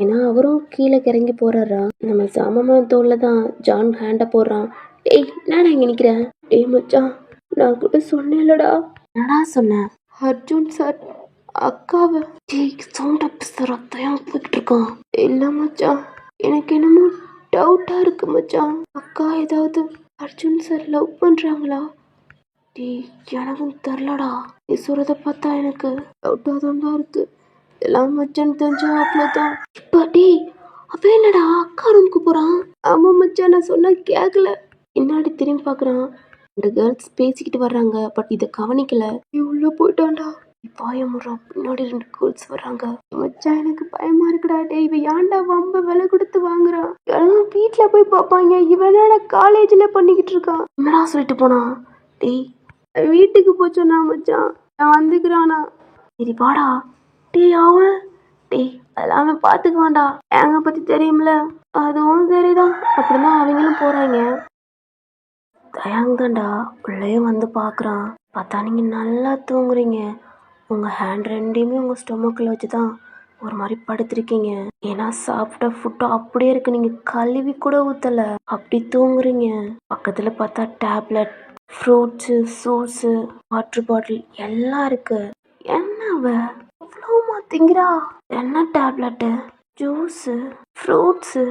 ஏன்னா அவரும் கீழே கிறங்கி போறாரா. நம்ம சாமமான தோல்ல தான் ஜான் ஹேண்ட போடுறான். டேய் என்னடா இங்க நிக்கிறேன்? டேய் மச்சான் நான் கூட சொன்னேன்லடா. என்னடா சொன்ன? அர்ஜுன் சார் அக்காவை சவுண்ட் அப் சார் அத்தையும் போய்கிட்டு இருக்கான். இல்லை மச்சான் எனக்கு என்னமோ டவுட்டா இருக்கு மச்சான். அக்கா ஏதாவது அர்ஜுன் சார் லவ் பண்றாங்களா? டேய் எனக்கும் தெரிலடா. நீ சொல்றத பார்த்தா எனக்கு டவுட்டா தான் இருக்கு. எல்லாம் மச்சான் தெரிஞ்சா அவ்வளோதான். இப்போ டேய் அவன் என்னடா அக்கா ரூமுக்கு போறான்? ஆமா மச்சான் நான் சொன்னா கேட்கல. பின்னாடி திரும்பி பார்க்குறான். இந்த கேர்ள்ஸ் பேசிக்கிட்டு வர்றாங்க. பட் இதை கவனிக்கல. நீ உள்ள போயிட்டான்டா. பயமுறா. பின்னாடி 2 கேர்ள்ஸ் வர்றாங்க. மச்சான் எனக்கு பயமா இருக்குடா. டேய் இவன் ஏன்டா வம்ப விலை கொடுத்து வாங்குறான்? எல்லாம் வீட்டுல போய் பார்ப்பாங்க. இவனோட காலேஜ்ல பண்ணிக்கிட்டு இருக்கான். என்னடா சொல்லிட்டு போனான்? டேய் வீட்டுக்கு போச்சோன்னா மச்சான் நான் வந்துக்கிறானா. சரி வாடா. டேய் அவன் டேய் அதெல்லாம் அவன் பார்த்துக்குவான்டா. எங்க பத்தி தெரியும்ல. அதுவும் சரிதான். அப்படிதான் அவங்களும் போறாங்க. தயாங்கண்டா உள்ளே வந்து பார்க்குறான். பார்த்தா நீங்கள் நல்லா தூங்குறீங்க. உங்கள் ஹேண்ட் ரெண்டையுமே உங்கள் ஸ்டொமக்கில் வச்சு தான் ஒரு மாதிரி படுத்துருக்கீங்க. ஏன்னா சாப்பிட்ட ஃபுட்டும் அப்படியே இருக்கு. நீங்கள் கழுவி கூட ஊற்றலை. அப்படி தூங்குறீங்க. பக்கத்தில் பார்த்தா tablet, fruits, juice, water bottle எல்லாம் இருக்கு. என்னவ இவ்வளோமா திங்கிறா? என்ன டேப்லெட்டு, ஜூஸு, ஃப்ரூட்ஸு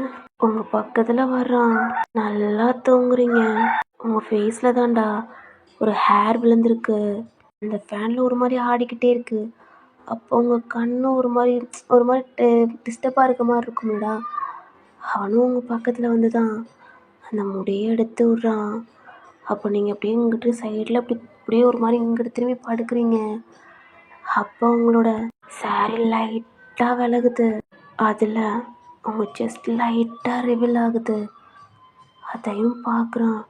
உங்கள் பக்கத்தில் வர்றான். நல்லா தூங்குறீங்க. உங்கள் ஃபேஸில் தான்டா ஒரு ஹேர் விழுந்திருக்கு. அந்த ஃபேனில் ஒரு மாதிரி ஆடிக்கிட்டே இருக்கு. அப்போ உங்கள் கண்ணு ஒரு மாதிரி டிஸ்டர்பாக இருக்க மாதிரி இருக்கும்லடா. அவனும் உங்கள் பக்கத்தில் வந்து தான் அந்த முடியை எடுத்து விட்றான். அப்போ நீங்கள் அப்படியே இங்கிட்டு சைடில் அப்படியே ஒரு மாதிரி இங்கிட்டு திரும்பி படுக்கிறீங்க. அப்போ உங்களோட சாரி லைட்டாக விலகுது. அதில் உங்கள் செஸ்ட் லைட்டாக ரிவீல் ஆகுது. அதையும் பார்க்குறான்.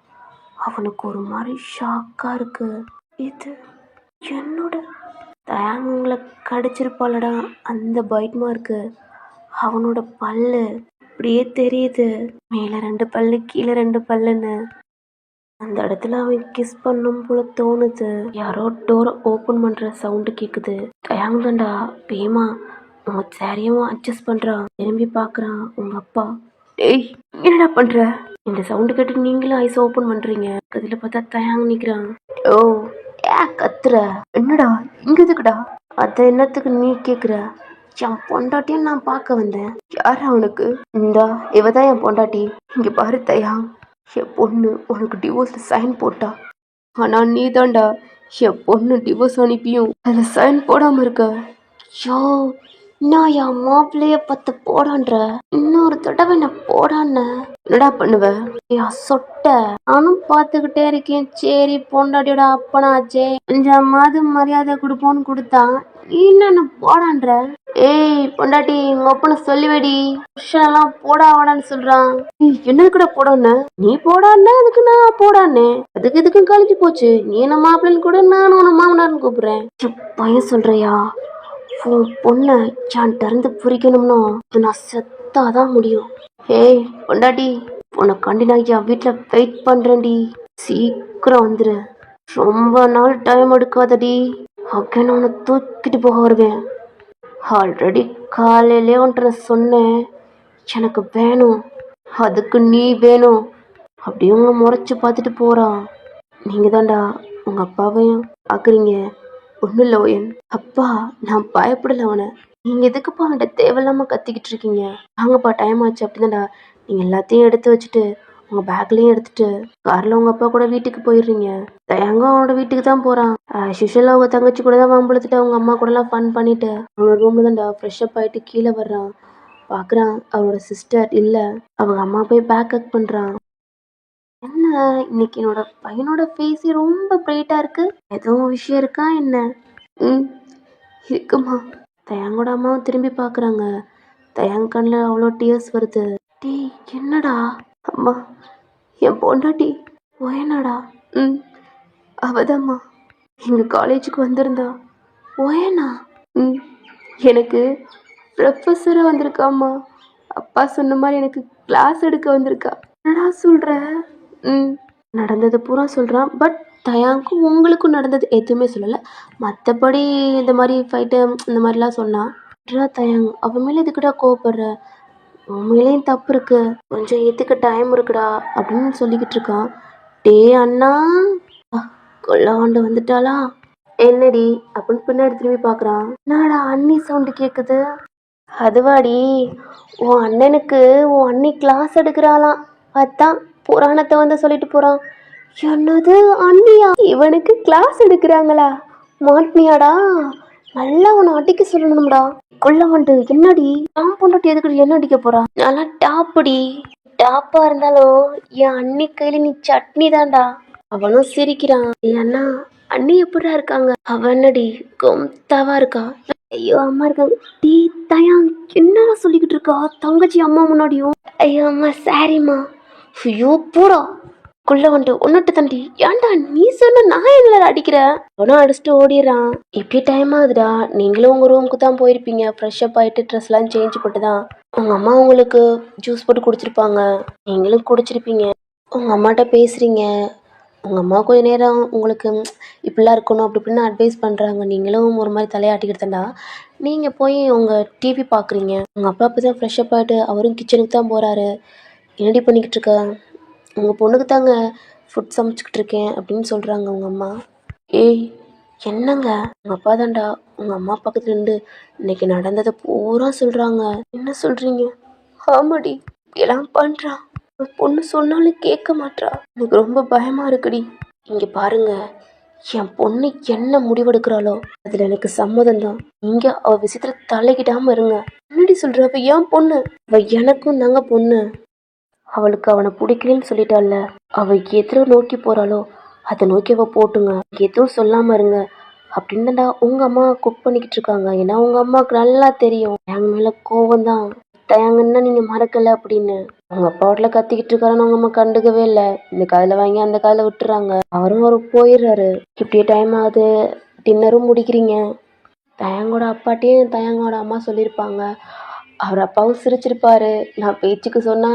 அவனுக்கு ஒரு மாதிரி ஷாக்காக இருக்கு. இது என்னோட தயாங் உங்களை கடிச்சிருப்பாளடா. அந்த பைட் மார்க்கு அவனோட பல்லு அப்படியே தெரியுது. மேலே 2 பல்லு கீழே 2 பல்லுன்னு. அந்த இடத்துல அவன் கிஸ் பண்ணும் போல தோணுது. யாரோ டோரை ஓப்பன் பண்ணுற சவுண்டு கேட்குது. தயாங் தான்டா வேமா உங்க சாரியும் அட்ஜஸ்ட் பண்ணுறான். திரும்பி பார்க்குறான் உங்கள் அப்பா. டேய் என்னடா பண்ணுற? இந்த சவுண்டு கேட்டு நீங்களும் ஐஸ் ஓப்பன் பண்ணுறீங்க. அதில் பார்த்தா தயாங் நிற்கிறான். ஓ கத்துற என்னடா? இங்க எதுக்குடா? அத என்னத்துக்கு நீ கேக்குற? என் பொண்டாட்டியும் நான் பார்க்க வந்தேன். யாரா உனக்கு? இந்தா இவதான் என் பொண்டாட்டி. இங்க பாரு தயா, என் பொண்ணு உனக்கு டிவோர்ஸ் சைன் போட்டா. ஆனா நீ தான்டா என் பொண்ணு டிவோர்ஸ் அனுப்பியும் அதுல சைன் போடாம இருக்க. யோ நான் என் மாப்பிள்ளைய பத்து போடான்ற. இன்னொரு தடவை நான் போடான்னு என்னடா பண்ணுவ? சொட்ட நானும் பார்த்துக்கிட்டே இருக்கேன். சரி பொண்டாட்டியோட அப்பனாச்சே கொஞ்சமாவது மரியாதை கொடுப்போன்னு கொடுத்தா நீ என்ன போடான்ற? ஏய் பொண்டாட்டி உங்க அப்பனை சொல்லுவேடி. புருஷனெல்லாம் போடா வாடான்னு சொல்றான். என்ன கூட போடான்னு? நீ போடான்னு அதுக்கு நான் போடான்னு அதுக்கு இதுக்கும் கழிச்சு போச்சு. நீ என்ன மாப்பிள்ளைன்னு கூட நானும் உன மாமனார்னு கூப்பிடுறேன். பையன் சொல்றியா? உன் பொண்ணை என்கிட்ட இருந்து புரிக்கணும்னா நான் செத்தாதான் முடியும். ஏய் பொண்டாட்டி உனக்காண்டி நான் என் வீட்டில் வெயிட் பண்ணுறேன்டி. சீக்கிரம் வந்துடு. ரொம்ப நாள் டைம் எடுக்காதடி. ஓகே நான் உன்னை தூக்கிட்டு போக வருவேன். ஆல்ரெடி காலையிலே ஒன்று சொன்னேன் எனக்கு வேணும். அதுக்கு நீ வேணும். அப்படியே உங்க முறைச்சி பார்த்துட்டு போகிறான். நீங்கள் தான்டா உங்கள் அப்பாவையும் பார்க்குறீங்க. ஒன்றும் இல்லை ஓயன். அப்பா நான் பயப்படல அவனை. நீங்கள் எதுக்குப்பா அவன்கிட்ட தேவையில்லாமல் கத்திக்கிட்டு இருக்கீங்க? வாங்கப்பா டைம் ஆச்சு. அப்படிதான்டா நீங்கள் எல்லாத்தையும் எடுத்து வச்சுட்டு உங்கள் பேக்லேயும் எடுத்துட்டு காரில் உங்கள் அப்பா கூட வீட்டுக்கு போயிடுறீங்க. தயாங்க அவனோட வீட்டுக்கு தான் போகிறான். யூஷுவலாக அவங்க தங்கச்சி கூட தான் வம்பளுத்துட்டு அவங்க அம்மா கூடலாம் ஃபன் பண்ணிட்டு அவனோட ரூமில் தான்டா ஃப்ரெஷ்அப் ஆகிட்டு கீழே வர்றான். பார்க்குறான் அவரோட சிஸ்டர் இல்லை, அவங்க அம்மா போய் பேக் ஹக் பண்ணுறான். என்ன இன்னைக்கு என்னோட பையனோட ஃபேஸே ரொம்ப பிரைட்டாக இருக்கு, எதுவும் விஷயம் இருக்கா என்ன? ம் இருக்குமா. தயாங்கோட அம்மாவும் திரும்பி பார்க்குறாங்க. தயாங் கண்ணில் அவ்வளோ டியர்ஸ் வருது. டேய் என்னடா? அம்மா என் பொண்டாட்டி ஒயனாடா. ம் அவதாம்மா எங்கள் காலேஜுக்கு வந்திருந்தா. ஒயனா? ம் எனக்கு ப்ரொஃபஸராக வந்திருக்காம்மா. அப்பா சொன்ன மாதிரி எனக்கு கிளாஸ் எடுக்க வந்திருக்கா. என்னடா சொல்கிற? ம் நடந்தது பூரா சொல்கிறான். பட் தயாங்க்கும் உங்களுக்கும் நடந்தது எதுவுமே சொல்லலை. மற்றபடி இந்த மாதிரி ஃபைட்டு இந்த மாதிரிலாம் சொன்னான். தயாங் அவன் மேலே எதுக்குடா கோவப்படுற? உண்மையிலேயும் தப்பு இருக்கு, கொஞ்சம் ஏற்றுக்க டைம் இருக்குடா அப்படின்னு சொல்லிக்கிட்டு இருக்கான். டே அண்ணா, கொல்லாண்டு வந்துட்டாளா? என்னடி அப்படின்னு பின்னாடி திரும்பி பார்க்குறான். என்னடா அண்ணி சவுண்டு கேட்குது? அதுவாடி, உன் அண்ணனுக்கு உன் அண்ணி கிளாஸ் எடுக்கிறாளாம், அதான் புராணத்தை வந்து சொல்லிட்டு போகிறான். என்னது அண்ணியா? இவனுக்கு கிளாஸ் எடுக்கிறாங்களா? மாட்டினியாடா? நல்லா உன்னை அடிக்க சொல்லணும்டா. கொள்ள வந்து என்னடி நான் பொண்டாட்டி எதுக்கு என்ன அடிக்க போறா? நல்லா டாப்புடி. டாப்பா இருந்தாலும் என் அண்ணி கையில நீ சட்னி தான்டா. அவனும் சிரிக்கிறான். அண்ணா அண்ணி எப்படிடா இருக்காங்க? அவனடி கொம்தாவா இருக்கா. ஐயோ அம்மா இருக்காங்க. டீ தயாங் என்னடா சொல்லிக்கிட்டு இருக்கா தங்கச்சி அம்மா முன்னாடியும்? ஐயோ அம்மா சாரிம்மா. ஐயோ போடா குள்ள வந்துட்டு ஒன்னுட்டு தண்டி. ஏன்டா நீ சொன்ன நான் என்ன அடிக்கிறேன்? அவனும் அடிச்சுட்டு ஓடிடுறான். இப்படி டைம் ஆகுதுடா. நீங்களும் உங்க ரூமுக்கு தான் போயிருப்பீங்க. ஃப்ரெஷ் அப் ஆயிட்டு ட்ரெஸ் எல்லாம் சேஞ்ச் போட்டு தான் உங்க அம்மா உங்களுக்கு ஜூஸ் போட்டு குடிச்சிருப்பாங்க. நீங்களும் குடிச்சிருப்பீங்க. உங்க அம்மாட்ட பேசுறீங்க. உங்க அம்மா கொஞ்ச நேரம் உங்களுக்கு இப்படிலாம் இருக்கணும் அப்படி இப்படின்னு அட்வைஸ் பண்றாங்க. நீங்களும் ஒரு மாதிரி தலையாட்டிக்கிட்டு தாண்டா நீங்க போய் உங்க டிவி பாக்குறீங்க. உங்க அப்பா அப்பதான் ஃப்ரெஷ் அப் ஆயிட்டு அவரும் கிச்சனுக்கு தான் போறாரு. என்னடி பண்ணிக்கிட்டு இருக்க? உங்கள் பொண்ணுக்கு தாங்க ஃபுட் சமைச்சிக்கிட்டு இருக்கேன் அப்படின்னு சொல்கிறாங்க உங்கள் அம்மா. ஏய் என்னங்க? உங்கள் அப்பா தான்டா உங்கள் அம்மா பக்கத்துல நின்று இன்னைக்கு நடந்ததை பூரா சொல்கிறாங்க. என்ன சொல்கிறீங்க? ஆமாடி எல்லாம் பண்ணுறான். பொண்ணு சொன்னாலும் கேட்க மாட்றா. எனக்கு ரொம்ப பயமாக இருக்குடி. இங்கே பாருங்க, என் பொண்ணு என்ன முடிவெடுக்கிறாளோ அதில் எனக்கு சம்மதம் தான். இங்கே அவள் விஷயத்தில் தலைக்கிடாமல் இருங்க. என்னடி சொல்கிற? அவள் ஏன் பொண்ணு, அவள் எனக்கும் தாங்க பொண்ணு. அவளுக்கு அவனை பிடிக்கலன்னு சொல்லிட்டால, அவ எதிர நோக்கி போறாளோ அதை நோக்கி அவ போட்டுங்க. எதுவும் சொல்லாம இருங்க அப்படின்னு உங்க அம்மா குக் பண்ணிக்கிட்டு இருக்காங்க. ஏன்னா உங்க அம்மாவுக்கு நல்லா தெரியும் எங்க மேல கோவம் தான். தயாங்கன்னா நீங்க மறக்கல அப்படின்னு அவங்க அப்பாவோட கத்திக்கிட்டு இருக்காருன்னு அவங்க அம்மா கண்டுக்கவே இல்லை. இந்த காதில் வாங்கி அந்த காதில் விட்டுறாங்க. அவரு போயிடுறாரு. இப்படியே டைம் ஆகுது. டின்னரும் முடிக்கிறீங்க. தயாங்கோட அப்பாட்டையும் தயாங்கோட அம்மா சொல்லியிருப்பாங்க. அவர் அப்பாவும் சிரிச்சிருப்பாரு. நான் பேச்சுக்கு சொன்னா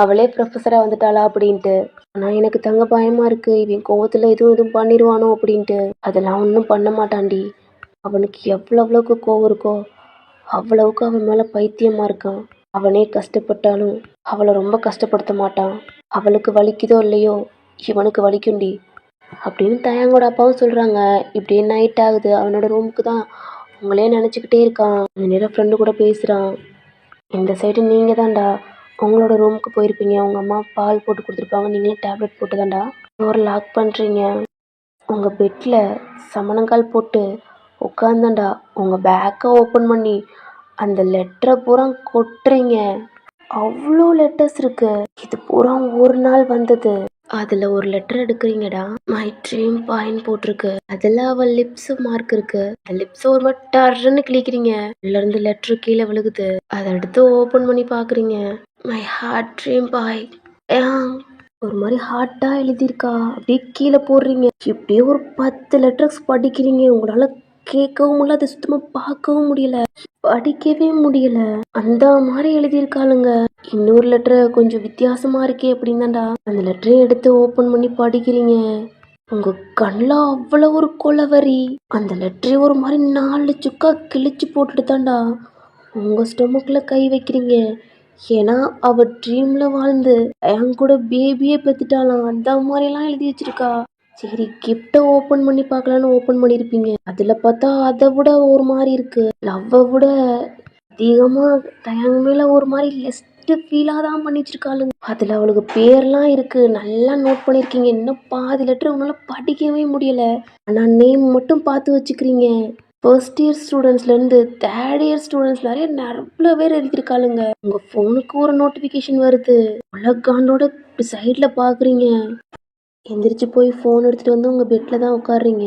அவளே ப்ரொஃபஸராக வந்துட்டாளா அப்படின்ட்டு. ஆனால் எனக்கு தங்க பயமா இருக்கு, இவன் கோவத்தில் எதுவும் பண்ணிடுவானோ அப்படின்ட்டு. அதெல்லாம் ஒன்றும் பண்ண மாட்டான்டி. அவனுக்கு எவ்வளவுக்கு கோவம் இருக்கோ அவ்வளவுக்கு அவன் மேலே பைத்தியமாக இருக்கான். அவனே கஷ்டப்பட்டாலும் அவளை ரொம்ப கஷ்டப்படுத்த மாட்டான். அவளுக்கு வலிக்குதோ இல்லையோ இவனுக்கு வலிக்கும்டி அப்படின்னு தயாங்கோட அப்பாவும் சொல்கிறாங்க. இப்படியே நைட் ஆகுது. அவனோட ரூமுக்கு தான் உங்களே நினச்சிக்கிட்டே இருக்கான். அந்த நேரம் ஃப்ரெண்டு கூட பேசுகிறான். இந்த சைடு நீங்கள் தான்டா உங்களோட ரூமுக்கு போயிருப்பீங்க. உங்கள் அம்மா பால் போட்டு கொடுத்துருப்பாங்க. நீங்களும் டேப்லெட் போட்டு தான்டா டோர் லாக் பண்ணுறீங்க. உங்கள் பெட்டில் சமணங்கால் போட்டு உட்காந்தாண்டா உங்கள் பேக்கை ஓப்பன் பண்ணி அந்த லெட்டரை பூரா கொட்டுறீங்க. அவ்வளோ லெட்டர்ஸ் இருக்கு. இது பூரா ஒரு நாள் வந்தது. அதில் ஒரு லெட்டர் எடுக்கிறீங்கடா. மை ட்ரீம் பாயிண்ட் போட்டிருக்கு. அதில் அவள் லிப்ஸ் மார்க் இருக்கு. அந்த லிப்ஸ் ஒரு மாதிரி டர்ன்னு கிளிக்கிறீங்க. இருந்து லெட்டர் கீழே விழுகுது. அதை எடுத்து ஓப்பன் பண்ணி பார்க்குறீங்க. மை ஹார்ட் ட்ரீம் பாய் ஒரு மாதிரி ஹார்ட்டாக எழுதியிருக்கா. அப்படியே கீழே போடுறீங்க. இப்படியே ஒரு 10 லெட்டர்ஸ் படிக்கிறீங்க. உங்களால் கேட்கவும் முடியல, அதை சுத்தமாக பார்க்கவும் முடியல, படிக்கவே முடியல. அந்த மாதிரி எழுதியிருக்காளுங்க. இன்னொரு லெட்டரை கொஞ்சம் வித்தியாசமா இருக்கே அப்படின்னு தான்டா அந்த லெட்டரை எடுத்து ஓப்பன் பண்ணி படிக்கிறீங்க. உங்க கண்ணில் அவ்வளோ ஒரு கொலவரி. அந்த லெட்டரை ஒரு மாதிரி 4 சுக்கா கிழிச்சு போட்டுட்டு தான்டா உங்க ஸ்டொமக்ல கை வைக்கிறீங்க. ஏன்னா அவ ட்ரீம்ல வாழ்ந்து என் கூட பேபியே பெத்துட்டாலாம். அந்த மாதிரிலாம் எழுதி வச்சிருக்கா. சரி கிஃப்டை ஓப்பன் பண்ணி பார்க்கலான்னு ஓப்பன் பண்ணியிருப்பீங்க. அதில் பார்த்தா அதை விட ஒரு மாதிரி இருக்கு. லவ்வை விட அதிகமாக தயங்க மேலே ஒரு மாதிரி லெஸ்ட்டு ஃபீலாக தான் பண்ணி வச்சிருக்காளுங்க. அதில் அவளுக்கு பேர்லாம் இருக்கு. நல்லா நோட் பண்ணியிருக்கீங்க. இன்னும் பாதி லெட்டர் உங்களால் படிக்கவே முடியல. ஆனால் நேம் மட்டும் பார்த்து வச்சுக்கிறீங்க. ஃபர்ஸ்ட் இயர் ஸ்டூடெண்ட்ஸ்லேருந்து தேர்ட் இயர் ஸ்டூடெண்ட்ஸ் நிறைய நிறைய பேர் எழுதியிருக்காளுங்க. உங்கள் ஃபோனுக்கு ஒரு நோட்டிஃபிகேஷன் வருது. உலகாண்டோட இப்படி சைடில் பார்க்குறீங்க. எந்திரிச்சு போய் ஃபோன் எடுத்துகிட்டு வந்து உங்கள் பெட்டில் தான் உட்காடுறீங்க.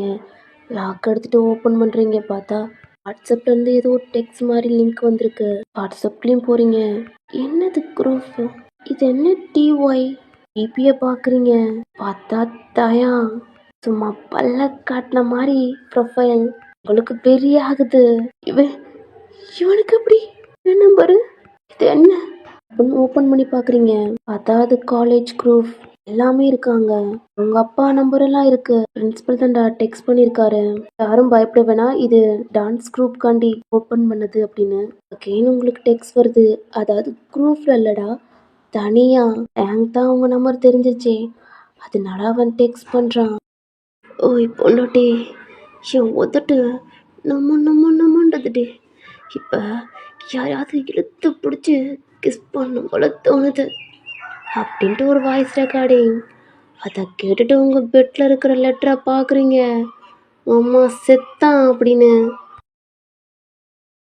லாக் எடுத்துகிட்டு ஓப்பன் பண்ணுறீங்க. பார்த்தா வாட்ஸ்அப்லேருந்து ஏதோ ஒரு டெக்ஸ்ட் மாதிரி லிங்க் வந்திருக்கு. வாட்ஸ்அப்லேயும் போகிறீங்க. என்னது ப்ரூஃப்? இது என்ன டிஒய்? டிபியை பார்க்குறீங்க. பார்த்தா தயா சும்மா பல்ல காட்டின மாதிரி ப்ரொஃபைல். உங்களுக்கு பெரிய ஆகுது. இவனுக்கு எப்படி என் நம்பரு? இது என்ன அப்படின்னு ஓப்பன் பண்ணி பார்க்குறீங்க. பார்த்தா அது காலேஜ் ப்ரூஃப் எல்லாமே இருக்காங்க. உங்க அப்பா நம்பர் எல்லாம் இருக்கு. பிரின்சிபல் தான்டா டெக்ஸ்ட் பண்ணியிருக்காரு. யாரும் பயப்பட வேணாம், இது டான்ஸ் குரூப் காண்டி ஓப்பன் பண்ணது அப்படின்னு. அகைன் உங்களுக்கு டெக்ஸ்ட் வருது. அதாவது குரூப்ல இல்லடா, தனியா. எனக்கு தான் உங்க நம்பர் தெரிஞ்சிருச்சே, அதனால அவன் டெக்ஸ்ட் பண்றான். ஓய் பொண்டாட்டி, என் உதட்டு நம்மன்றதுட்டே. இப்போ யாராவது இழுத்து பிடிச்சி கிஸ் பண்ணும் போல தோணுது அப்படின்ட்டு ஒரு வாய்ஸ் ரெக்கார்டிங். அதை கேட்டுட்டு உங்கள் பெட்டில் இருக்கிற லெட்டரை பார்க்குறீங்க. அம்மா செத்தான் அப்படின்னு.